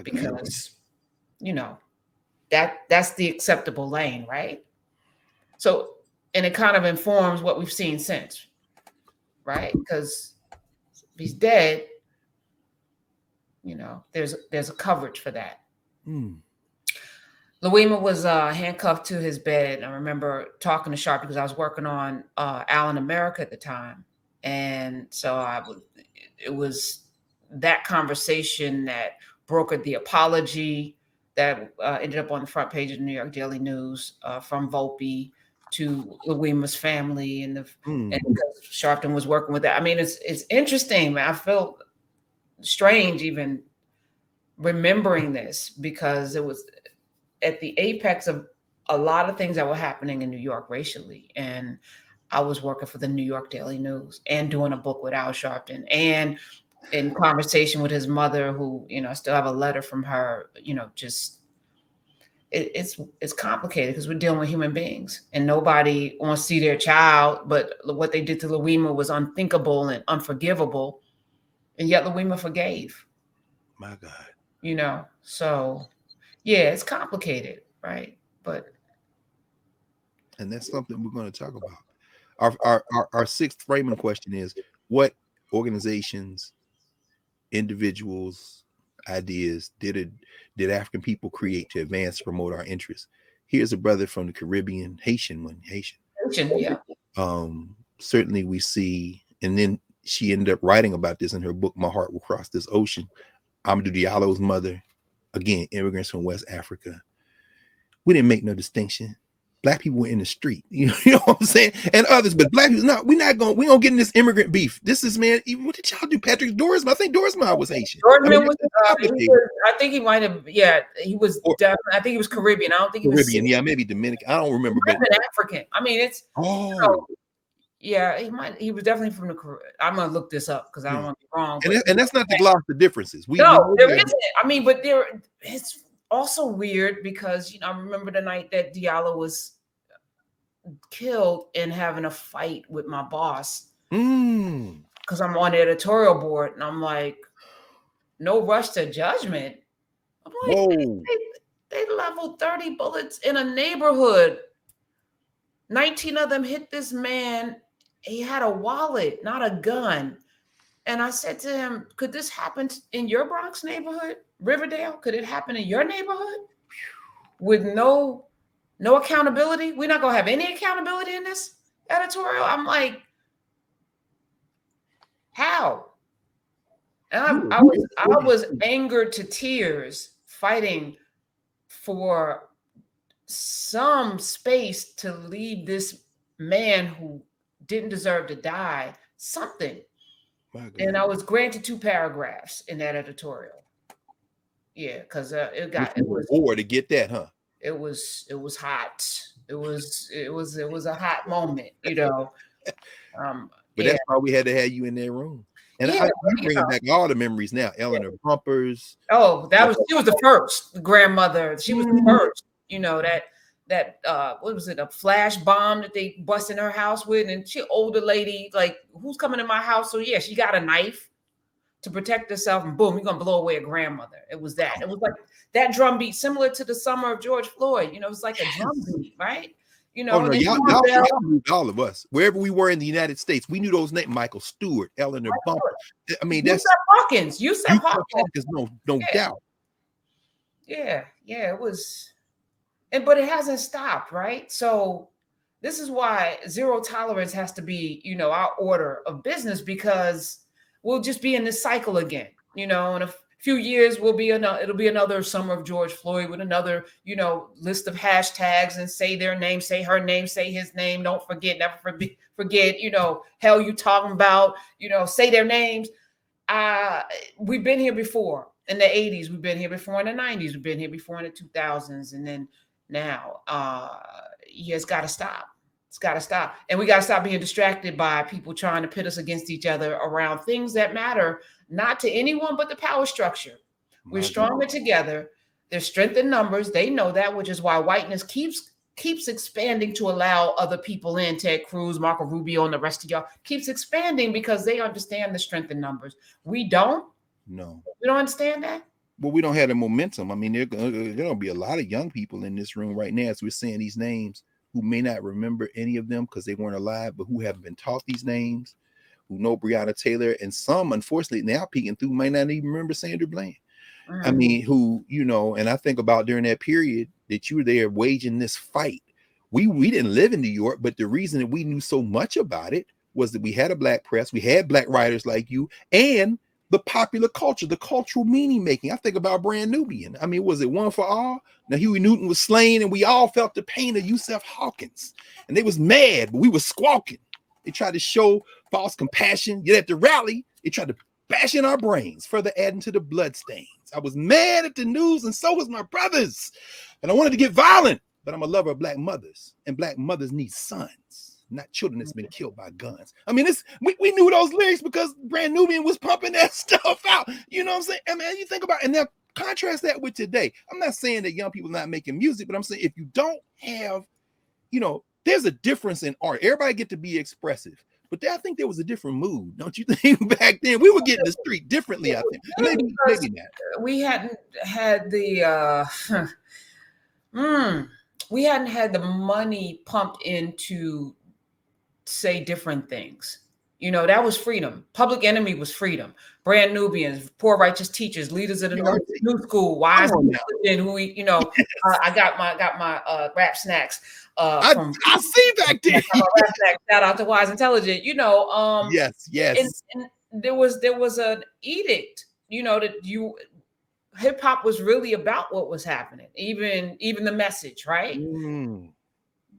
Because, you know, that's the acceptable lane, right? So, and it kind of informs what we've seen since, right? Because if he's dead, you know, there's a coverage for that. Louima was handcuffed to his bed. I remember talking to Sharp because I was working on Allen America at the time. And so it was that conversation that brokered the apology that ended up on the front page of the New York Daily News from Volpe to Louima's family, and because Sharpton was working with that. I mean, it's interesting, man. I feel strange even remembering this because it was at the apex of a lot of things that were happening in New York racially, and I was working for the New York Daily News and doing a book with Al Sharpton and in conversation with his mother, who, you know, I still have a letter from her, you know, just it's complicated because we're dealing with human beings and nobody wants to see their child. But what they did to Louima was unthinkable and unforgivable. And yet Louima forgave. My God. You know, so yeah, it's complicated, right? And that's something we're going to talk about. Our sixth framing question is, what organizations, individuals, ideas did African people create to advance, promote our interests? Here's a brother from the Caribbean, Haitian, yeah. Certainly we see, and then she ended up writing about this in her book, My Heart Will Cross This Ocean. Amadou Diallo's mother, again, immigrants from West Africa. We didn't make no distinction. black people were in the street. You know what I'm saying? And others, but black people, no, we don't get in this immigrant beef. This is, man, even what did y'all do? Patrick Dorsman, I think Dorsman was Haitian. Dorsman was, I think he might have, he was definitely, I think he was Caribbean. I don't think he was Caribbean, yeah, maybe Dominican. I don't remember, but African. I mean, it's yeah, he was definitely from the Caribbean. I'm gonna look this up because I don't want to be wrong. And that's not to gloss the differences. There isn't. I mean, but it's also weird because I remember the night that Diallo was killed and having a fight with my boss because I'm on the editorial board and I'm like, no rush to judgment. I'm like, they leveled 30 bullets in a neighborhood. 19 of them hit this man. He had a wallet, not a gun. And I said to him, could this happen in your Bronx neighborhood, Riverdale? Could it happen in your neighborhood with no accountability? We're not going to have any accountability in this editorial. I'm like, how? And I was angered to tears fighting for some space to leave this man who didn't deserve to die something. And I was granted 2 paragraphs in that editorial. Yeah, because it was war to get that, huh? It was hot. It was a hot moment, But that's why we had to have you in that room. And I'm bringing back all the memories now. Eleanor Bumpers. Oh, she was the first grandmother. She was the first. That what was it, a flash bomb that they bust in her house with, and she older lady, like, who's coming in my house? So yeah, she got a knife to protect herself, and boom, you're gonna blow away a grandmother. It was that. It was like that drum beat, similar to the summer of George Floyd. It was like a drum beat, right? Y'all moved all of us wherever we were in the United States. We knew those names: Michael Stewart, Eleanor Bumper. I mean, that's Hawkins. You said Hawkins. No doubt. Yeah, it was. But it hasn't stopped, right? So this is why zero tolerance has to be, our order of business, because we'll just be in this cycle again. In a few years, it'll be another summer of George Floyd with another, list of hashtags and say their name, say her name, say his name. Don't forget, never forget, hell you talking about, say their names. We've been here before in the 80s. We've been here before in the 90s. We've been here before in the 2000s. And then now, it's got to stop. It's got to stop. And we got to stop being distracted by people trying to pit us against each other around things that matter, not to anyone but the power structure. We're stronger together. There's strength in numbers. They know that, which is why whiteness keeps expanding to allow other people in. Ted Cruz, Marco Rubio, and the rest of y'all keeps expanding because they understand the strength in numbers. We don't. No. We don't understand that. Well, we don't have the momentum. I mean, there going to be a lot of young people in this room right now as we're saying these names who may not remember any of them because they weren't alive, but who have been taught these names, who know Breonna Taylor, and some, unfortunately, now peeking through might not even remember Sandra Bland. I mean, who, and I think about during that period that you were there waging this fight. We didn't live in New York, but the reason that we knew so much about it was that we had a black press, we had black writers like you, and the popular culture, the cultural meaning making. I think about Brand Nubian. I mean, was it One for All? Now Huey Newton was slain, and we all felt the pain of Yusuf Hawkins, and they was mad, but we was squawking. They tried to show false compassion, yet at the rally, they tried to bash in our brains, further adding to the bloodstains. I was mad at the news, and so was my brothers, and I wanted to get violent, but I'm a lover of black mothers, and black mothers need sons, not children that's been killed by guns. I mean, we knew those lyrics because Brand Nubian was pumping that stuff out. You know what I'm saying? I mean, you think about it, and now contrast that with today. I'm not saying that young people are not making music, but I'm saying if you don't have, there's a difference in art. Everybody get to be expressive, but I think there was a different mood, don't you think? Back then, we were getting the street differently. I think maybe not. We hadn't had the we hadn't had the money pumped into say different things. That was freedom. Public Enemy was freedom. Brand Nubians, Poor Righteous Teachers, Leaders of the New School, Wise and who I got my rap snacks. I see back there. Shout out to Wise Intelligent. Yes. And there was an edict. That hip hop was really about what was happening, even the message, right?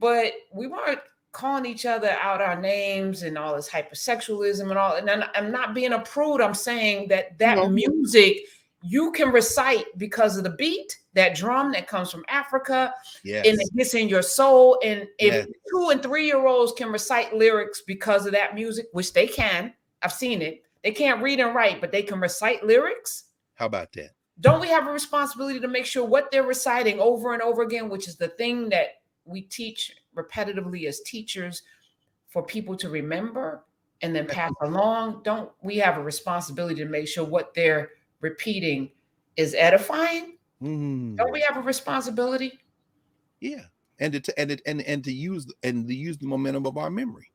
but we weren't calling each other out our names and all this hypersexualism and all. And I'm not being a prude. I'm saying that music you can recite because of the beat, that drum that comes from Africa, and it gets in your soul. And if 2 and 3-year-olds can recite lyrics because of that music, which they can, I've seen it. They can't read and write, but they can recite lyrics. How about that? Don't we have a responsibility to make sure what they're reciting over and over again, which is the thing that we teach repetitively as teachers for people to remember and then pass along? Don't we have a responsibility to make sure what they're repeating is edifying? Don't we have a responsibility? Yeah, and to use the momentum of our memory.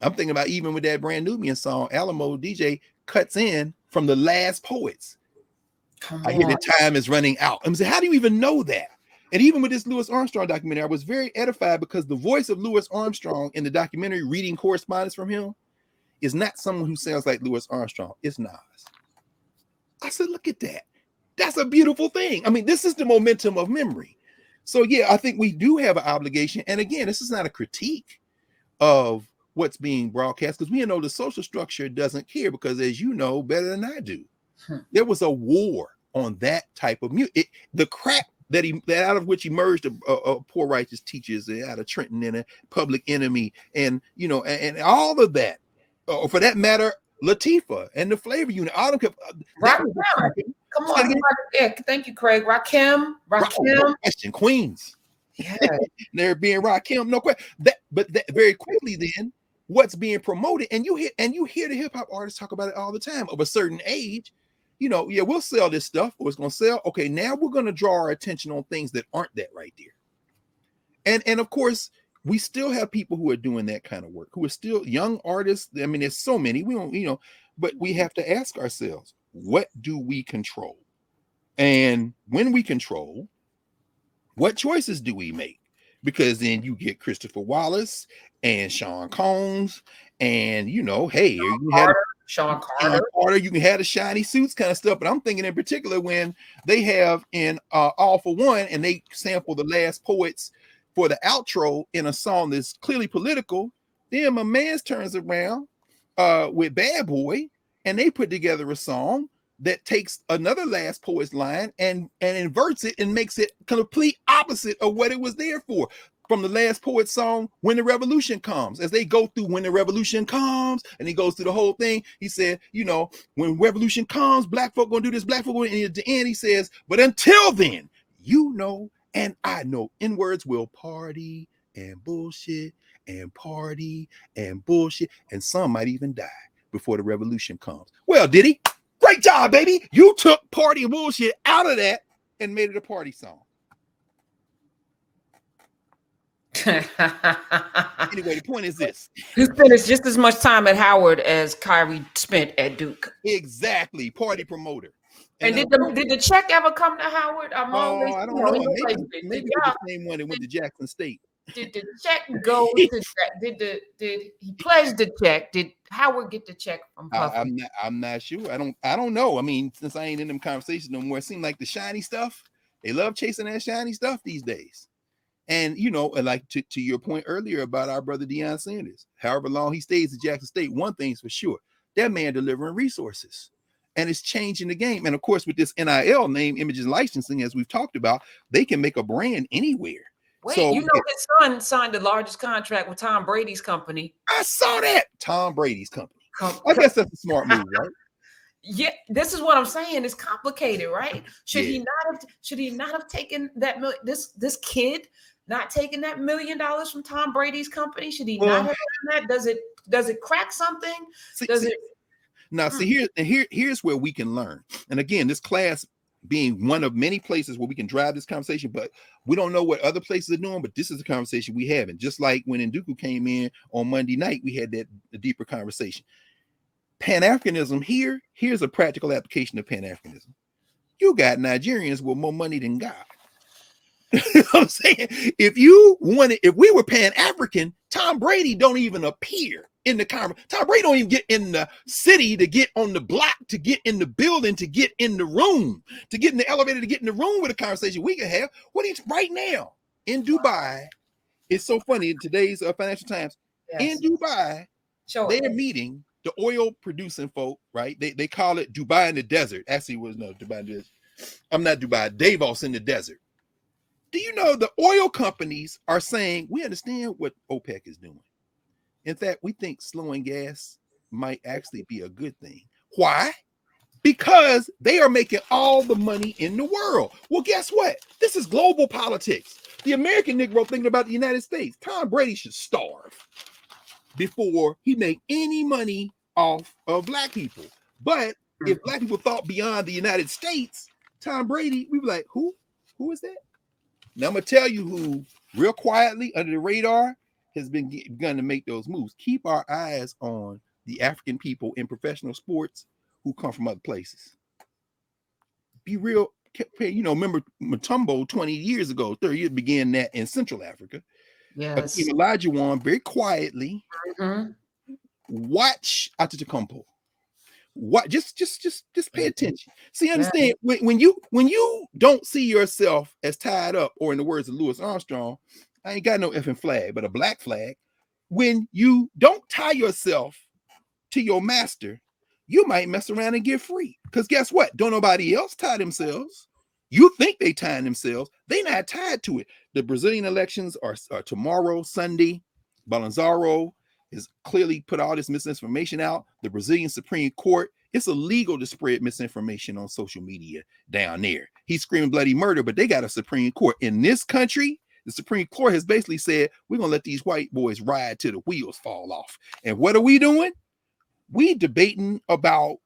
I'm thinking about even with that brand Nubian song, Alamo DJ cuts in from the last poets. I hear the time is running out. I'm saying, how do you even know that? And even with this Louis Armstrong documentary, I was very edified because the voice of Louis Armstrong in the documentary, reading correspondence from him, is not someone who sounds like Louis Armstrong. It's Nas. I said, look at that. That's a beautiful thing. I mean, this is the momentum of memory. So yeah, I think we do have an obligation. And again, this is not a critique of what's being broadcast, because we know the social structure doesn't care, because as you know better than I do, there was a war on that type of music. The crap that out of which emerged a Poor Righteous Teachers out of Trenton and a Public Enemy, and and all of that, for that matter, Latifah and the Flavor Unit, all of them. Come on, yeah, thank you, Craig. Rakim, no question, Queens. Yeah, there being Rakim, no question. But very quickly, then what's being promoted, and you hear the hip hop artists talk about it all the time. Of a certain age, we'll sell this stuff, or it's going to sell. Okay, now we're going to draw our attention on things that aren't that right there. And of course, we still have people who are doing that kind of work, who are still young artists. I mean, there's so many. We don't, but we have to ask ourselves, what do we control? And when we control, what choices do we make? Because then you get Christopher Wallace and Sean Combs, and hey, Sean Carter, you can have the shiny suits kind of stuff. But I'm thinking in particular when they have in All for One, and they sample the Last Poets for the outro in a song that's clearly political. Then my man turns around with Bad Boy, and they put together a song that takes another Last Poets line and inverts it and makes it complete opposite of what it was there for. From the Last Poets song, When the Revolution Comes, as they go through When the Revolution Comes, and he goes through the whole thing. He said, when revolution comes, black folk gonna do this, black folk gonna, and at the end he says, but until then, and I know N-words will party and bullshit and party and bullshit, and some might even die before the revolution comes. Well, did he? Great job, baby. You took party and bullshit out of that and made it a party song. Anyway, the point is this. You spent just as much time at Howard as Kyrie spent at Duke. Exactly. Party promoter. And did the check ever come to Howard? I don't know. Maybe the same one that went to Jackson State. Did the check go to did he pledge the check? Did Howard get the check from Puffy? I'm not sure. I don't know. I mean, since I ain't in them conversations no more, it seems like the shiny stuff, they love chasing that shiny stuff these days. And like to your point earlier about our brother Deion Sanders, however long he stays at Jackson State, one thing's for sure, that man delivering resources. And it's changing the game. And of course, with this NIL, name, images, licensing, as we've talked about, they can make a brand anywhere. Wait, his son signed the largest contract with Tom Brady's company. I saw that. Tom Brady's company. I guess that's a smart move, right? Yeah, this is what I'm saying. It's complicated, right? Should he not have taken that this kid not taking that $1 million from Tom Brady's company? Should he not have done that? Does it crack something? Here's where we can learn. And again, this class being one of many places where we can drive this conversation, but we don't know what other places are doing, but this is a conversation we have. And just like when Nduku came in on Monday night, we had that deeper conversation. Pan-Africanism, here's a practical application of Pan-Africanism. You got Nigerians with more money than God. You know what I'm saying? If we were Pan-African, Tom Brady don't even appear in the conversation. Tom Brady don't even get in the city to get on the block, to get in the building, to get in the room, to get in the elevator, to get in the room with a conversation we can have. Right now in Dubai, It's so funny. In today's Financial Times, in Yes. Dubai, Show they're it. meeting the oil producing folk, right? They call it Dubai in the desert. Actually, it was no Dubai in the desert. I'm not Dubai, Davos in the desert. Do you know the oil companies are saying we understand what OPEC is doing? In fact, we think slowing gas might actually be a good thing. Why? Because they are making all the money in the world. Well, guess what? This is global politics. The American Negro thinking about the United States. Tom Brady should starve before he make any money off of black people. But if black people thought beyond the United States, Tom Brady, we'd be like, who? Who is that? Now I'm gonna tell you who, real quietly under the radar, has begun to make those moves. Keep our eyes on the African people in professional sports who come from other places. Be real. Remember Mutombo 20 years ago, 30 years began that in Central Africa. Yes. Elijah Wan very quietly Mm-hmm. watch Atacampo. What just pay attention. See, Yeah. understand when you don't see yourself as tied up, or in the words of Louis Armstrong, I ain't got no effing flag, but a black flag. When you don't tie yourself to your master, you might mess around and get free. Because guess what? Don't nobody else tie themselves. You think they tying themselves. They not tied to it. The Brazilian elections are tomorrow, Sunday. Bolsonaro has clearly put all this misinformation out. The Brazilian Supreme Court, it's illegal to spread misinformation on social media down there. He's screaming bloody murder, but they got a Supreme Court. In this country, the Supreme Court has basically said, we're going to let these white boys ride till the wheels fall off. And what are we doing? We debating about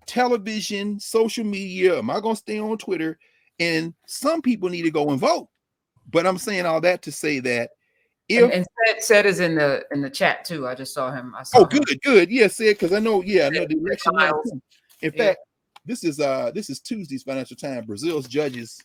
television, social media. Am I going to stay on Twitter? And some people need to go and vote. But I'm saying all that to say that And said is in the chat too. I just saw him. I saw him. Good. Yeah, said, because I know the election. In fact, this is Tuesday's Financial Times. Brazil's judges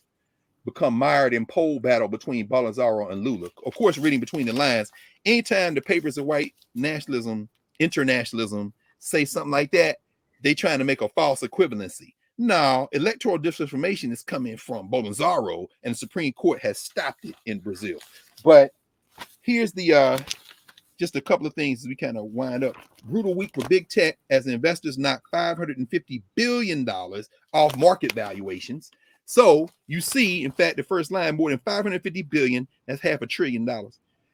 become mired in poll battle between Bolsonaro and Lula. Of course, reading between the lines, anytime the papers of white nationalism, internationalism say something like that, they trying to make a false equivalency. No, electoral disinformation is coming from Bolsonaro, and the Supreme Court has stopped it in Brazil. But here's the just a couple of things as we kind of wind up. Brutal week for big tech as investors knock $550 billion off market valuations. So you see, in fact, the first line, more than 550 billion, that's $500 billion,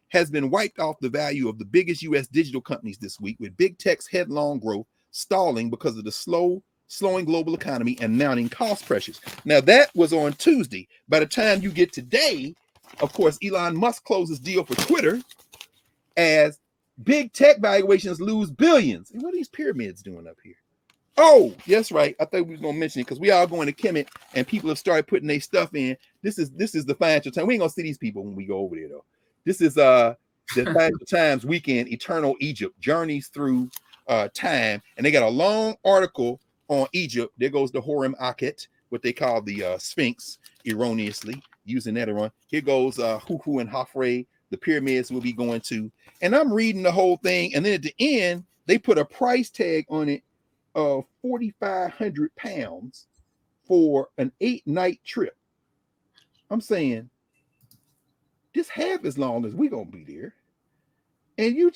has been wiped off the value of the biggest U.S. digital companies this week, with big tech's headlong growth stalling because of the slowing global economy and mounting cost pressures. Now, that was on Tuesday. By the time you get today, of course, Elon Musk closes deal for Twitter as big tech valuations lose billions. And what are these pyramids doing up here? Oh, that's right. I thought we was gonna mention it because we all going to Kemet and people have started putting their stuff in. This is the Financial Times. We ain't gonna see these people when we go over there though. This is the Financial Times weekend, Eternal Egypt, Journeys Through Time, and they got a long article on Egypt. There goes the Horem Akhet, what they call the Sphinx, erroneously using that around. Here goes Hufu and Hafre, the pyramids we'll be going to, and I'm reading the whole thing, and then at the end they put a price tag on it of 4,500 pounds for an 8-night trip. I'm saying this half as long as we gonna be there, and you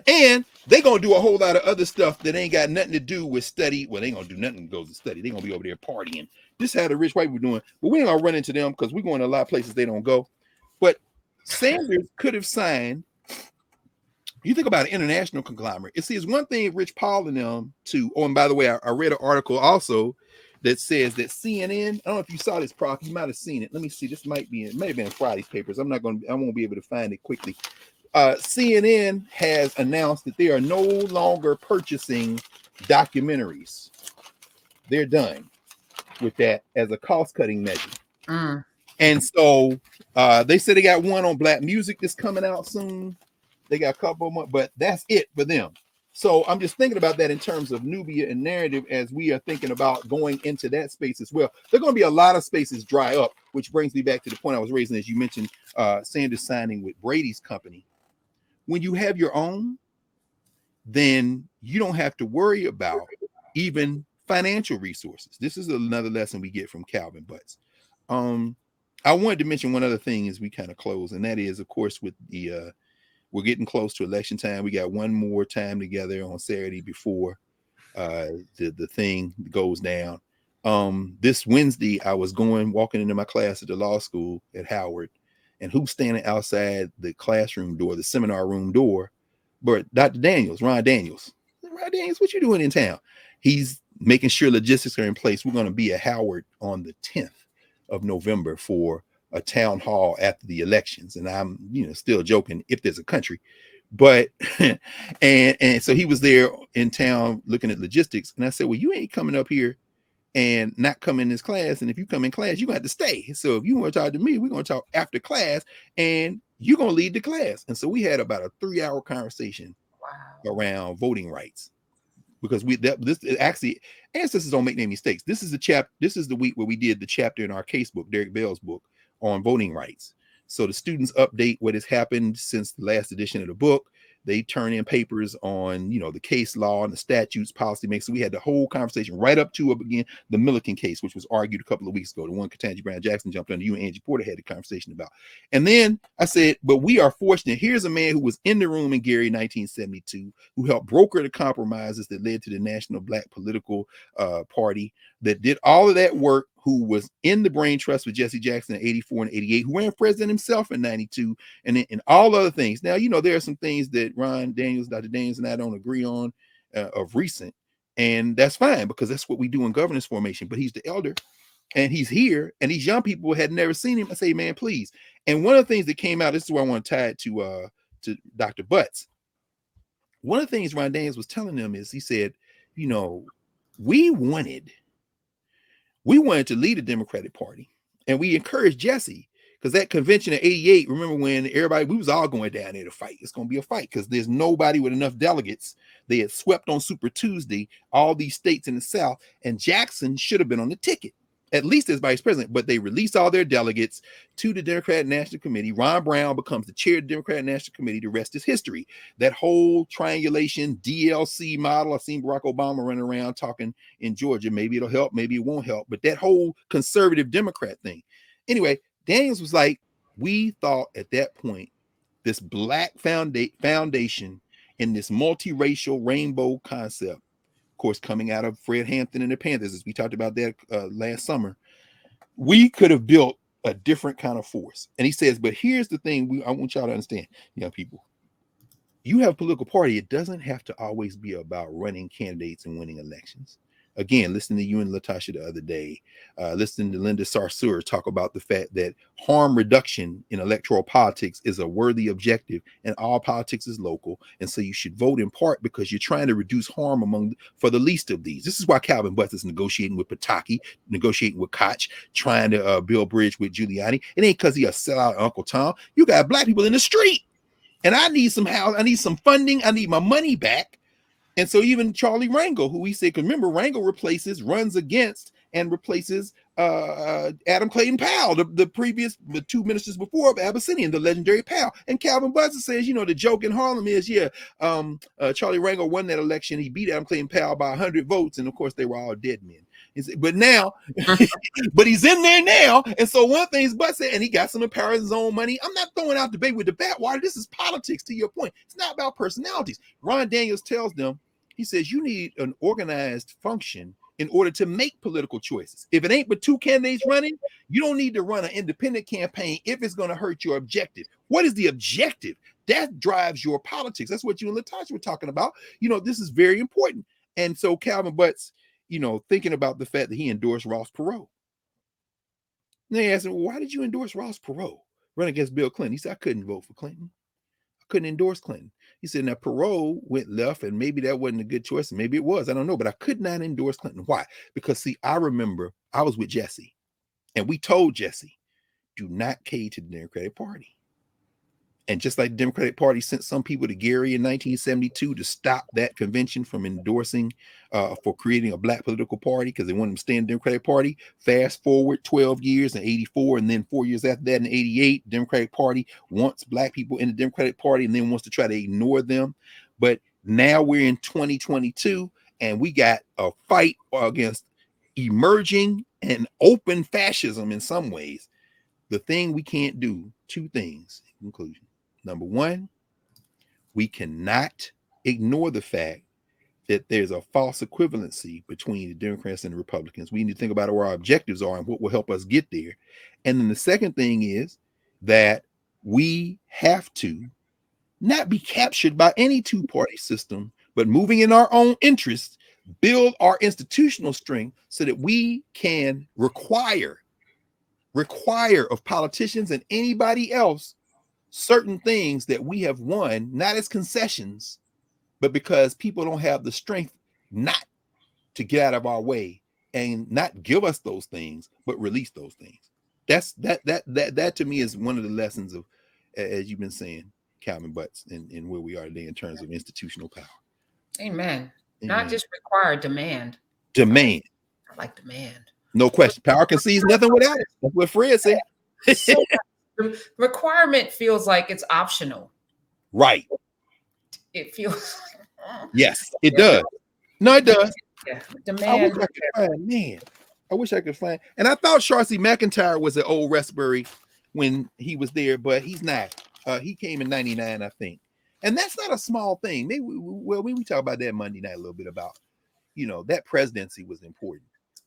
and they gonna do a whole lot of other stuff that ain't got nothing to do with study. Well, they ain't gonna do nothing that goes to study. They gonna be over there partying. This is how the rich white people doing, but we ain't gonna run into them because we're going to a lot of places they don't go. But Sanders could have signed. You think about an international conglomerate. It's one thing Rich Paul and them to. Oh, and by the way, I read an article also that says that CNN. I don't know if you saw this, Prof. You might have seen it. Let me see. This might have been in Friday's papers. I won't be able to find it quickly. CNN has announced that they are no longer purchasing documentaries. They're done with that as a cost-cutting measure. And so they said they got one on black music that's coming out soon. They got a couple more, but that's it for them. So I'm just thinking about that in terms of Nubia and narrative as we are thinking about going into that space as well. There are going to be a lot of spaces dry up, which brings me back to the point I was raising as you mentioned Sanders signing with Brady's company. When you have your own, then you don't have to worry about even financial resources. This is another lesson we get from Calvin Butts. I wanted to mention one other thing as we kind of close, and that is, of course, with the we're getting close to election time. We got one more time together on Saturday before the thing goes down. This Wednesday, I was walking into my class at the law school at Howard, and who's standing outside the classroom door, the seminar room door? But Dr. Daniels, Ron Daniels. Ron Daniels, what you doing in town? He's making sure logistics are in place. We're going to be at Howard on the 10th of November for a town hall after the elections. And I'm, still joking if there's a country, but and so he was there in town looking at logistics. And I said, well, you ain't coming up here and not come in this class. And if you come in class, you're gonna have to stay. So if you want to talk to me, we're gonna talk after class and you're gonna lead the class. And so we had about a 3-hour conversation around voting rights. Because this actually, ancestors don't make any mistakes. This is the week where we did the chapter in our case book, Derek Bell's book, on voting rights. So the students update what has happened since the last edition of the book. They turn in papers on, the case law and the statutes, policy makes. So we had the whole conversation right up to again the Milliken case, which was argued a couple of weeks ago. The one Ketanji Brown Jackson jumped under, you and Angie Porter had a conversation about. And then I said, but we are fortunate. Here's a man who was in the room in Gary in 1972, who helped broker the compromises that led to the National Black Political Party, that did all of that work, who was in the brain trust with Jesse Jackson in 84 and 88, who ran president himself in 92, and all other things. Now, there are some things that Ron Daniels, Dr. Daniels, and I don't agree on of recent, and that's fine because that's what we do in governance formation. But he's the elder, and he's here, and these young people had never seen him. I say, man, please. And one of the things that came out, this is where I want to tie it to Dr. Butts. One of the things Ron Daniels was telling them is, he said, we wanted to lead the Democratic Party, and we encouraged Jesse, because that convention of 88, remember when we was all going down there to fight. It's going to be a fight because there's nobody with enough delegates. They had swept on Super Tuesday all these states in the South, and Jackson should have been on the ticket, at least as vice president, but they released all their delegates to the Democratic National Committee. Ron Brown becomes the chair of the Democratic National Committee. The rest is history. That whole triangulation DLC model, I've seen Barack Obama running around talking in Georgia. Maybe it'll help, maybe it won't help, but that whole conservative Democrat thing. Anyway, Daniels was like, we thought at that point, this Black foundation and this multiracial rainbow concept, of course, coming out of Fred Hampton and the Panthers, as we talked about that last summer, we could have built a different kind of force. And he says, but here's the thing I want y'all to understand, young people. You have a political party. It doesn't have to always be about running candidates and winning elections. Again, listening to you and Latasha the other day, listening to Linda Sarsour talk about the fact that harm reduction in electoral politics is a worthy objective, and all politics is local. And so you should vote in part because you're trying to reduce harm for the least of these. This is why Calvin Butts is negotiating with Pataki, negotiating with Koch, trying to build bridge with Giuliani. It ain't because he a sellout Uncle Tom. You got Black people in the street, and I need some house, I need some funding, I need my money back. And so even Charlie Rangel, who we say, because remember, Rangel runs against and replaces Adam Clayton Powell, the two ministers before of Abyssinian, the legendary Powell. And Calvin Butts says, the joke in Harlem is, Charlie Rangel won that election. He beat Adam Clayton Powell by 100 votes. And of course, they were all dead men. But now, but he's in there now. And so one thing Butts said, and he got some of Paris' own money. I'm not throwing out debate with the backwater. This is politics, to your point. It's not about personalities. Ron Daniels tells them, he says, you need an organized function in order to make political choices. If it ain't but two candidates running, you don't need to run an independent campaign if it's going to hurt your objective. What is the objective? That drives your politics. That's what you and Latasha were talking about. This is very important. And so Calvin Butts, thinking about the fact that he endorsed Ross Perot. And they asked him, well, why did you endorse Ross Perot, run against Bill Clinton? He said, I couldn't vote for Clinton. I couldn't endorse Clinton. He said, now Perot went left, and maybe that wasn't a good choice. And maybe it was. I don't know. But I could not endorse Clinton. Why? Because, see, I remember I was with Jesse, and we told Jesse, do not cave to the Democratic Party. And just like the Democratic Party sent some people to Gary in 1972 to stop that convention from endorsing for creating a Black political party because they wanted them to stay in the Democratic Party. Fast forward 12 years in 84, and then 4 years after that in 88, Democratic Party wants Black people in the Democratic Party and then wants to try to ignore them. But now we're in 2022, and we got a fight against emerging and open fascism in some ways. the thing we can't do, two things in conclusion. Number one, we cannot ignore the fact that there's a false equivalency between the Democrats and the Republicans. We need to think about what our objectives are and what will help us get there. And then the second thing is that we have to not be captured by any two-party system, but moving in our own interests, build our institutional strength so that we can require of politicians and anybody else certain things that we have won, not as concessions, but because people don't have the strength not to get out of our way and not give us those things, but release those things. That to me is one of the lessons of, as you've been saying, Calvin Butts, in where we are today in terms of institutional power. Amen. Not just require, demand. Demand. I like demand. No question. Power concedes nothing without it. That's what Fred said. So the requirement feels like it's optional. Right. It feels. Yes, it does. No, it does. Yeah. Demand. I wish I could find. And I thought Sharcy McIntyre was an old Westbury when he was there, but he's not. He came in '99, I think. And that's not a small thing. Maybe we talk about that Monday night a little bit about, that presidency was important.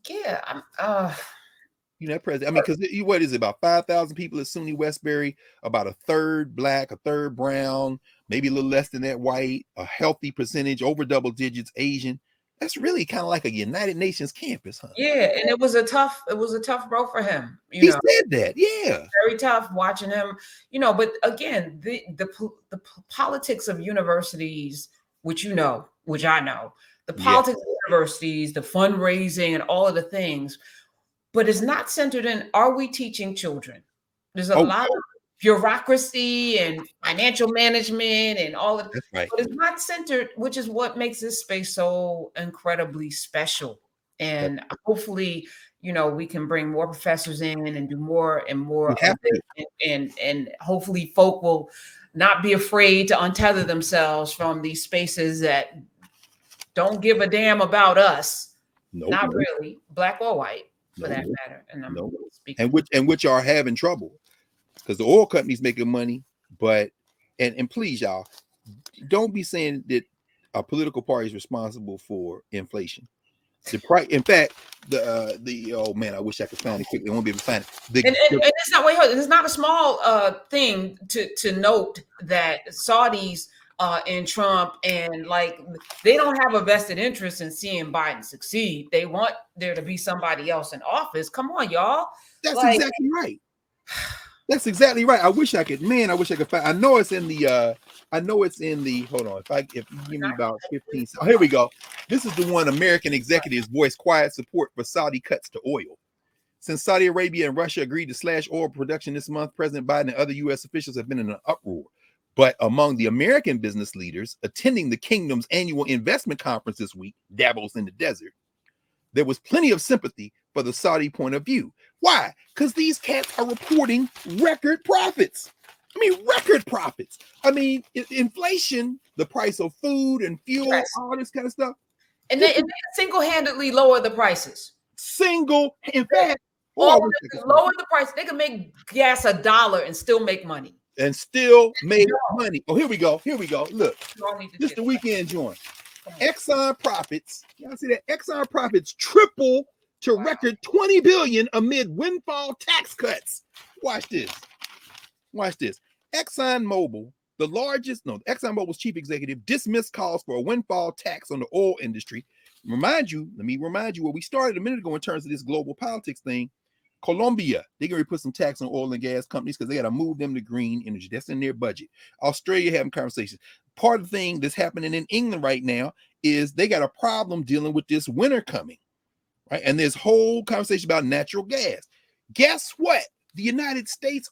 Yeah. That president. I mean, because what is it, about 5,000 people at SUNY Westbury, about a third Black, a third brown, maybe a little less than that white, a healthy percentage, over double digits Asian. That's really kind of like a United Nations campus, huh? Yeah, and it was a tough road for him. He said that, yeah. Very tough watching him, but again, the politics of universities, which I know, the politics of universities, the fundraising and all of the things, but it's not centered in, are we teaching children? There's a lot of bureaucracy and financial management and all of that, right. But it's not centered, which is what makes this space so incredibly special. And hopefully, we can bring more professors in and do more and more of it. And hopefully folk will not be afraid to untether themselves from these spaces that don't give a damn about us. Not really, Black or white, for that matter. And I'm speaking. And which are having trouble. Because the oil companies making money, but and please, y'all, don't be saying that a political party is responsible for inflation. The price, in fact, oh man, I wish I could find it quickly. I won't be able to find it. And it's not it's not a small thing to note that Saudis and Trump and they don't have a vested interest in seeing Biden succeed. They want there to be somebody else in office. Come on, y'all. That's exactly right. That's exactly right. I wish I could find. I know it's in the. Hold on. If you give me about 15. Oh, here we go. This is the one. American executives voice quiet support for Saudi cuts to oil. Since Saudi Arabia and Russia agreed to slash oil production this month, President Biden and other U.S. officials have been in an uproar. But among the American business leaders attending the kingdom's annual investment conference this week, Davos in the desert, there was plenty of sympathy for the Saudi point of view. Why? Because these cats are reporting record profits. Record profits. Inflation, the price of food and fuel, all this kind of stuff. And they single-handedly lower the prices. In fact, lower the price. They can make gas $1 and still make money. Oh, here we go. Look, this is the weekend joint. Exxon profits. Y'all see that? Exxon profits triple to record $20 billion amid windfall tax cuts. Watch this. ExxonMobil's chief executive dismissed calls for a windfall tax on the oil industry. Let me remind you where we started a minute ago in terms of this global politics thing. Colombia, they're going to put some tax on oil and gas companies because they got to move them to green energy. That's in their budget. Australia having conversations. Part of the thing that's happening in England right now is they got a problem dealing with this winter coming, right? And there's whole conversation about natural gas. Guess what? The United States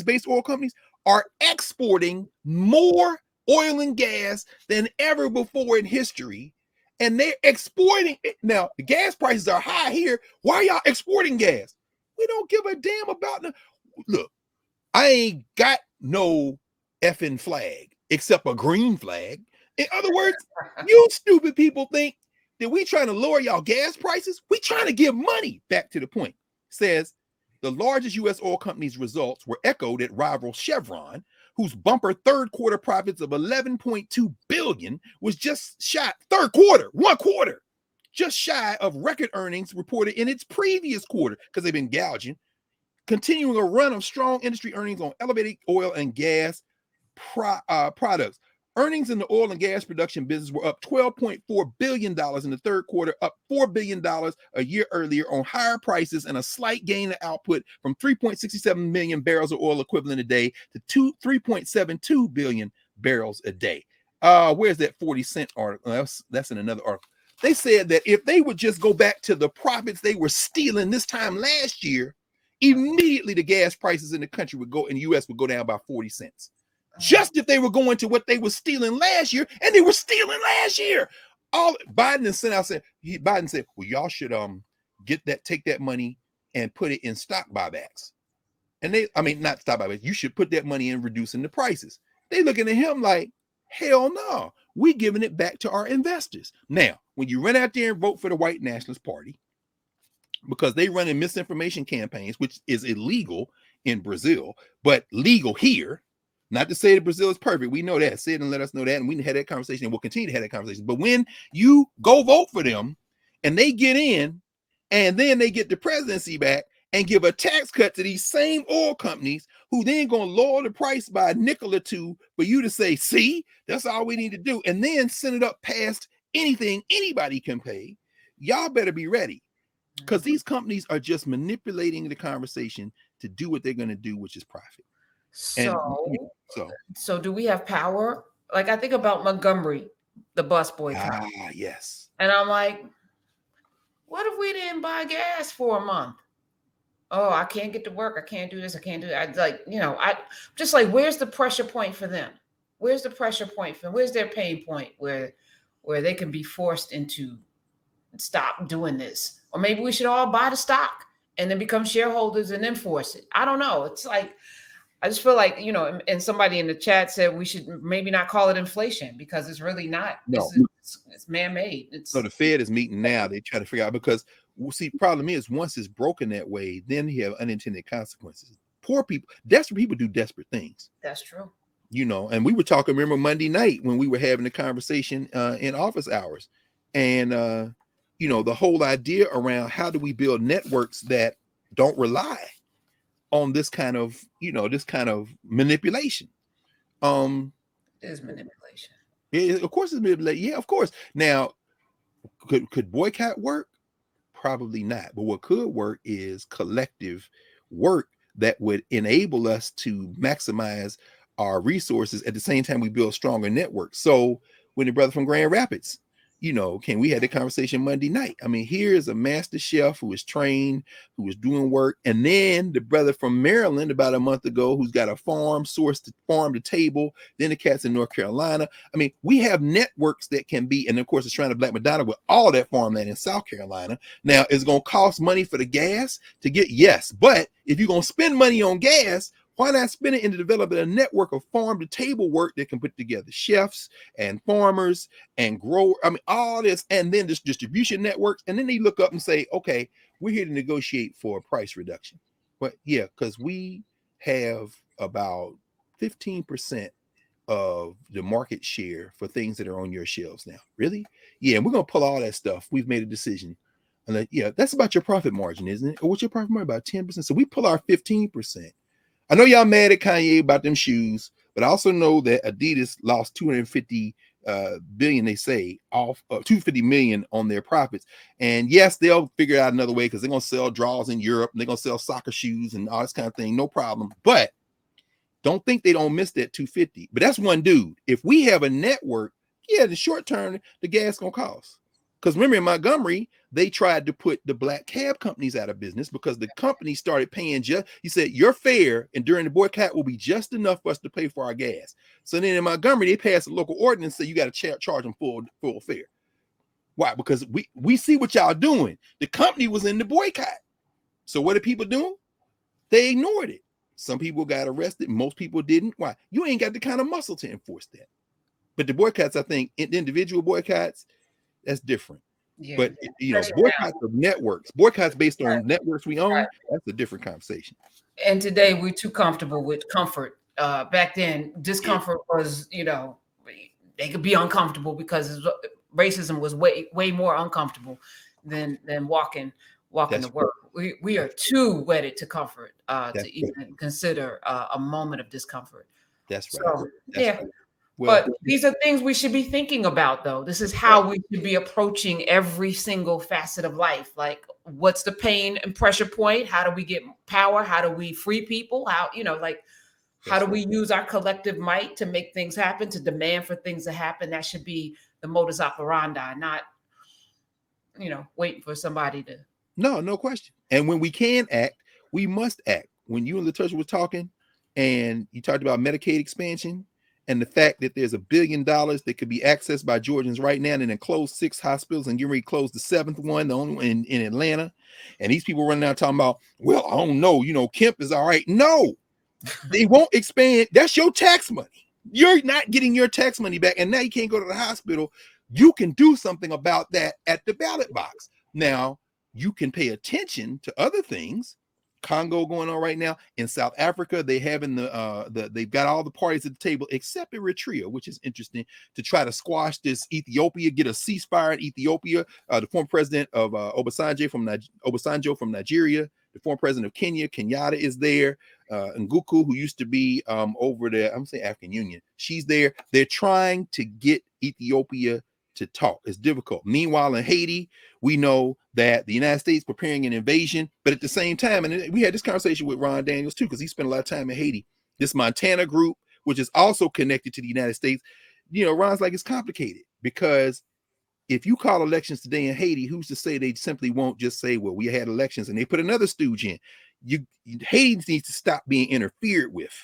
based oil companies are exporting more oil and gas than ever before in history. And they're exporting it. Now, the gas prices are high here. Why are y'all exporting gas? We don't give a damn about them. Look, I ain't got no effing flag except a green flag. In other words, you stupid people think that we trying to lower y'all gas prices. We trying to give money. Back to the point. Says The largest U.S. oil company's results were echoed at rival Chevron, whose bumper third quarter profits of $11.2 billion was just shy, one quarter, just shy of record earnings reported in its previous quarter because they've been gouging, continuing a run of strong industry earnings on elevated oil and gas products. Earnings in the oil and gas production business were up $12.4 billion in the third quarter, up $4 billion a year earlier on higher prices and a slight gain in output from 3.67 million barrels of oil equivalent a day to 3.72 billion barrels a day. Where's that 40-cent article? That's in another article. They said that if they would just go back to the profits they were stealing this time last year, immediately the gas prices in the country in the U.S. would go down by 40 cents. Just if they were going to what they were stealing last year, and they were stealing last year. Biden said, well, y'all should take that money and put it in stock buybacks. And not stock buybacks. You should put that money in reducing the prices. They looking at him like, hell no, we giving it back to our investors. Now, when you run out there and vote for the White Nationalist Party, because they run in misinformation campaigns, which is illegal in Brazil, but legal here. Not to say that Brazil is perfect. We know that. Say it and let us know that. And we had that conversation and we'll continue to have that conversation. But when you go vote for them and they get in and then they get the presidency back and give a tax cut to these same oil companies who then going to lower the price by a nickel or two for you to say, see, that's all we need to do. And then send it up past anything anybody can pay. Y'all better be ready because these companies are just manipulating the conversation to do what they're going to do, which is profit. So do we have power? Like I think about Montgomery, the bus boycott. Yes. And I'm like, what if we didn't buy gas for a month? Oh, I can't get to work. I can't do this. I can't do that. I just like, where's the pressure point for them? Where's the pressure point for them? Where's their pain point where they can be forced into stop doing this? Or maybe we should all buy the stock and then become shareholders and enforce it. I don't know. It's like, I just feel like, and somebody in the chat said we should maybe not call it inflation because it's really not. No. It's man-made. So the Fed is meeting now. They try to figure out because, problem is once it's broken that way, then you have unintended consequences. Poor people, desperate people do desperate things. That's true. And we were talking, remember Monday night when we were having a conversation in office hours. And, the whole idea around how do we build networks that don't rely on this kind of manipulation. It is manipulation. Of course it's manipulation. Yeah, of course. Now, could boycott work? Probably not. But what could work is collective work that would enable us to maximize our resources at the same time we build stronger networks. So when the brother from Grand Rapids, we had the conversation Monday night. I mean, here's a master chef who is trained, who is doing work. And then the brother from Maryland about a month ago, who's got a farm to table. Then the cats in North Carolina. I mean, we have networks that can be, and of course, it's trying to Black Madonna with all that farmland in South Carolina. Now, it's going to cost money for the gas to get, yes. But if you're going to spend money on gas, why not spend it into developing a network of farm to table work that can put together chefs and farmers and growers? I mean, all this, and then this distribution networks. And then they look up and say, okay, we're here to negotiate for a price reduction. But yeah, because we have about 15% of the market share for things that are on your shelves now. Really? Yeah, and we're going to pull all that stuff. We've made a decision. And that's about your profit margin, isn't it? Or what's your profit margin? About 10%. So we pull our 15%. I know y'all mad at Kanye about them shoes, but I also know that Adidas lost 250 billion, they say, off 250 million on their profits. And yes, they'll figure out another way because they're going to sell draws in Europe and they're going to sell soccer shoes and all this kind of thing. No problem. But don't think they don't miss that 250. But that's one dude. If we have a network, in the short term, the gas going to cost. Because remember in Montgomery, they tried to put the black cab companies out of business because the company started paying he said, your fare and during the boycott will be just enough for us to pay for our gas. So then in Montgomery, they passed a local ordinance that you got to charge them full fare. Why? Because we see what y'all doing. The company was in the boycott. So what are people doing? They ignored it. Some people got arrested. Most people didn't. Why? You ain't got the kind of muscle to enforce that. But the boycotts, I think, individual boycotts, that's different. Yeah, But shut it down. boycotts of networks, boycotts based Right, on networks we right. own, that's a different conversation. And today we're too comfortable with comfort. Back then, Yeah, discomfort was, they could be uncomfortable because racism was way more uncomfortable than walking to that's work. We are too wedded to comfort that's to even consider a moment of discomfort. that's right. So That's yeah, right. Well, but these are things we should be thinking about, though. This is how we should be approaching every single facet of life. Like, what's the pain and pressure point? How do we get power? How do we free people? How that's do right. we use our collective might to make things happen, to demand for things to happen? That should be the modus operandi, not, waiting for somebody to. No question. And when we can act, we must act. When you and Latasha were talking, and you talked about Medicaid expansion and the fact that there's $1 billion that could be accessed by Georgians right now, and then close 6 hospitals and getting ready to close the 7th one, the only one in Atlanta. And these people running out talking about, well, I don't know, Kemp is all right. No, they won't expand. That's your tax money. You're not getting your tax money back. And now you can't go to the hospital. You can do something about that at the ballot box. Now, you can pay attention to other things. Congo going on right now. In South Africa, they having they've got all the parties at the table except Eritrea, which is interesting, to try to squash this Ethiopia, get a ceasefire in Ethiopia. The former president of Obasanjo from Nigeria, the former president of Kenya, Kenyatta, is there. Nguku, who used to be over there, I'm saying African Union, she's there. They're trying to get Ethiopia to talk. It's difficult. Meanwhile, in Haiti, we know that the United States preparing an invasion, but at the same time, and we had this conversation with Ron Daniels too, because he spent a lot of time in Haiti. This Montana group, which is also connected to the United States, Ron's like, it's complicated because if you call elections today in Haiti, who's to say they simply won't just say, well, we had elections and they put another stooge in? Haiti needs to stop being interfered with.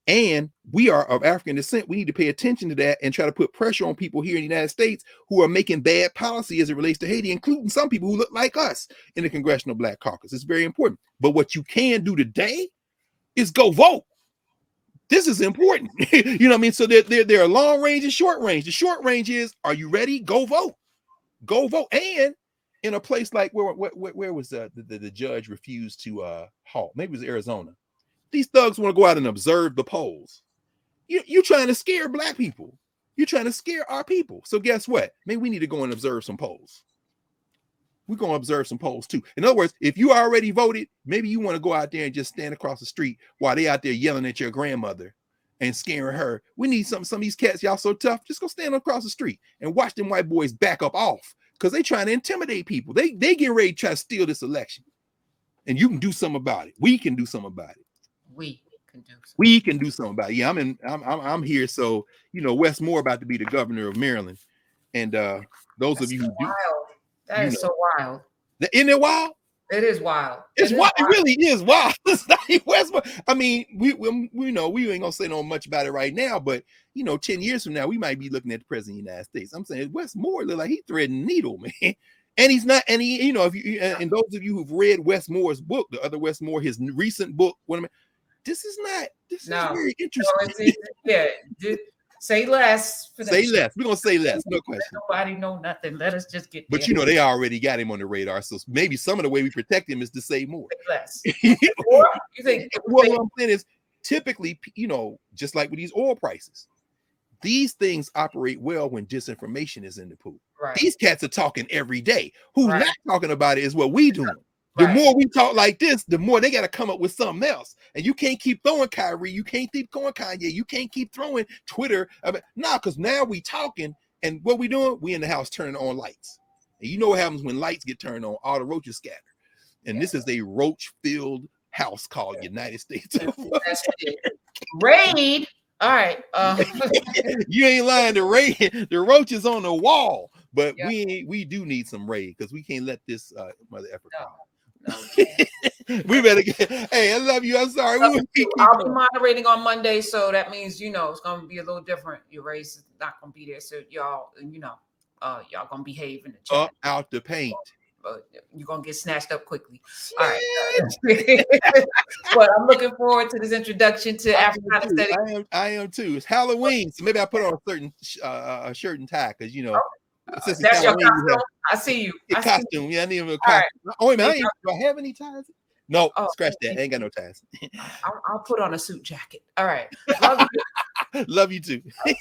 And we are of African descent. We need to pay attention to that and try to put pressure on people here in the United States who are making bad policy as it relates to Haiti, including some people who look like us in the Congressional Black Caucus. It's very important. But what you can do today is go vote. This is important. You know what I mean? So there are long range and short range. The short range is, are you ready? Go vote. Go vote. And in a place like where was the judge refused to halt? Maybe it was Arizona. These thugs want to go out and observe the polls. You're trying to scare Black people. You're trying to scare our people. So guess what? Maybe we need to go and observe some polls. We're going to observe some polls too. In other words, if you already voted, maybe you want to go out there and just stand across the street while they out there yelling at your grandmother and scaring her. We need some of these cats, y'all so tough. Just go stand across the street and watch them white boys back up off because they trying to intimidate people. They get ready to try to steal this election. And you can do something about it. We can do something about it. We can do something about it. Yeah, I'm here. So, Wes Moore about to be the governor of Maryland. And those of you who do, that is so wild. Isn't it wild? It is wild. It's wild. It really is wild. It's not Wes Moore. I mean, we know we ain't gonna say no much about it right now, but 10 years from now, we might be looking at the president of the United States. I'm saying Wes Moore look like he's threading a needle, man. And he's not, and he, if you and those of you who've read Wes Moore's book, the other Wes Moore, his recent book, this is very interesting. Say less. Say less. We're gonna say less. No question. Nobody know nothing. Let us just get. But they already got him on the radar. So maybe some of the way we protect him is to say more. Say less. Or you think? What I'm saying is, typically, just like with these oil prices, these things operate well when disinformation is in the pool. Right. These cats are talking every day. Who's not talking about it is what we doing. The more we talk like this, the more they got to come up with something else. And you can't keep throwing Kyrie. You can't keep going Kanye. You can't keep throwing Twitter. Because now we talking, and what we doing? We in the house turning on lights. And you know what happens when lights get turned on? All the roaches scatter. And this is a roach-filled house called United States. Raid. All right. You ain't lying. The roaches on the wall. But we do need some raid because we can't let this mother effer come. We better get. Hey, I love you. I'm sorry. I'll be moderating on Monday, so that means it's going to be a little different. Your race is not going to be there, so y'all y'all going to behave in the chat. Up out the paint. But you're going to get snatched up quickly. All right. But I'm looking forward to this introduction to Africana Studies. I am too. It's Halloween, so maybe I put on a certain shirt and tie because Since it's That's your Halloween, costume. I see you. your I see you. costume. Yeah, I need a All costume. right. Oh, wait a minute. Do I have any ties? No, Oh, scratch that. I ain't got no ties. I'll put on a suit jacket. All right. Love you. Love you too. I'll see